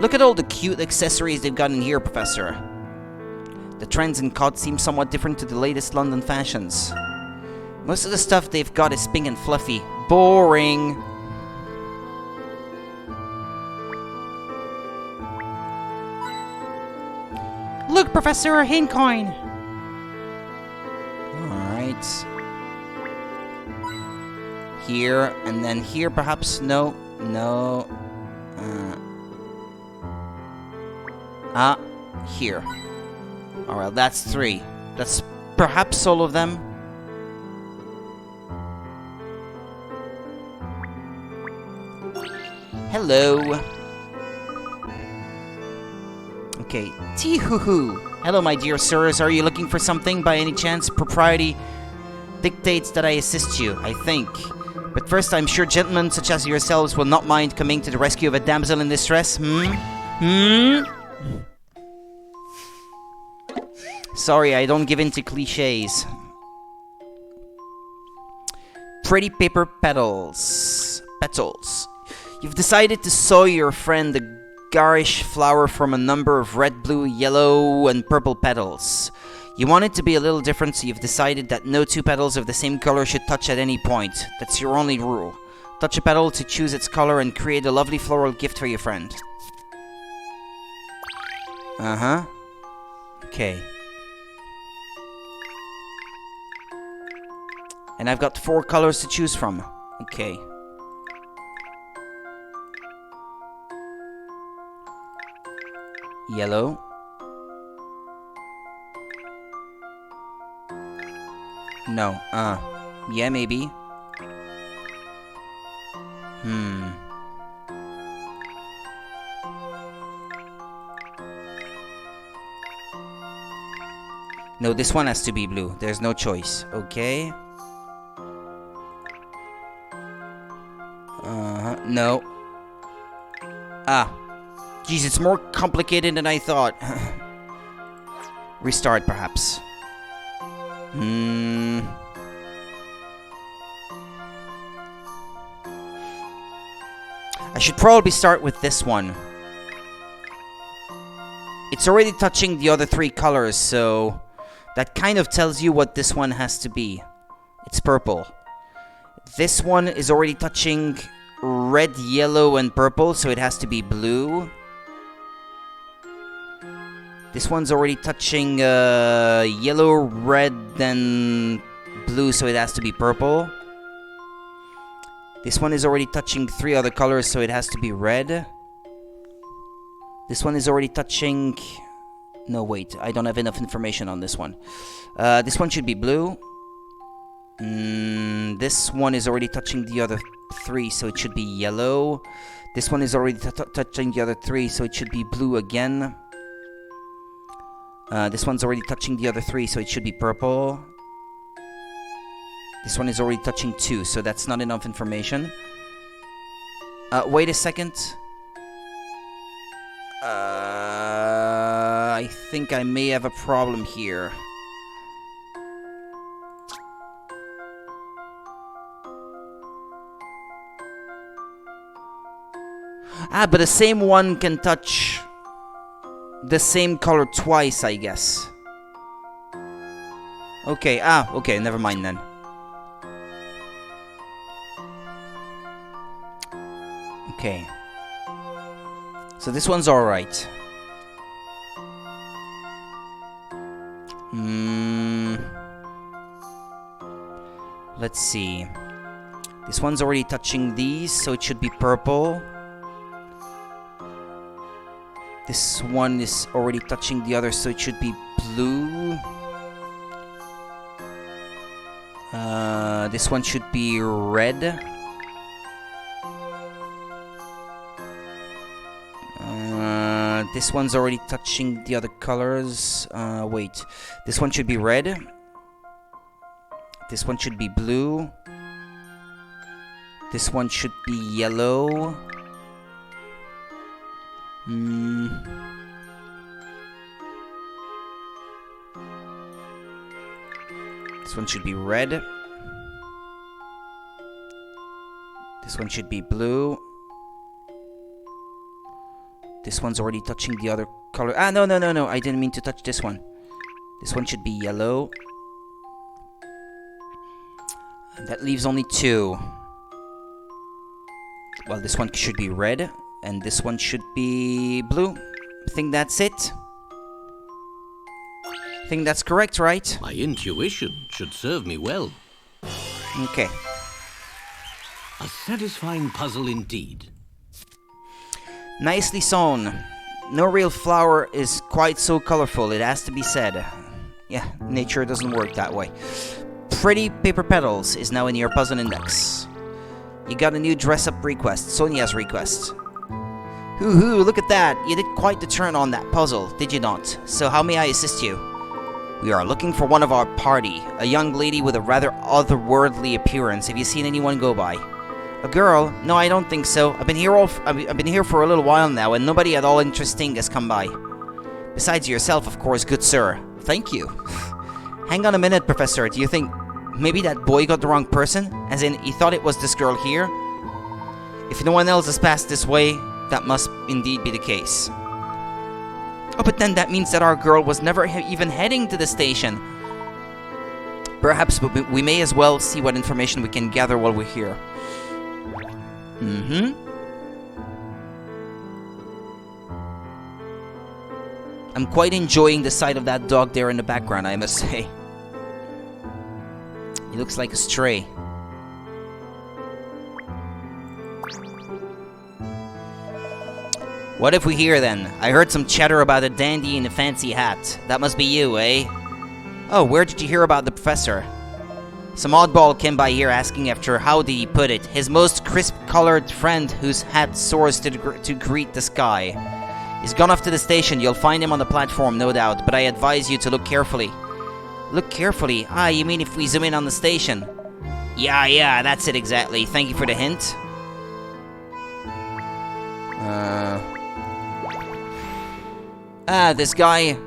Look at all the cute accessories they've got in here, Professor. The trends in COD seem somewhat different to the latest London fashions. Most of the stuff they've got is pink and fluffy. Boring. Look, Professor, a hen coin. Alright. Here, and then here, perhaps. No. Here. Alright, that's 3. That's perhaps all of them. Hello. Okay, Tee-hoo-hoo. Hello, my dear sirs. Are you looking for something by any chance? Propriety dictates that I assist you, I think. But first, I'm sure gentlemen such as yourselves will not mind coming to the rescue of a damsel in distress. Sorry, I don't give in to cliches. Pretty paper petals. You've decided to sow your friend the garish flower from a number of red, blue, yellow, and purple petals. You want it to be a little different, so you've decided that no 2 petals of the same color should touch at any point. That's your only rule. Touch a petal to choose its color and create a lovely floral gift for your friend. Okay. And I've got 4 colors to choose from. Okay. Yellow. No. Yeah, maybe. No, this one has to be blue. There's no choice. Okay. No. Jeez, it's more complicated than I thought. Restart, perhaps. I should probably start with this one. It's already touching the other three colors, so that kind of tells you what this one has to be. It's purple. This one is already touching red, yellow, and purple, so it has to be blue. This one's already touching yellow, red, and blue, so it has to be purple. This one is already touching three other colors, so it has to be red. This one is already touching... No, wait, I don't have enough information on this one. This one should be blue. This one is already touching the other three, so it should be yellow. This one is already touching the other three, so it should be blue again. This one's already touching the other three, so it should be purple. This one is already touching two, so that's not enough information. Wait a second. I think I may have a problem here. But the same one can touch the same color twice, I guess. Okay, okay, never mind then. Okay. So this one's alright. Let's see. This one's already touching these, so it should be purple. This one is already touching the other, so it should be blue. This one should be red. This one's already touching the other colors. Wait. This one should be red. This one should be blue. This one should be yellow. This one should be red. This one should be blue. This one's already touching the other color. No. I didn't mean to touch this one. This one should be yellow. And that leaves only two. Well, this one should be red. And this one should be blue. I think that's it. I think that's correct, right? My intuition should serve me well. Okay. A satisfying puzzle indeed. Nicely sewn. No real flower is quite so colorful, it has to be said. Yeah, nature doesn't work that way. Pretty paper petals is now in your puzzle index. You got a new dress-up request, Sonia's request. Hoo-hoo, look at that! You did quite the turn on that puzzle, did you not? So how may I assist you? We are looking for one of our party, a young lady with a rather otherworldly appearance. Have you seen anyone go by? A girl? No, I don't think so. I've been here for a little while now, and nobody at all interesting has come by. Besides yourself, of course, good sir. Thank you. Hang on a minute, Professor. Do you think maybe that boy got the wrong person? As in, he thought it was this girl here? If no one else has passed this way, that must indeed be the case. Oh, but then that means that our girl was never even heading to the station. Perhaps we may as well see what information we can gather while we're here. I'm quite enjoying the sight of that dog there in the background, I must say. He looks like a stray. What if we hear then? I heard some chatter about a dandy in a fancy hat. That must be you, eh? Oh, where did you hear about the professor? Some oddball came by here asking after, how did he put it, his most crisp-colored friend whose hat soars to greet the sky. He's gone off to the station. You'll find him on the platform, no doubt, but I advise you to look carefully. Look carefully? Ah, you mean if we zoom in on the station? Yeah, that's it exactly. Thank you for the hint. This guy...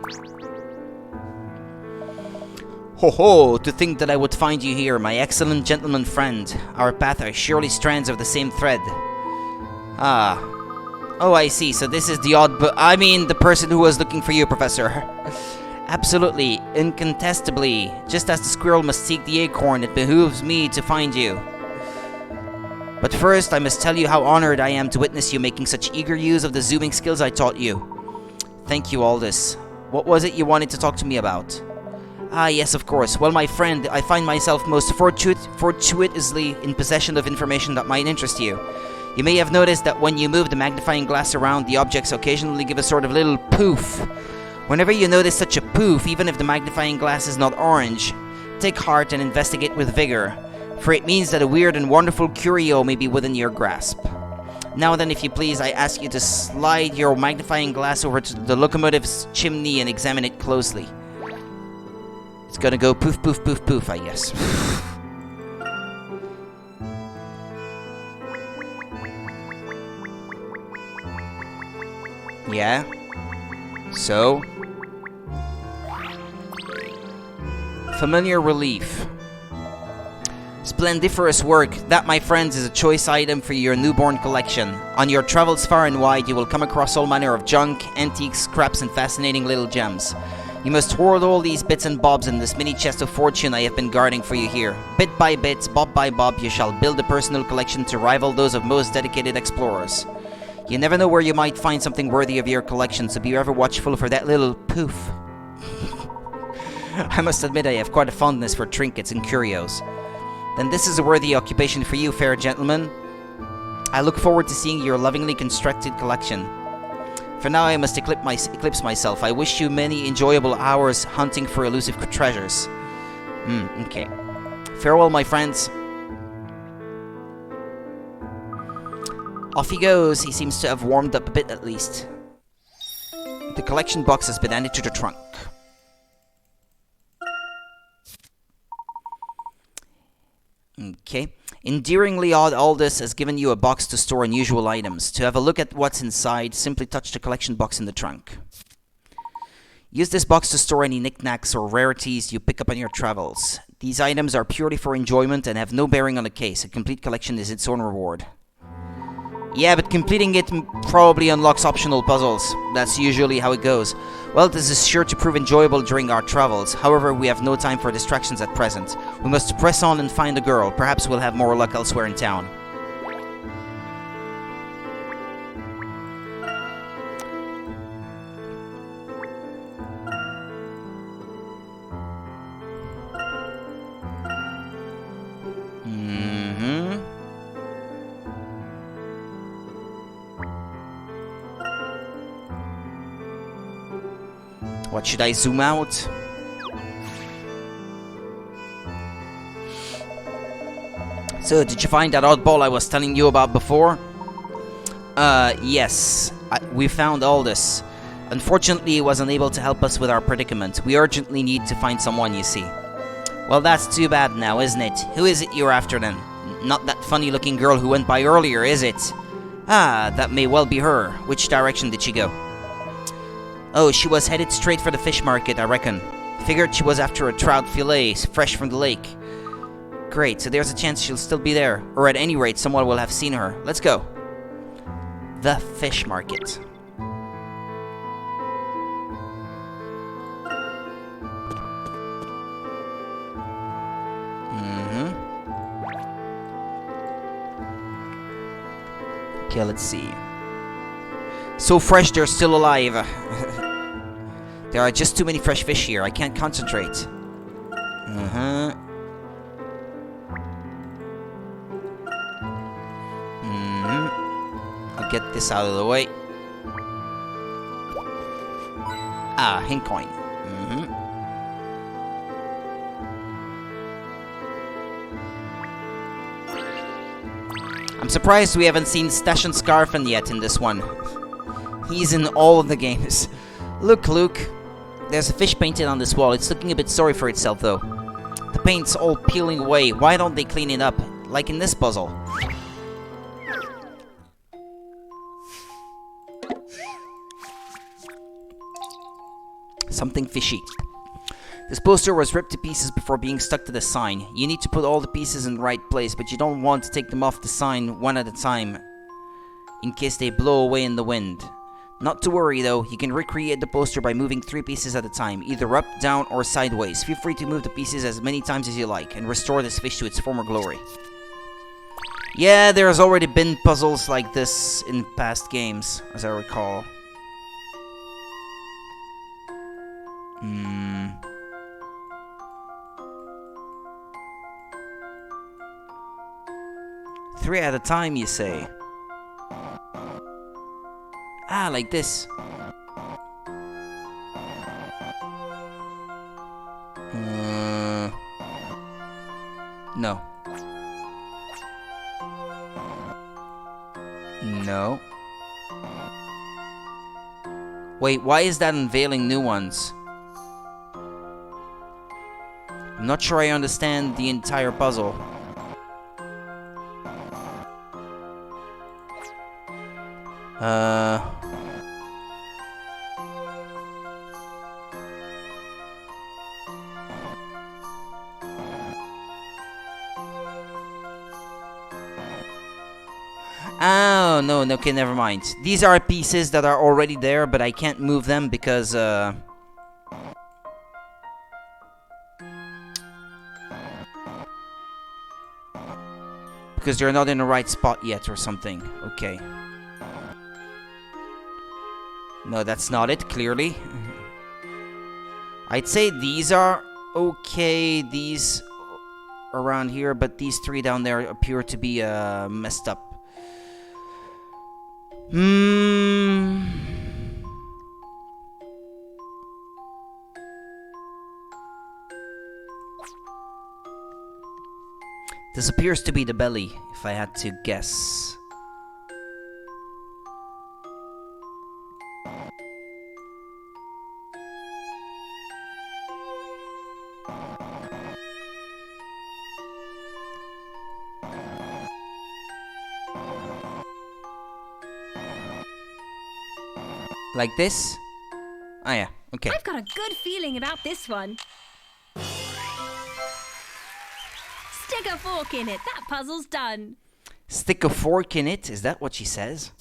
Ho, to think that I would find you here, my excellent gentleman friend. Our paths are surely strands of the same thread. Ah. Oh, I see. So this is the the person who was looking for you, Professor. Absolutely, incontestably. Just as the squirrel must seek the acorn, it behooves me to find you. But first, I must tell you how honored I am to witness you making such eager use of the zooming skills I taught you. Thank you, Aldous. What was it you wanted to talk to me about? Ah, yes, of course. Well, my friend, I find myself most fortuitously in possession of information that might interest you. You may have noticed that when you move the magnifying glass around, the objects occasionally give a sort of little poof. Whenever you notice such a poof, even if the magnifying glass is not orange, take heart and investigate with vigor, for it means that a weird and wonderful curio may be within your grasp. Now then, if you please, I ask you to slide your magnifying glass over to the locomotive's chimney and examine it closely. It's gonna go poof, poof, poof, poof, I guess. Yeah? So? Familiar relief. Splendiferous work. That, my friends, is a choice item for your newborn collection. On your travels far and wide, you will come across all manner of junk, antiques, scraps, and fascinating little gems. You must hoard all these bits and bobs in this mini chest of fortune I have been guarding for you here. Bit by bit, bob by bob, you shall build a personal collection to rival those of most dedicated explorers. You never know where you might find something worthy of your collection, so be ever watchful for that little poof. I must admit I have quite a fondness for trinkets and curios. Then this is a worthy occupation for you, fair gentlemen. I look forward to seeing your lovingly constructed collection. For now I must eclipse myself. I wish you many enjoyable hours hunting for elusive treasures. Okay. Farewell, my friends. Off he goes. He seems to have warmed up a bit at least. The collection box has been added to the trunk. Okay. Endearingly odd Aldous has given you a box to store unusual items. To have a look at what's inside, simply touch the collection box in the trunk. Use this box to store any knickknacks or rarities you pick up on your travels. These items are purely for enjoyment and have no bearing on the case. A complete collection is its own reward. Yeah, but completing it probably unlocks optional puzzles. That's usually how it goes. Well, this is sure to prove enjoyable during our travels. However, we have no time for distractions at present. We must press on and find the girl. Perhaps we'll have more luck elsewhere in town. What should I zoom out? So, did you find that oddball I was telling you about before? Yes. We found Aldous. Unfortunately, he was unable to help us with our predicament. We urgently need to find someone, you see. Well, that's too bad now, isn't it? Who is it you're after then? Not that funny-looking girl who went by earlier, is it? Ah, that may well be her. Which direction did she go? Oh, she was headed straight for the fish market, I reckon. Figured she was after a trout fillet, fresh from the lake. Great, so there's a chance she'll still be there. Or at any rate, someone will have seen her. Let's go. The fish market. Okay, let's see. So fresh, they're still alive. There are just too many fresh fish here. I can't concentrate. I'll get this out of the way. Ah, hink coin. I'm surprised we haven't seen Station Scarfin yet in this one. He's in all of the games. Look, Luke. There's a fish painted on this wall. It's looking a bit sorry for itself, though. The paint's all peeling away. Why don't they clean it up? Like in this puzzle. Something fishy. This poster was ripped to pieces before being stuck to the sign. You need to put all the pieces in the right place, but you don't want to take them off the sign one at a time, in case they blow away in the wind. Not to worry though, you can recreate the poster by moving 3 pieces at a time, either up, down, or sideways. Feel free to move the pieces as many times as you like, and restore this fish to its former glory. Yeah, there's already been puzzles like this in past games, as I recall. Three at a time, you say? Ah, like this. No. No. Wait, why is that unveiling new ones? I'm not sure I understand the entire puzzle. Oh, no, okay, never mind. These are pieces that are already there, but I can't move them because, because they're not in the right spot yet or something. Okay. No, that's not it, clearly. I'd say these are okay, these around here, but these 3 down there appear to be messed up. This appears to be the belly, if I had to guess. Like this? Oh yeah, okay. I've got a good feeling about this one. Stick a fork in it. That puzzle's done. Stick a fork in it? Is that what she says?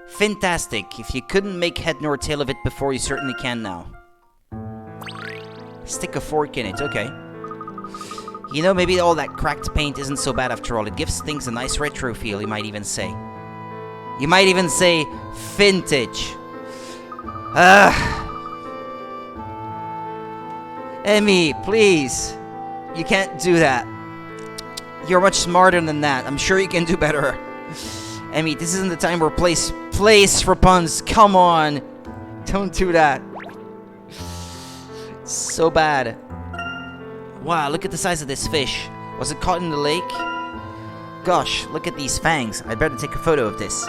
Fantastic. If you couldn't make head nor tail of it before, you certainly can now. Stick a fork in it, okay. You know, maybe all that cracked paint isn't so bad after all. It gives things a nice retro feel, you might even say. You might even say vintage. Emmy, please. You can't do that. You're much smarter than that. I'm sure you can do better. Emmy, this isn't the time or place for puns. Come on. Don't do that. So bad. Wow, look at the size of this fish. Was it caught in the lake? Gosh, look at these fangs. I'd better take a photo of this.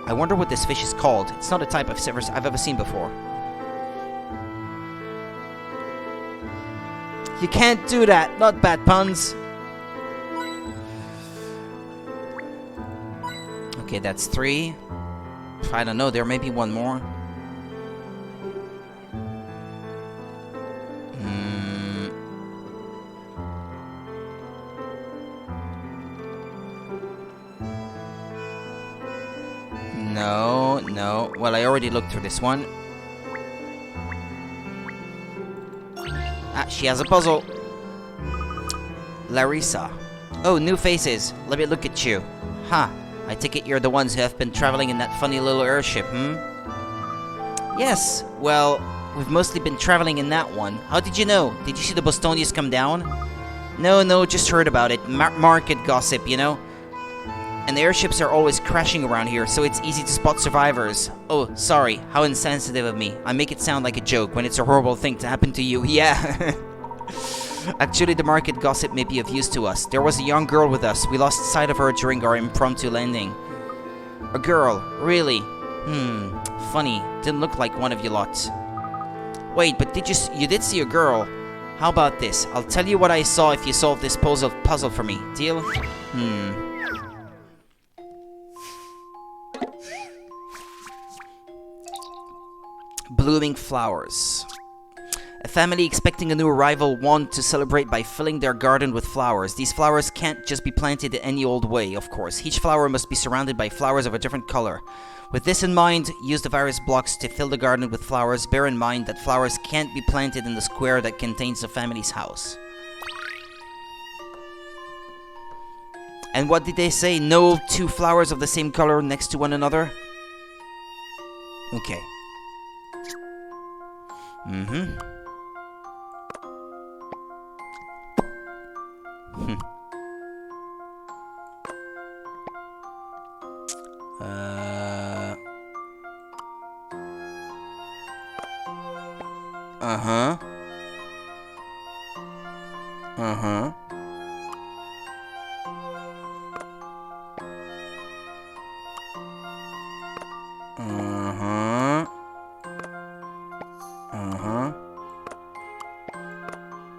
I wonder what this fish is called. It's not a type I've ever seen before. You can't do that. Not bad puns. Okay, that's 3. I don't know. There may be one more. No. Well, I already looked through this one. Ah, she has a puzzle. Larissa. Oh, new faces. Let me look at you. Ha. I take it you're the ones who have been traveling in that funny little airship, Yes. Well, we've mostly been traveling in that one. How did you know? Did you see the Bostonians come down? No, just heard about it. Market gossip, you know? And the airships are always crashing around here, so it's easy to spot survivors. Oh, sorry. How insensitive of me. I make it sound like a joke when it's a horrible thing to happen to you. Yeah. Actually, the market gossip may be of use to us. There was a young girl with us. We lost sight of her during our impromptu landing. A girl, really? Funny. Didn't look like one of you lot. Wait, but you did see a girl? How about this? I'll tell you what I saw if you solve this puzzle for me. Deal? Blooming flowers. A family expecting a new arrival want to celebrate by filling their garden with flowers. These flowers can't just be planted any old way, of course. Each flower must be surrounded by flowers of a different color. With this in mind, use the various blocks to fill the garden with flowers. Bear in mind that flowers can't be planted in the square that contains the family's house. And what did they say? No two flowers of the same color next to one another? Okay.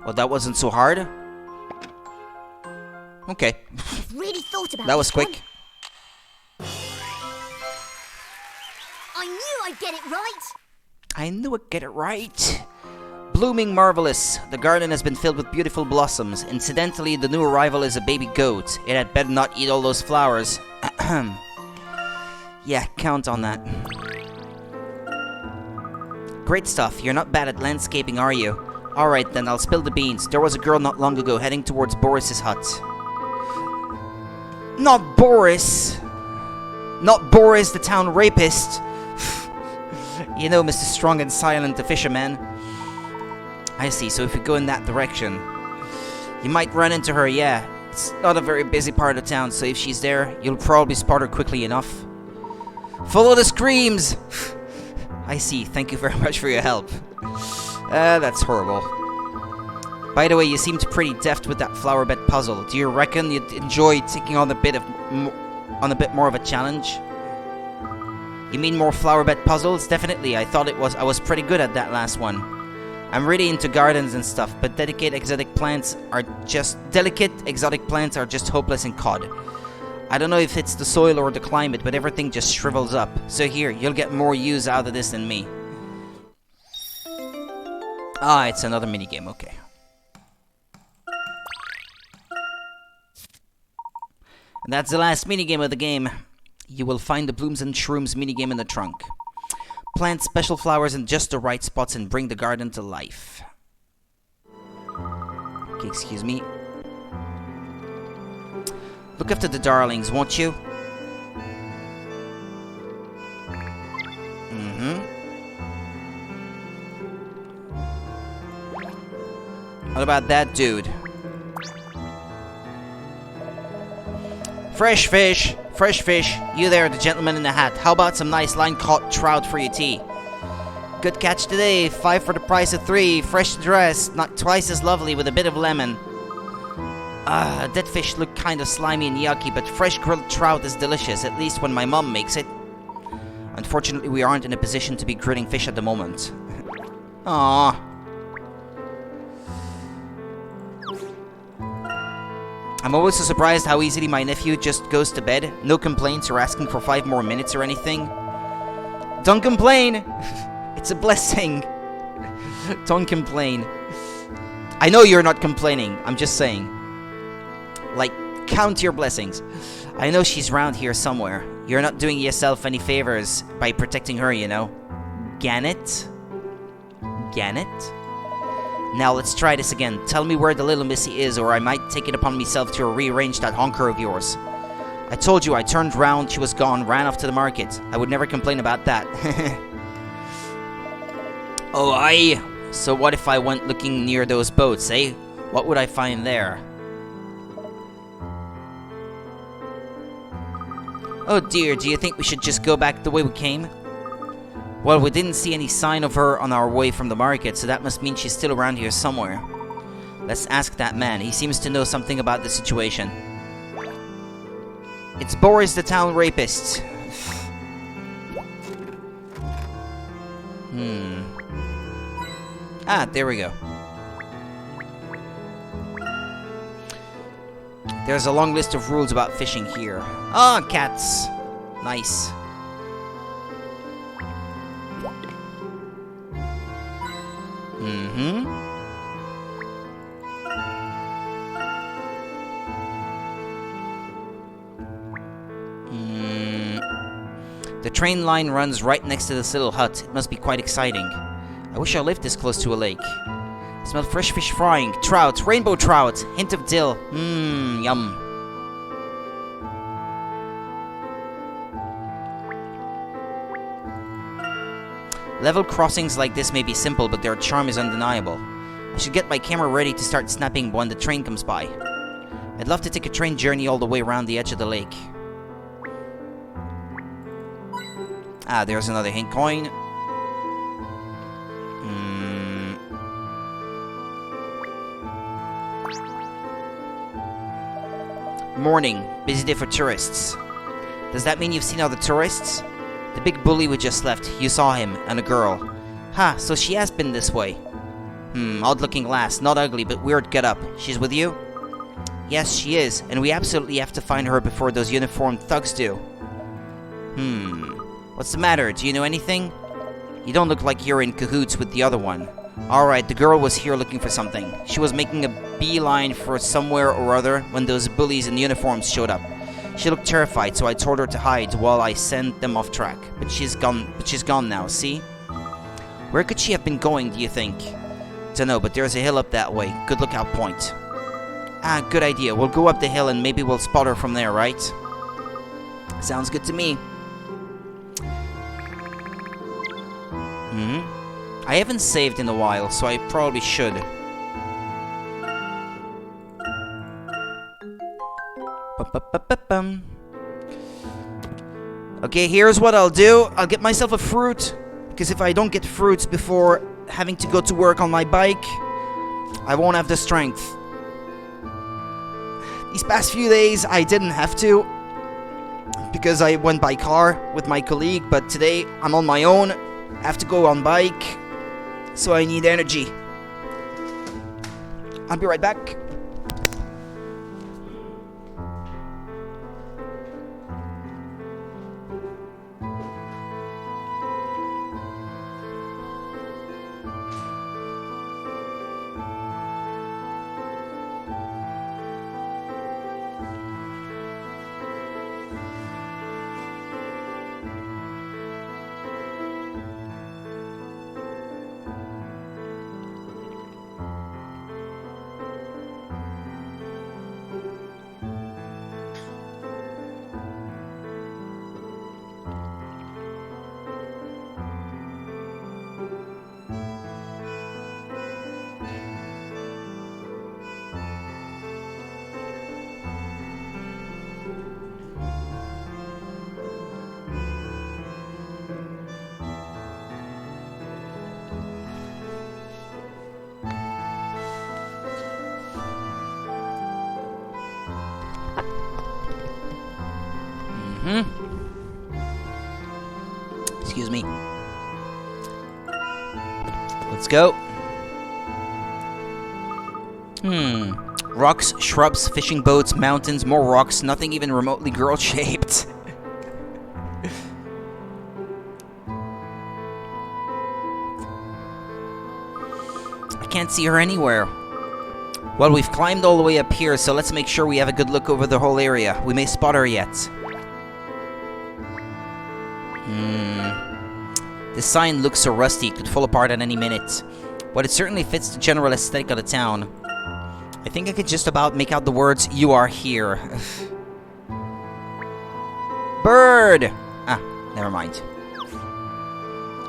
Well, that wasn't so hard. Okay. Really thought about that was this quick. one. I knew I'd get it right. I knew I'd get it right. Blooming marvelous. The garden has been filled with beautiful blossoms. Incidentally, the new arrival is a baby goat. It had better not eat all those flowers. Yeah, count on that. Great stuff. You're not bad at landscaping, are you? Alright then, I'll spill the beans. There was a girl not long ago heading towards Boris's hut. Not Boris! Not Boris, the town rapist! You know, Mr. Strong and Silent, the fisherman. I see, so if we go in that direction, you might run into her, yeah. It's not a very busy part of town, so if she's there, you'll probably spot her quickly enough. Follow the screams! I see, thank you very much for your help. That's horrible. By the way, you seemed pretty deft with that flower bed puzzle. Do you reckon you'd enjoy taking on a bit more of a challenge? You mean more flower bed puzzles? Definitely. I was pretty good at that last one. I'm really into gardens and stuff, but delicate exotic plants are just hopeless in COD. I don't know if it's the soil or the climate, but everything just shrivels up. So here, you'll get more use out of this than me. Ah, it's another minigame, okay. And that's the last minigame of the game. You will find the Blooms and Shrooms minigame in the trunk. Plant special flowers in just the right spots and bring the garden to life. Okay, excuse me. Look after the darlings, won't you? What about that dude? Fresh fish! Fresh fish! You there, the gentleman in the hat. How about some nice line-caught trout for your tea? Good catch today. 5 for the price of 3. Fresh dressed. Not twice as lovely with a bit of lemon. Dead fish look kind of slimy and yucky, but fresh grilled trout is delicious, at least when my mom makes it. Unfortunately, we aren't in a position to be grilling fish at the moment. Aww. I'm always so surprised how easily my nephew just goes to bed. No complaints or asking for 5 more minutes or anything. Don't complain! It's a blessing. Don't complain. I know you're not complaining. I'm just saying. Like, count your blessings. I know she's around here somewhere. You're not doing yourself any favors by protecting her, you know. Gannet? Gannet? Now let's try this again. Tell me where the little missy is, or I might take it upon myself to rearrange that honker of yours. I told you, I turned round, she was gone, ran off to the market. I would never complain about that. Oh, aye. So what if I went looking near those boats, eh? What would I find there? Oh dear, do you think we should just go back the way we came? Well, we didn't see any sign of her on our way from the market, so that must mean she's still around here somewhere. Let's ask that man. He seems to know something about the situation. It's Boris, the town rapist. Ah, there we go. There's a long list of rules about fishing here. Ah, cats. Nice. The train line runs right next to this little hut. It must be quite exciting. I wish I lived this close to a lake. I smell fresh fish frying. Trout, rainbow trout, hint of dill. Yum. Level crossings like this may be simple, but their charm is undeniable. I should get my camera ready to start snapping when the train comes by. I'd love to take a train journey all the way around the edge of the lake. Ah, there's another hint coin. Morning. Busy day for tourists. Does that mean you've seen all the tourists? The big bully we just left. You saw him, and a girl. Ha, so she has been this way. Odd-looking lass. Not ugly, but weird get-up. She's with you? Yes, she is, and we absolutely have to find her before those uniformed thugs do. What's the matter? Do you know anything? You don't look like you're in cahoots with the other one. Alright, the girl was here looking for something. She was making a beeline for somewhere or other when those bullies in uniforms showed up. She looked terrified, so I told her to hide while I sent them off track. But she's gone now, see? Where could she have been going, do you think? Dunno, but there's a hill up that way. Good lookout point. Ah, good idea. We'll go up the hill and maybe we'll spot her from there, right? Sounds good to me. I haven't saved in a while, so I probably should. Okay, here's what I'll do. I'll get myself a fruit, because if I don't get fruits before having to go to work on my bike, I won't have the strength. These past few days, I didn't have to, because I went by car with my colleague, but today I'm on my own. I have to go on bike, so I need energy. I'll be right back. Excuse me. Let's go. Rocks, shrubs, fishing boats, mountains, more rocks, nothing even remotely girl-shaped. I can't see her anywhere. Well, we've climbed all the way up here, so let's make sure we have a good look over the whole area. We may spot her yet. This sign looks so rusty, it could fall apart at any minute. But it certainly fits the general aesthetic of the town. I think I could just about make out the words, "You are here." Bird! Ah, never mind.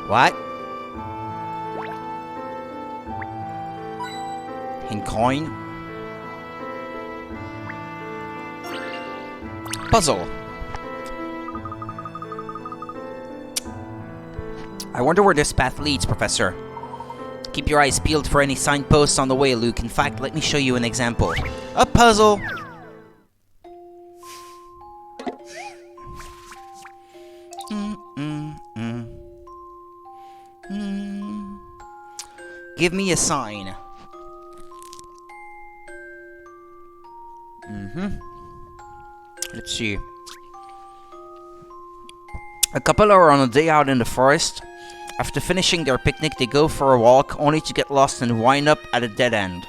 What? In coin? Puzzle. I wonder where this path leads, Professor. Keep your eyes peeled for any signposts on the way, Luke. In fact, let me show you an example. A puzzle! Give me a sign. Let's see. A couple are on a day out in the forest. After finishing their picnic, they go for a walk, only to get lost and wind up at a dead end.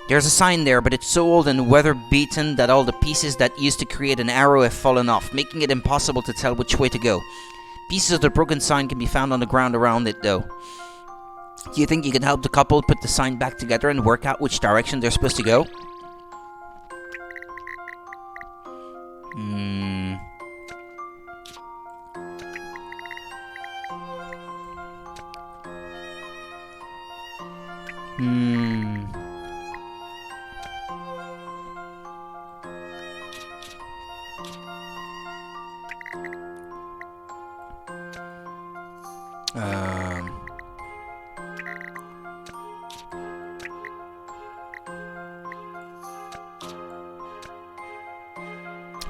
There's a sign there, but it's so old and weather-beaten that all the pieces that used to create an arrow have fallen off, making it impossible to tell which way to go. Pieces of the broken sign can be found on the ground around it, though. Do you think you can help the couple put the sign back together and work out which direction they're supposed to go?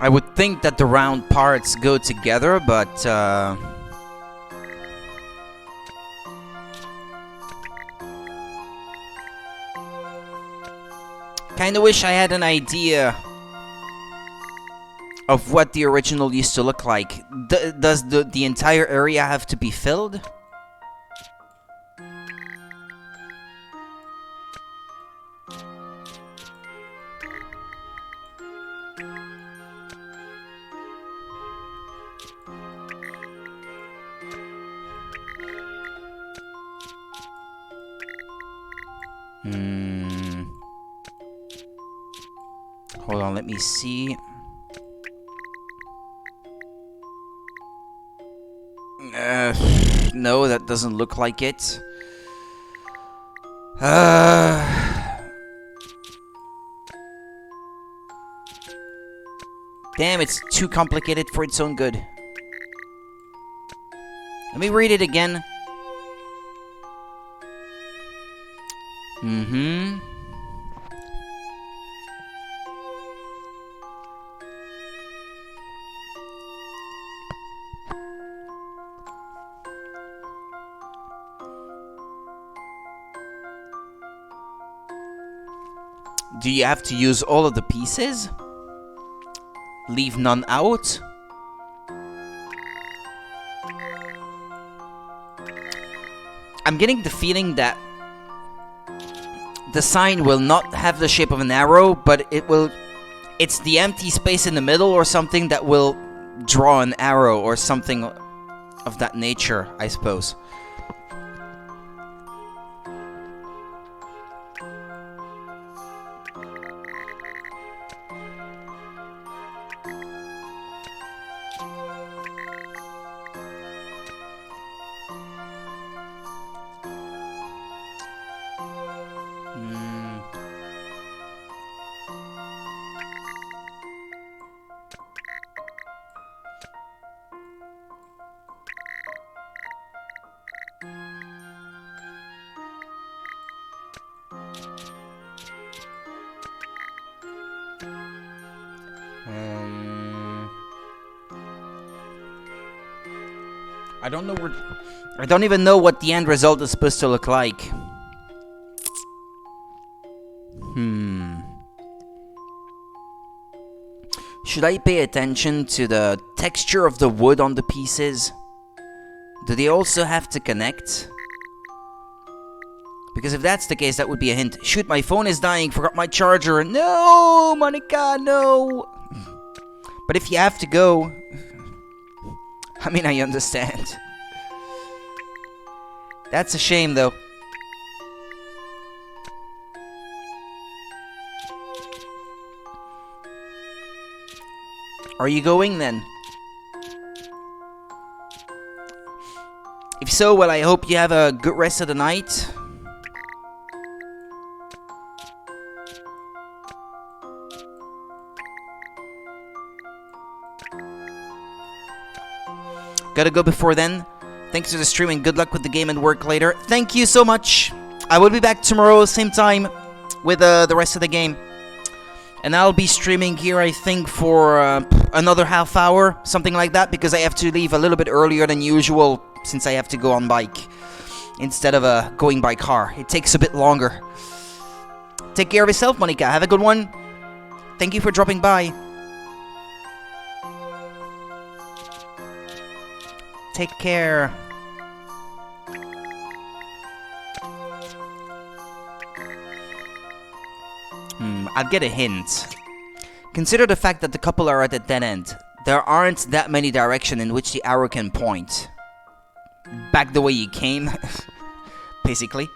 I would think that the round parts go together, but kinda wish I had an idea of what the original used to look like. Does the entire area have to be filled? Hold on, let me see. No, that doesn't look like it. Damn, it's too complicated for its own good. Let me read it again. Do you have to use all of the pieces? Leave none out? I'm getting the feeling that the sign will not have the shape of an arrow, but it's the empty space in the middle or something that will draw an arrow or something of that nature, I suppose. I don't even know what the end result is supposed to look like. Should I pay attention to the texture of the wood on the pieces? Do they also have to connect? Because if that's the case, that would be a hint. Shoot, my phone is dying, forgot my charger. No, Monica, no. But if you have to go... I mean, I understand. That's a shame, though. Are you going, then? If so, well, I hope you have a good rest of the night. Gotta go before then. Thanks for the stream and good luck with the game and work later. Thank you so much. I will be back tomorrow, same time, with the rest of the game. And I'll be streaming here, I think, for another half hour, something like that, because I have to leave a little bit earlier than usual, since I have to go on bike, instead of going by car. It takes a bit longer. Take care of yourself, Monica. Have a good one. Thank you for dropping by. Take care. I'll get a hint. Consider the fact that the couple are at a dead end. There aren't that many directions in which the arrow can point. Back the way you came, basically.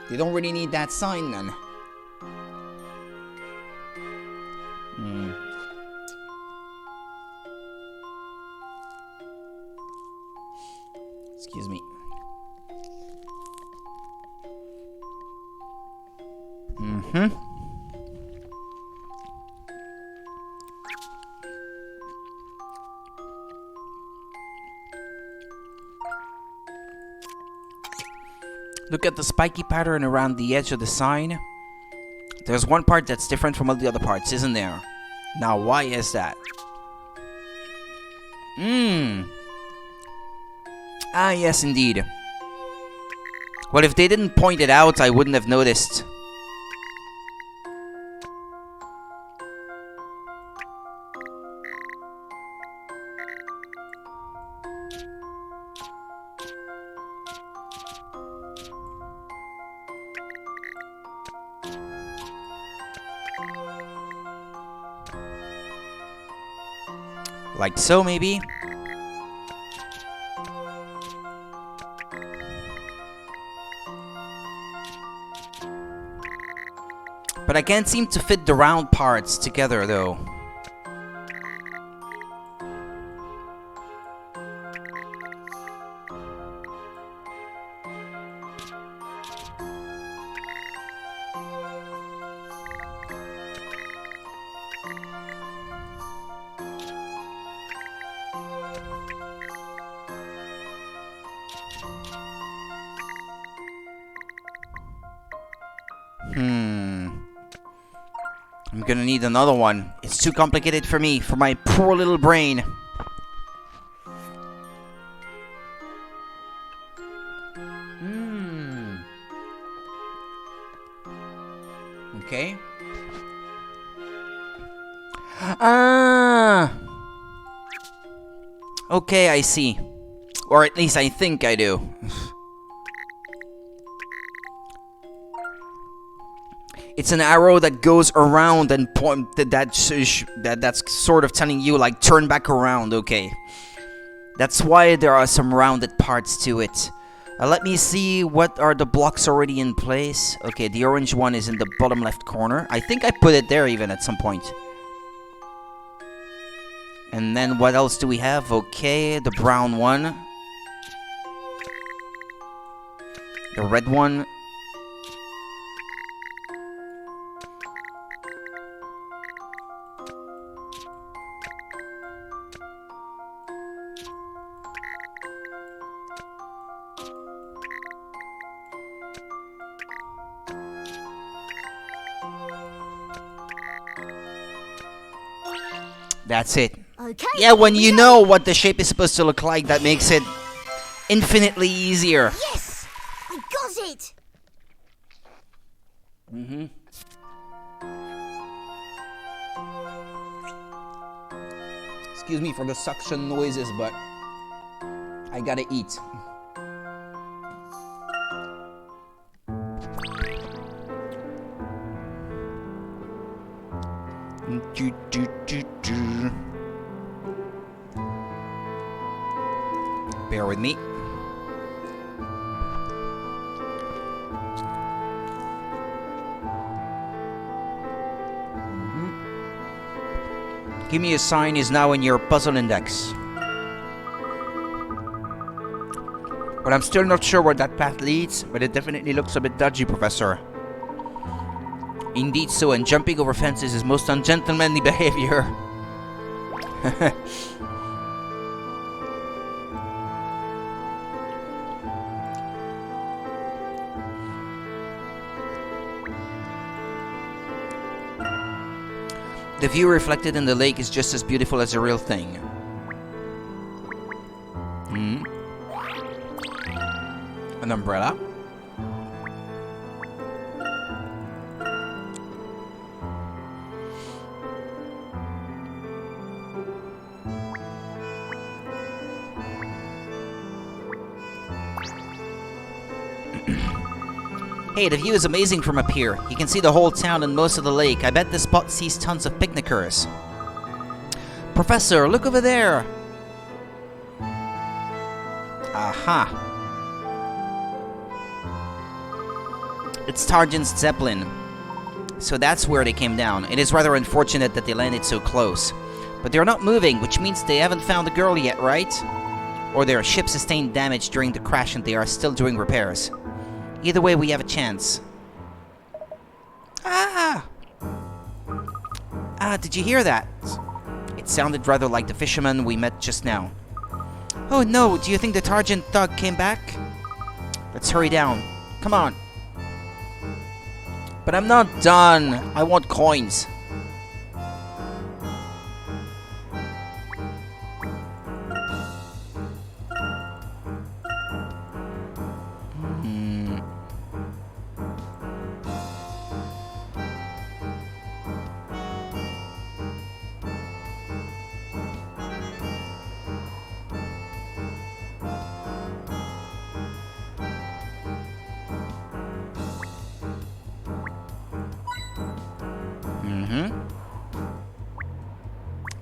You don't really need that sign then. Excuse me. Look at the spiky pattern around the edge of the sign. There's one part that's different from all the other parts, isn't there? Now, why is that? Ah, yes, indeed. Well, if they didn't point it out, I wouldn't have noticed. Like so, maybe? But I can't seem to fit the round parts together, though. I'm gonna need another one. It's too complicated for me, for my poor little brain. Okay. Ah! Okay, I see. Or at least I think I do. It's an arrow that goes around and point. That's sort of telling you, like, turn back around. Okay. That's why there are some rounded parts to it. Let me see, what are the blocks already in place? Okay, the orange one is in the bottom left corner. I think I put it there even at some point. And then what else do we have? Okay, the brown one. The red one. That's it. Okay. Yeah, when you know what the shape is supposed to look like, that makes it infinitely easier. Yes! I got it! Excuse me for the suction noises, but I gotta eat. Bear with me. Give me a sign is now in your puzzle index. But I'm still not sure where that path leads, but it definitely looks a bit dodgy, Professor. Indeed so, and jumping over fences is most ungentlemanly behavior. The view reflected in the lake is just as beautiful as the real thing. An umbrella. Hey, the view is amazing from up here. You can see the whole town and most of the lake. I bet this spot sees tons of picnickers. Professor, look over there! Aha! It's Targent's Zeppelin. So that's where they came down. It is rather unfortunate that they landed so close. But they're not moving, which means they haven't found the girl yet, right? Or their ship sustained damage during the crash and they are still doing repairs. Either way, we have a chance. Ah! Ah, did you hear that? It sounded rather like the fisherman we met just now. Oh no, do you think the Targent thug came back? Let's hurry down. Come on. But I'm not done. I want coins.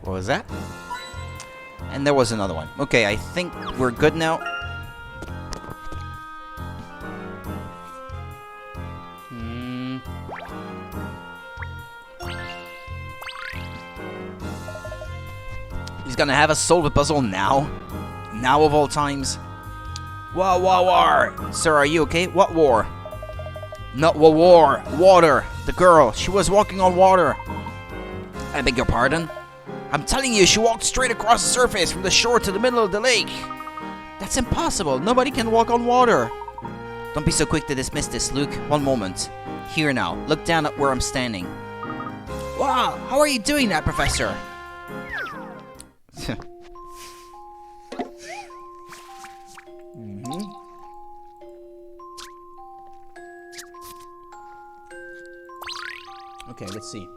What was that? And there was another one. Okay, I think we're good now. He's gonna have us solve a puzzle now? Now of all times? War! Sir, are you okay? What war? Not war. Water. The girl. She was walking on water. I beg your pardon? I'm telling you, she walked straight across the surface from the shore to the middle of the lake. That's impossible. Nobody can walk on water. Don't be so quick to dismiss this, Luke. One moment. Here now. Look down at where I'm standing. Wow, how are you doing that, Professor? Okay, let's see.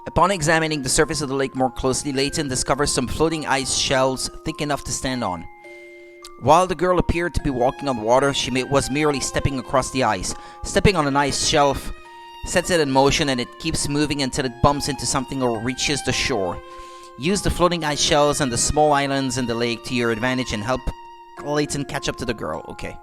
Upon examining the surface of the lake more closely, Layton discovers some floating ice shells thick enough to stand on. While the girl appeared to be walking on water, she was merely stepping across the ice. Stepping on an ice shelf sets it in motion and it keeps moving until it bumps into something or reaches the shore. Use the floating ice shells and the small islands in the lake to your advantage and help Layton catch up to the girl. Okay.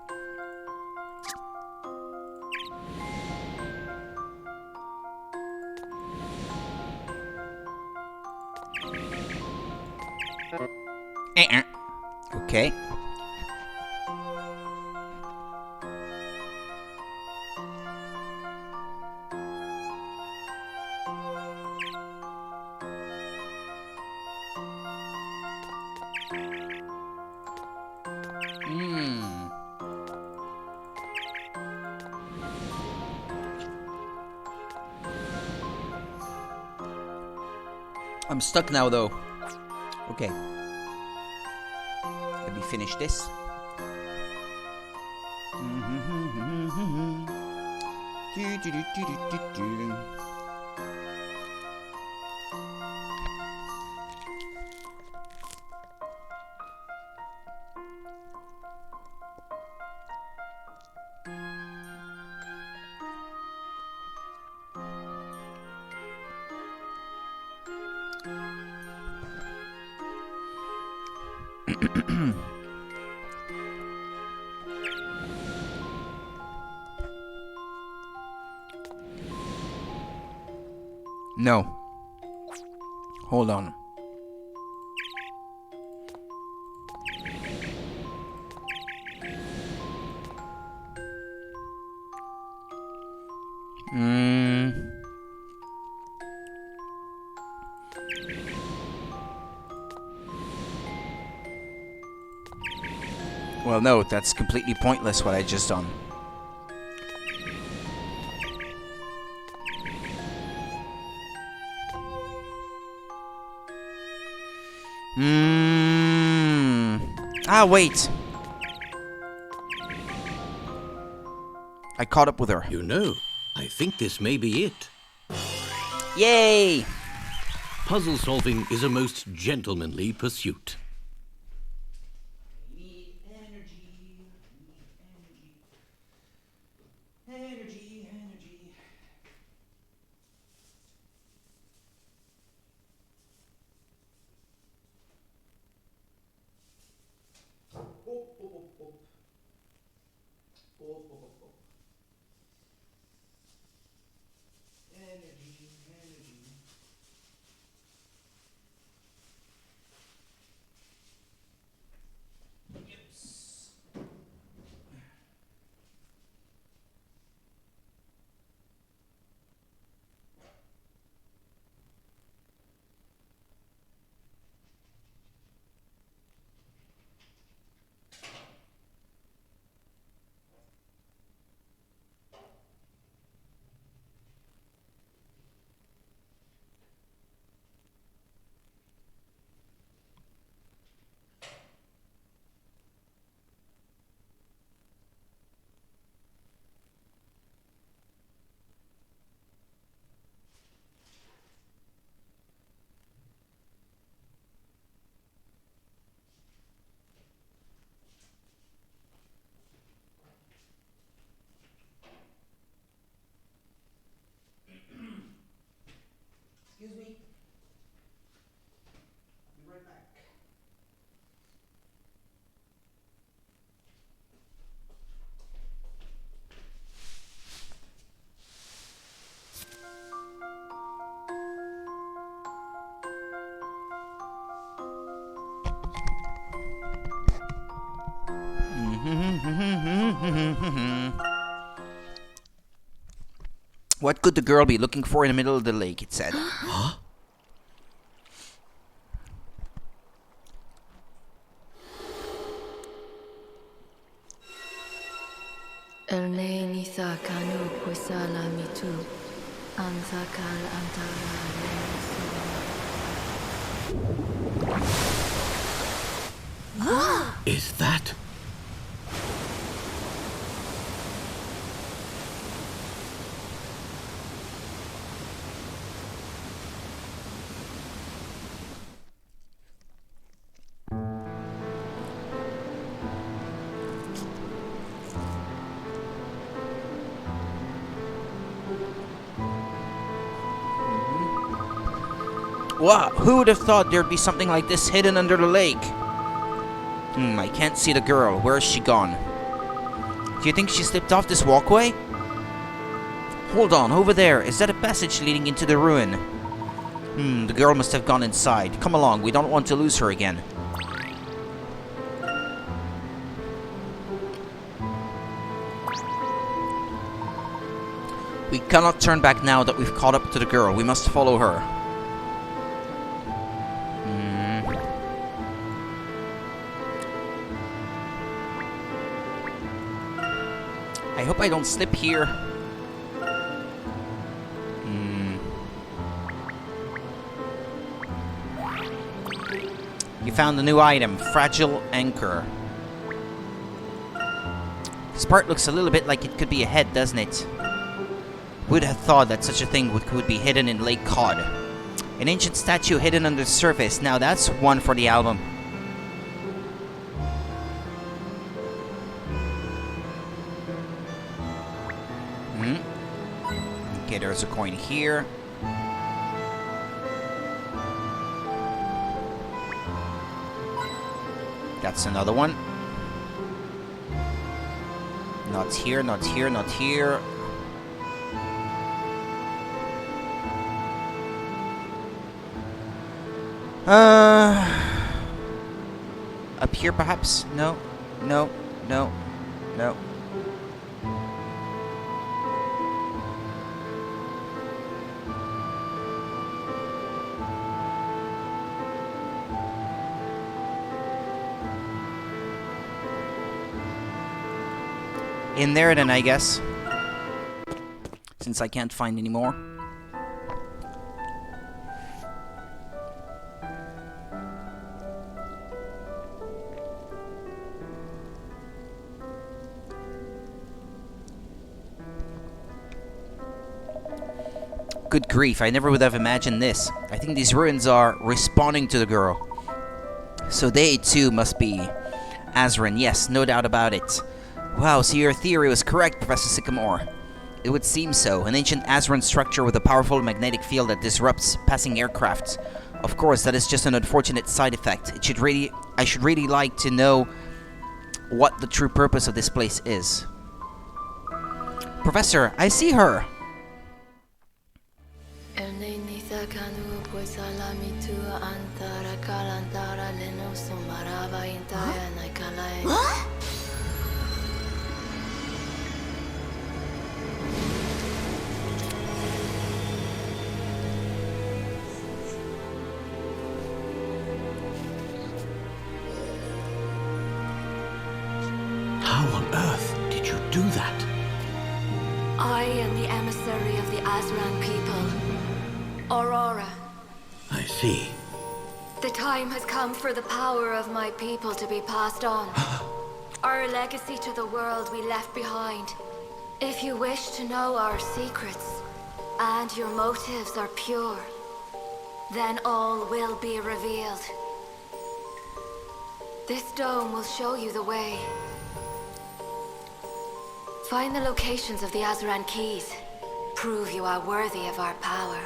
Okay. I'm stuck now, though. Okay. Let me finish this. No. Hold on. Well, no, that's completely pointless what I just done. Ah, wait. I caught up with her. You know, I think this may be it. Yay! Puzzle solving is a most gentlemanly pursuit. Excuse me. I'll be right back. What could the girl be looking for in the middle of the lake, it said. Huh? Is that? Wow, who would have thought there'd be something like this hidden under the lake? I can't see the girl. Where has she gone? Do you think she slipped off this walkway? Hold on, over there. Is that a passage leading into the ruin? The girl must have gone inside. Come along, we don't want to lose her again. We cannot turn back now that we've caught up to the girl. We must follow her. I hope I don't slip here. You found a new item, fragile anchor. This part looks a little bit like it could be a head, doesn't it? Would have thought that such a thing could be hidden in Lake Cod. An ancient statue hidden under the surface. Now that's one for the album. Okay, there's a coin here. That's another one. Not here, not here, not here. Up here perhaps? No, no, no, no. In there then, I guess. Since I can't find any more. Good grief, I never would have imagined this. I think these ruins are responding to the girl. So they too must be Azran, yes, no doubt about it. Wow, so your theory was correct, Professor Sycamore. It would seem so. An ancient Azran structure with a powerful magnetic field that disrupts passing aircraft. Of course, that is just an unfortunate side effect. I should really like to know what the true purpose of this place is. Professor, I see her! What? How on earth did you do that? I am the emissary of the Azran people, Aurora. I see. The time has come for the power of my people to be passed on. Our legacy to the world we left behind. If you wish to know our secrets, and your motives are pure, then all will be revealed. This dome will show you the way. Find the locations of the Azran keys. Prove you are worthy of our power.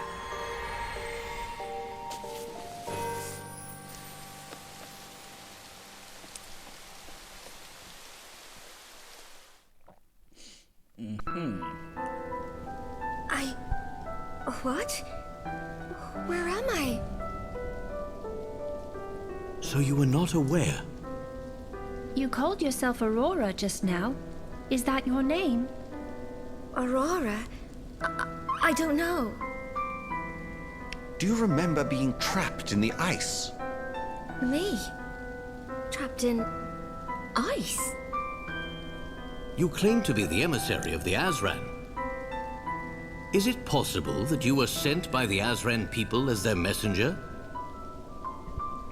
What? Where am I? So you were not aware? You called yourself Aurora just now. Is that your name? Aurora? I don't know. Do you remember being trapped in the ice? Me? Trapped in ice? You claim to be the emissary of the Azran. Is it possible that you were sent by the Azran people as their messenger?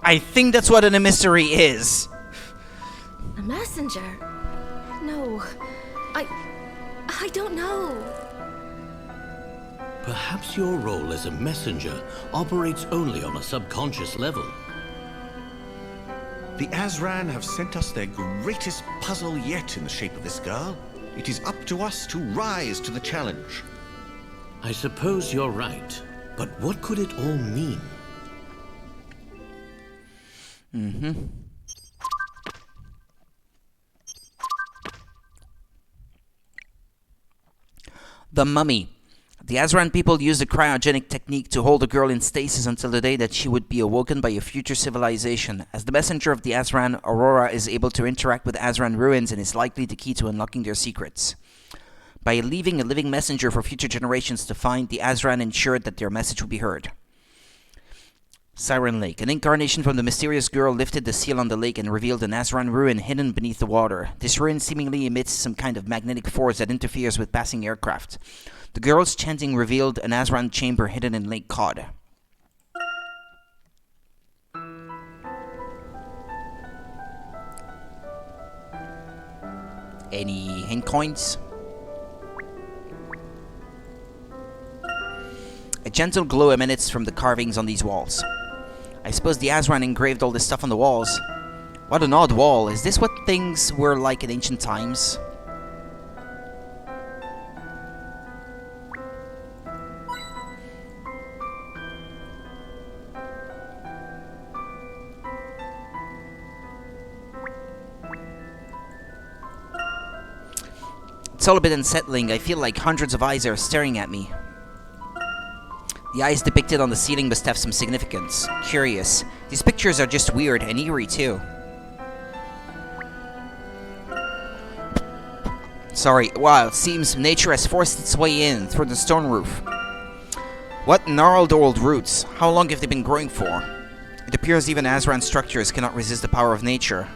I think that's what an emissary is. A messenger? No. I don't know. Perhaps your role as a messenger operates only on a subconscious level. The Azran have sent us their greatest puzzle yet in the shape of this girl. It is up to us to rise to the challenge. I suppose you're right, but what could it all mean? The mummy. The Azran people used a cryogenic technique to hold the girl in stasis until the day that she would be awoken by a future civilization. As the messenger of the Azran, Aurora is able to interact with Azran ruins and is likely the key to unlocking their secrets. By leaving a living messenger for future generations to find, the Azran ensured that their message would be heard. Siren Lake. An incarnation from the mysterious girl lifted the seal on the lake and revealed an Azran ruin hidden beneath the water. This ruin seemingly emits some kind of magnetic force that interferes with passing aircraft. The girl's chanting revealed an Azran chamber hidden in Lake Cod. Any hint coins? A gentle glow emanates from the carvings on these walls. I suppose the Azran engraved all this stuff on the walls. What an odd wall. Is this what things were like in ancient times? It's all a bit unsettling. I feel like hundreds of eyes are staring at me. The eyes depicted on the ceiling must have some significance. Curious. These pictures are just weird and eerie too. Sorry, wow, it seems nature has forced its way in through the stone roof. What gnarled old roots? How long have they been growing for? It appears even Azran structures cannot resist the power of nature.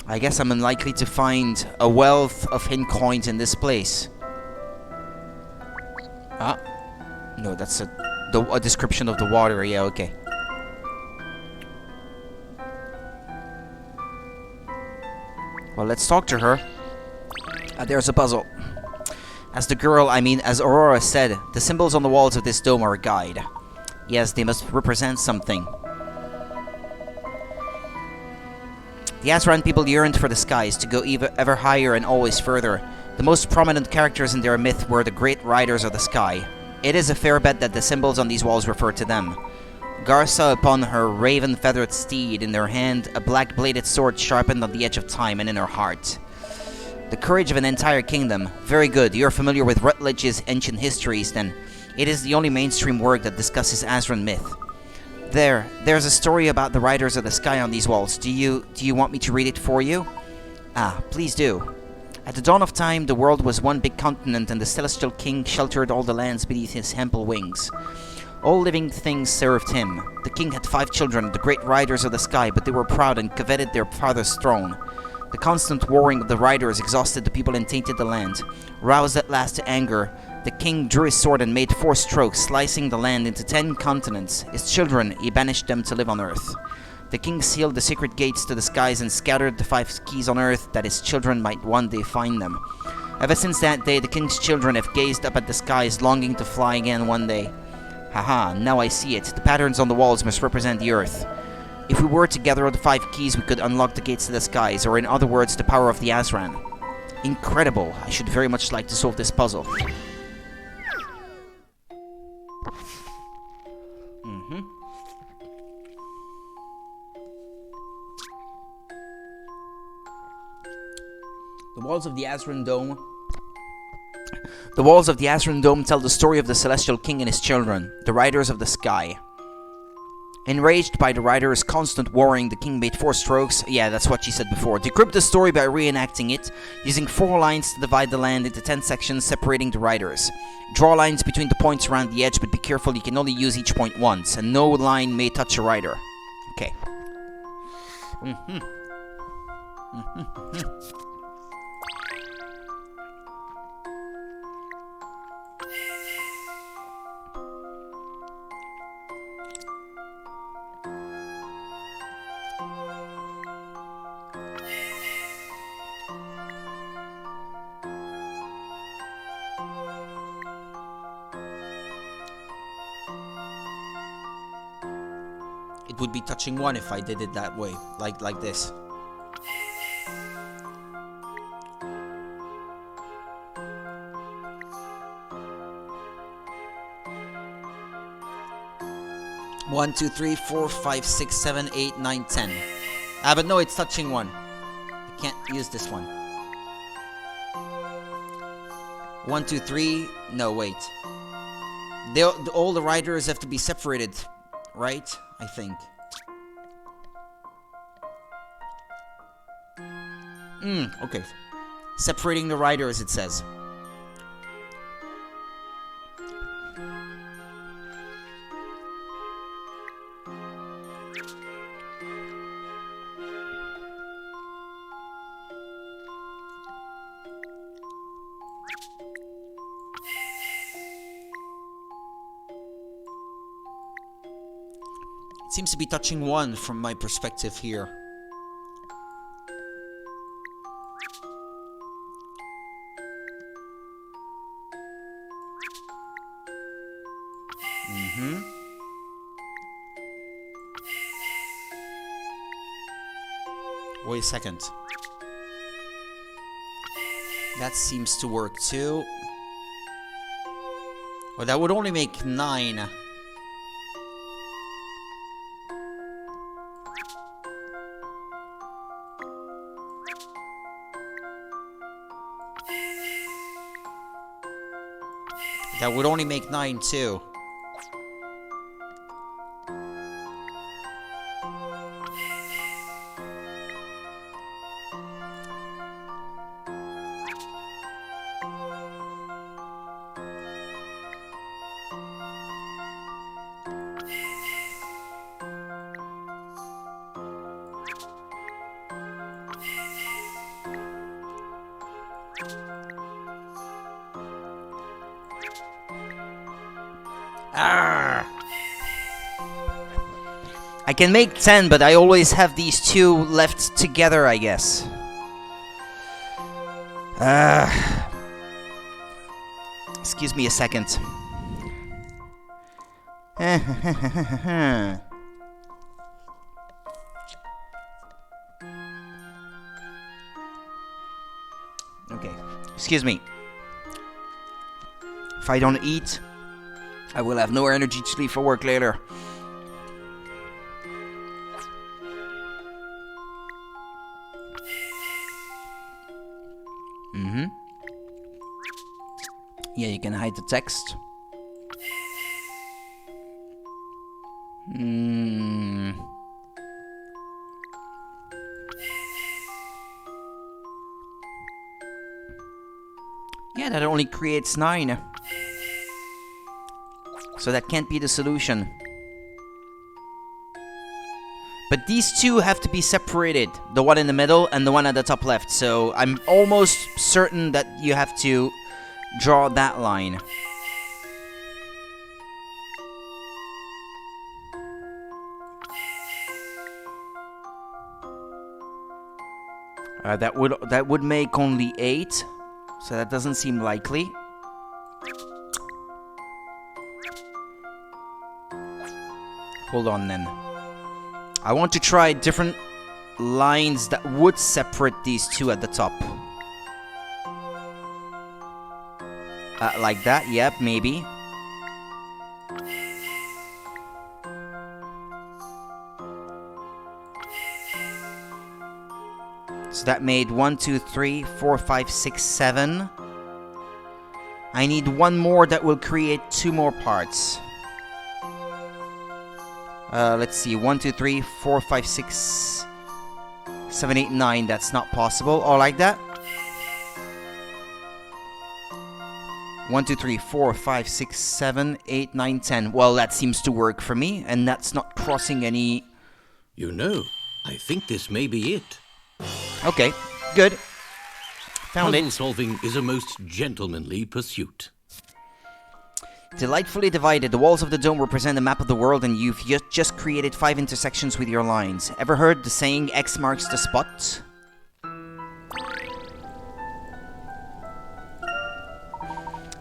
I guess I'm unlikely to find a wealth of hint coins in this place. Ah. No, that's a description of the water. Yeah, okay. Well, let's talk to her. There's a puzzle. As as Aurora said, the symbols on the walls of this dome are a guide. Yes, they must represent something. The Azran people yearned for the skies, to go ever higher and always further. The most prominent characters in their myth were the great riders of the sky. It is a fair bet that the symbols on these walls refer to them. Gar saw upon her raven-feathered steed, in her hand a black-bladed sword sharpened on the edge of time, and in her heart the courage of an entire kingdom. Very good, you're familiar with Rutledge's Ancient Histories, then. It is the only mainstream work that discusses Azran myth. There's a story about the riders of the sky on these walls. Do you want me to read it for you? Ah, please do. At the dawn of time, the world was one big continent, and the celestial king sheltered all the lands beneath his ample wings. All living things served him. The king had 5 children, the great riders of the sky, but they were proud and coveted their father's throne. The constant warring of the riders exhausted the people and tainted the land. Roused at last to anger, the king drew his sword and made 4 strokes, slicing the land into 10 continents. His children, he banished them to live on earth. The king sealed the secret gates to the skies and scattered the 5 keys on earth, that his children might one day find them. Ever since that day, the king's children have gazed up at the skies, longing to fly again one day. Haha, now I see it. The patterns on the walls must represent the earth. If we were to gather the 5 keys, we could unlock the gates to the skies, or in other words, the power of the Azran. Incredible. I should very much like to solve this puzzle. The walls of the Azran Dome. The walls of the Azran Dome tell the story of the Celestial King and his children, the Riders of the Sky. Enraged by the Riders' constant warring, the king made 4 strokes. Yeah, that's what she said before. Decrypt the story by reenacting it, using 4 lines to divide the land into 10 sections, separating the Riders. Draw lines between the points around the edge, but be careful, you can only use each point once, and no line may touch a rider. Okay. It would be touching 1 if I did it that way, like this. One, 2, 3, 4, 5, 6, 7, 8, 9, 10. Ah, but no, it's touching 1. I can't use this one. 1, 2, 3. No, wait. All the riders have to be separated, right? I think. Okay. Separating the riders, it says. Seems to be touching 1 from my perspective here. Wait a second. That seems to work too. Well, that would only make 9. That would only make 9 too. Arrgh. I can make 10, but I always have these two left together, I guess. Excuse me a second. Okay, excuse me. If I don't eat, I will have no energy to leave for work later. Yeah, you can hide the text. Yeah, that only creates 9. So that can't be the solution. But these two have to be separated. The one in the middle and the one at the top left. So I'm almost certain that you have to draw that line. That would make only 8. So that doesn't seem likely. Hold on then. I want to try different lines that would separate these two at the top. Like that, yep, maybe. So that made 1, 2, 3, 4, 5, 6, 7. I need one more that will create 2 more parts. Let's see, 1, 2, 3, 4, 5, 6, 7, 8, 9. That's not possible. Or like that. 1, 2, 3, 4, 5, 6, 7, 8, 9, 10. Well, that seems to work for me, and that's not crossing any... You know, I think this may be it. Okay, good. Found Puzzle it. solving is a most gentlemanly pursuit. Delightfully divided, the walls of the dome represent a map of the world, and you've just created 5 intersections with your lines. Ever heard the saying, X marks the spot?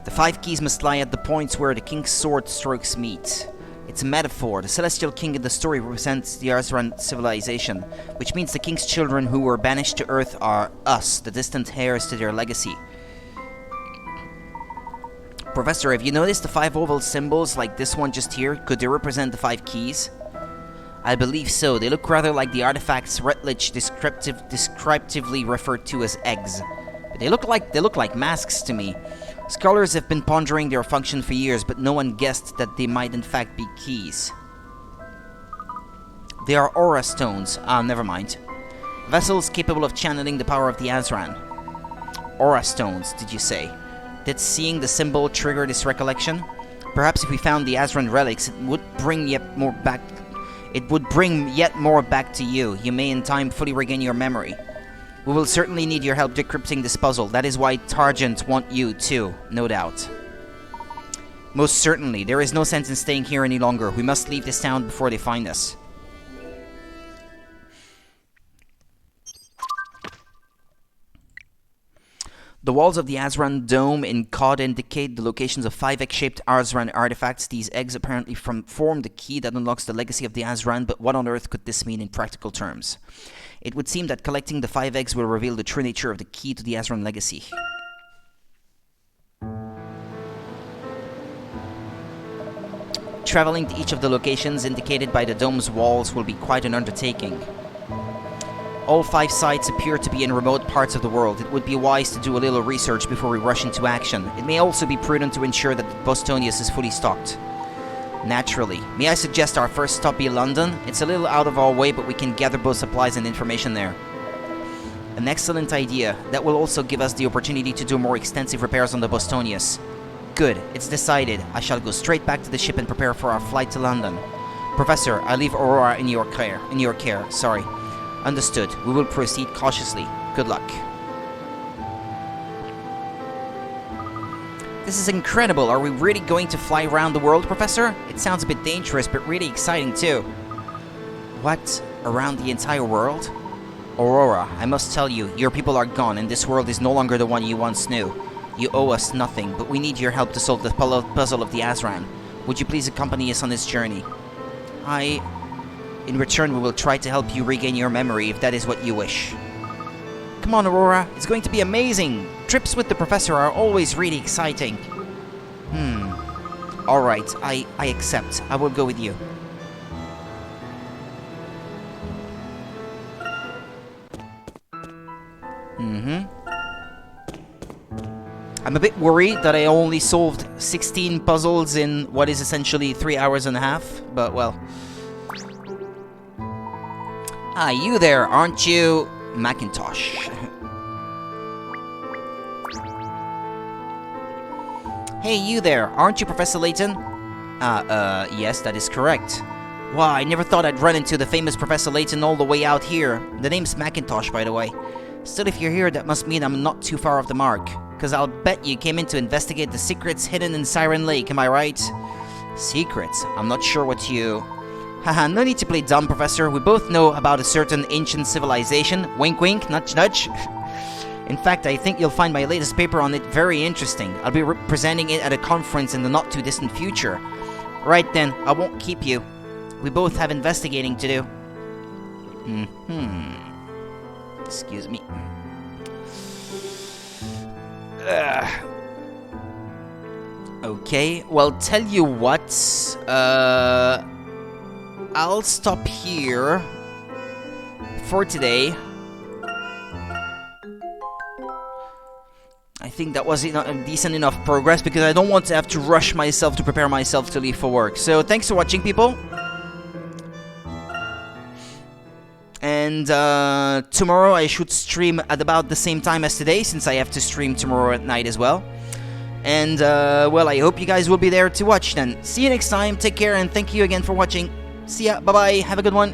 The 5 keys must lie at the points where the king's sword strokes meet. It's a metaphor. The celestial king in the story represents the Azran civilization, which means the king's children who were banished to Earth are us, the distant heirs to their legacy. Professor, have you noticed the 5 oval symbols like this one just here? Could they represent the 5 keys? I believe so. They look rather like the artifacts Rutledge descriptively referred to as eggs. But they look like masks to me. Scholars have been pondering their function for years, but no one guessed that they might in fact be keys. They are aura stones. Never mind. Vessels capable of channeling the power of the Azran. Aura stones, did you say? Did seeing the symbol trigger this recollection? Perhaps if we found the Azran relics, it would bring yet more back to you. You may in time fully regain your memory. We will certainly need your help decrypting this puzzle. That is why Targent want you too, no doubt. Most certainly. There is no sense in staying here any longer. We must leave this town before they find us. The walls of the Azran dome in COD indicate the locations of 5 egg-shaped Azran artifacts. These eggs apparently form the key that unlocks the legacy of the Azran, but what on earth could this mean in practical terms? It would seem that collecting the 5 eggs will reveal the true nature of the key to the Azran legacy. Traveling to each of the locations indicated by the dome's walls will be quite an undertaking. All 5 sites appear to be in remote parts of the world. It would be wise to do a little research before we rush into action. It may also be prudent to ensure that Bostonius is fully stocked. Naturally. May I suggest our first stop be London? It's a little out of our way, but we can gather both supplies and information there. An excellent idea. That will also give us the opportunity to do more extensive repairs on the Bostonius. Good. It's decided. I shall go straight back to the ship and prepare for our flight to London. Professor, I leave Aurora in your care. Sorry. Understood. We will proceed cautiously. Good luck. This This is incredible. Are we really going to fly around the world, Professor? It sounds a bit dangerous, but really exciting too. What? Around the entire world? Aurora, I must tell you, your people are gone, and this world is no longer the one you once knew. You owe us nothing, but we need your help to solve the puzzle of the Azran. Would you please accompany us on this journey? In return, we will try to help you regain your memory, if that is what you wish. Come on, Aurora. It's going to be amazing. Trips with the Professor are always really exciting. Alright, I accept. I will go with you. I'm a bit worried that I only solved 16 puzzles in what is essentially 3 hours and a half, but well. Ah, you there, aren't you? Macintosh. Hey, you there, aren't you Professor Layton? Yes, that is correct. Wow, I never thought I'd run into the famous Professor Layton all the way out here. The name's Macintosh, by the way. Still, if you're here, that must mean I'm not too far off the mark. Because I'll bet you came in to investigate the secrets hidden in Siren Lake, am I right? Secrets? I'm not sure what you... Haha, no need to play dumb, Professor. We both know about a certain ancient civilization. Wink wink, nudge nudge. In fact, I think you'll find my latest paper on it very interesting. I'll be presenting it at a conference in the not-too-distant future. Right then, I won't keep you. We both have investigating to do. Excuse me. Okay, well, tell you what. I'll stop here for today. I think that was decent enough progress because I don't want to have to rush myself to prepare myself to leave for work. So thanks for watching, people. And tomorrow I should stream at about the same time as today, since I have to stream tomorrow at night as well. And well, I hope you guys will be there to watch then. See you next time, take care, and thank you again for watching. See ya, bye bye, have a good one.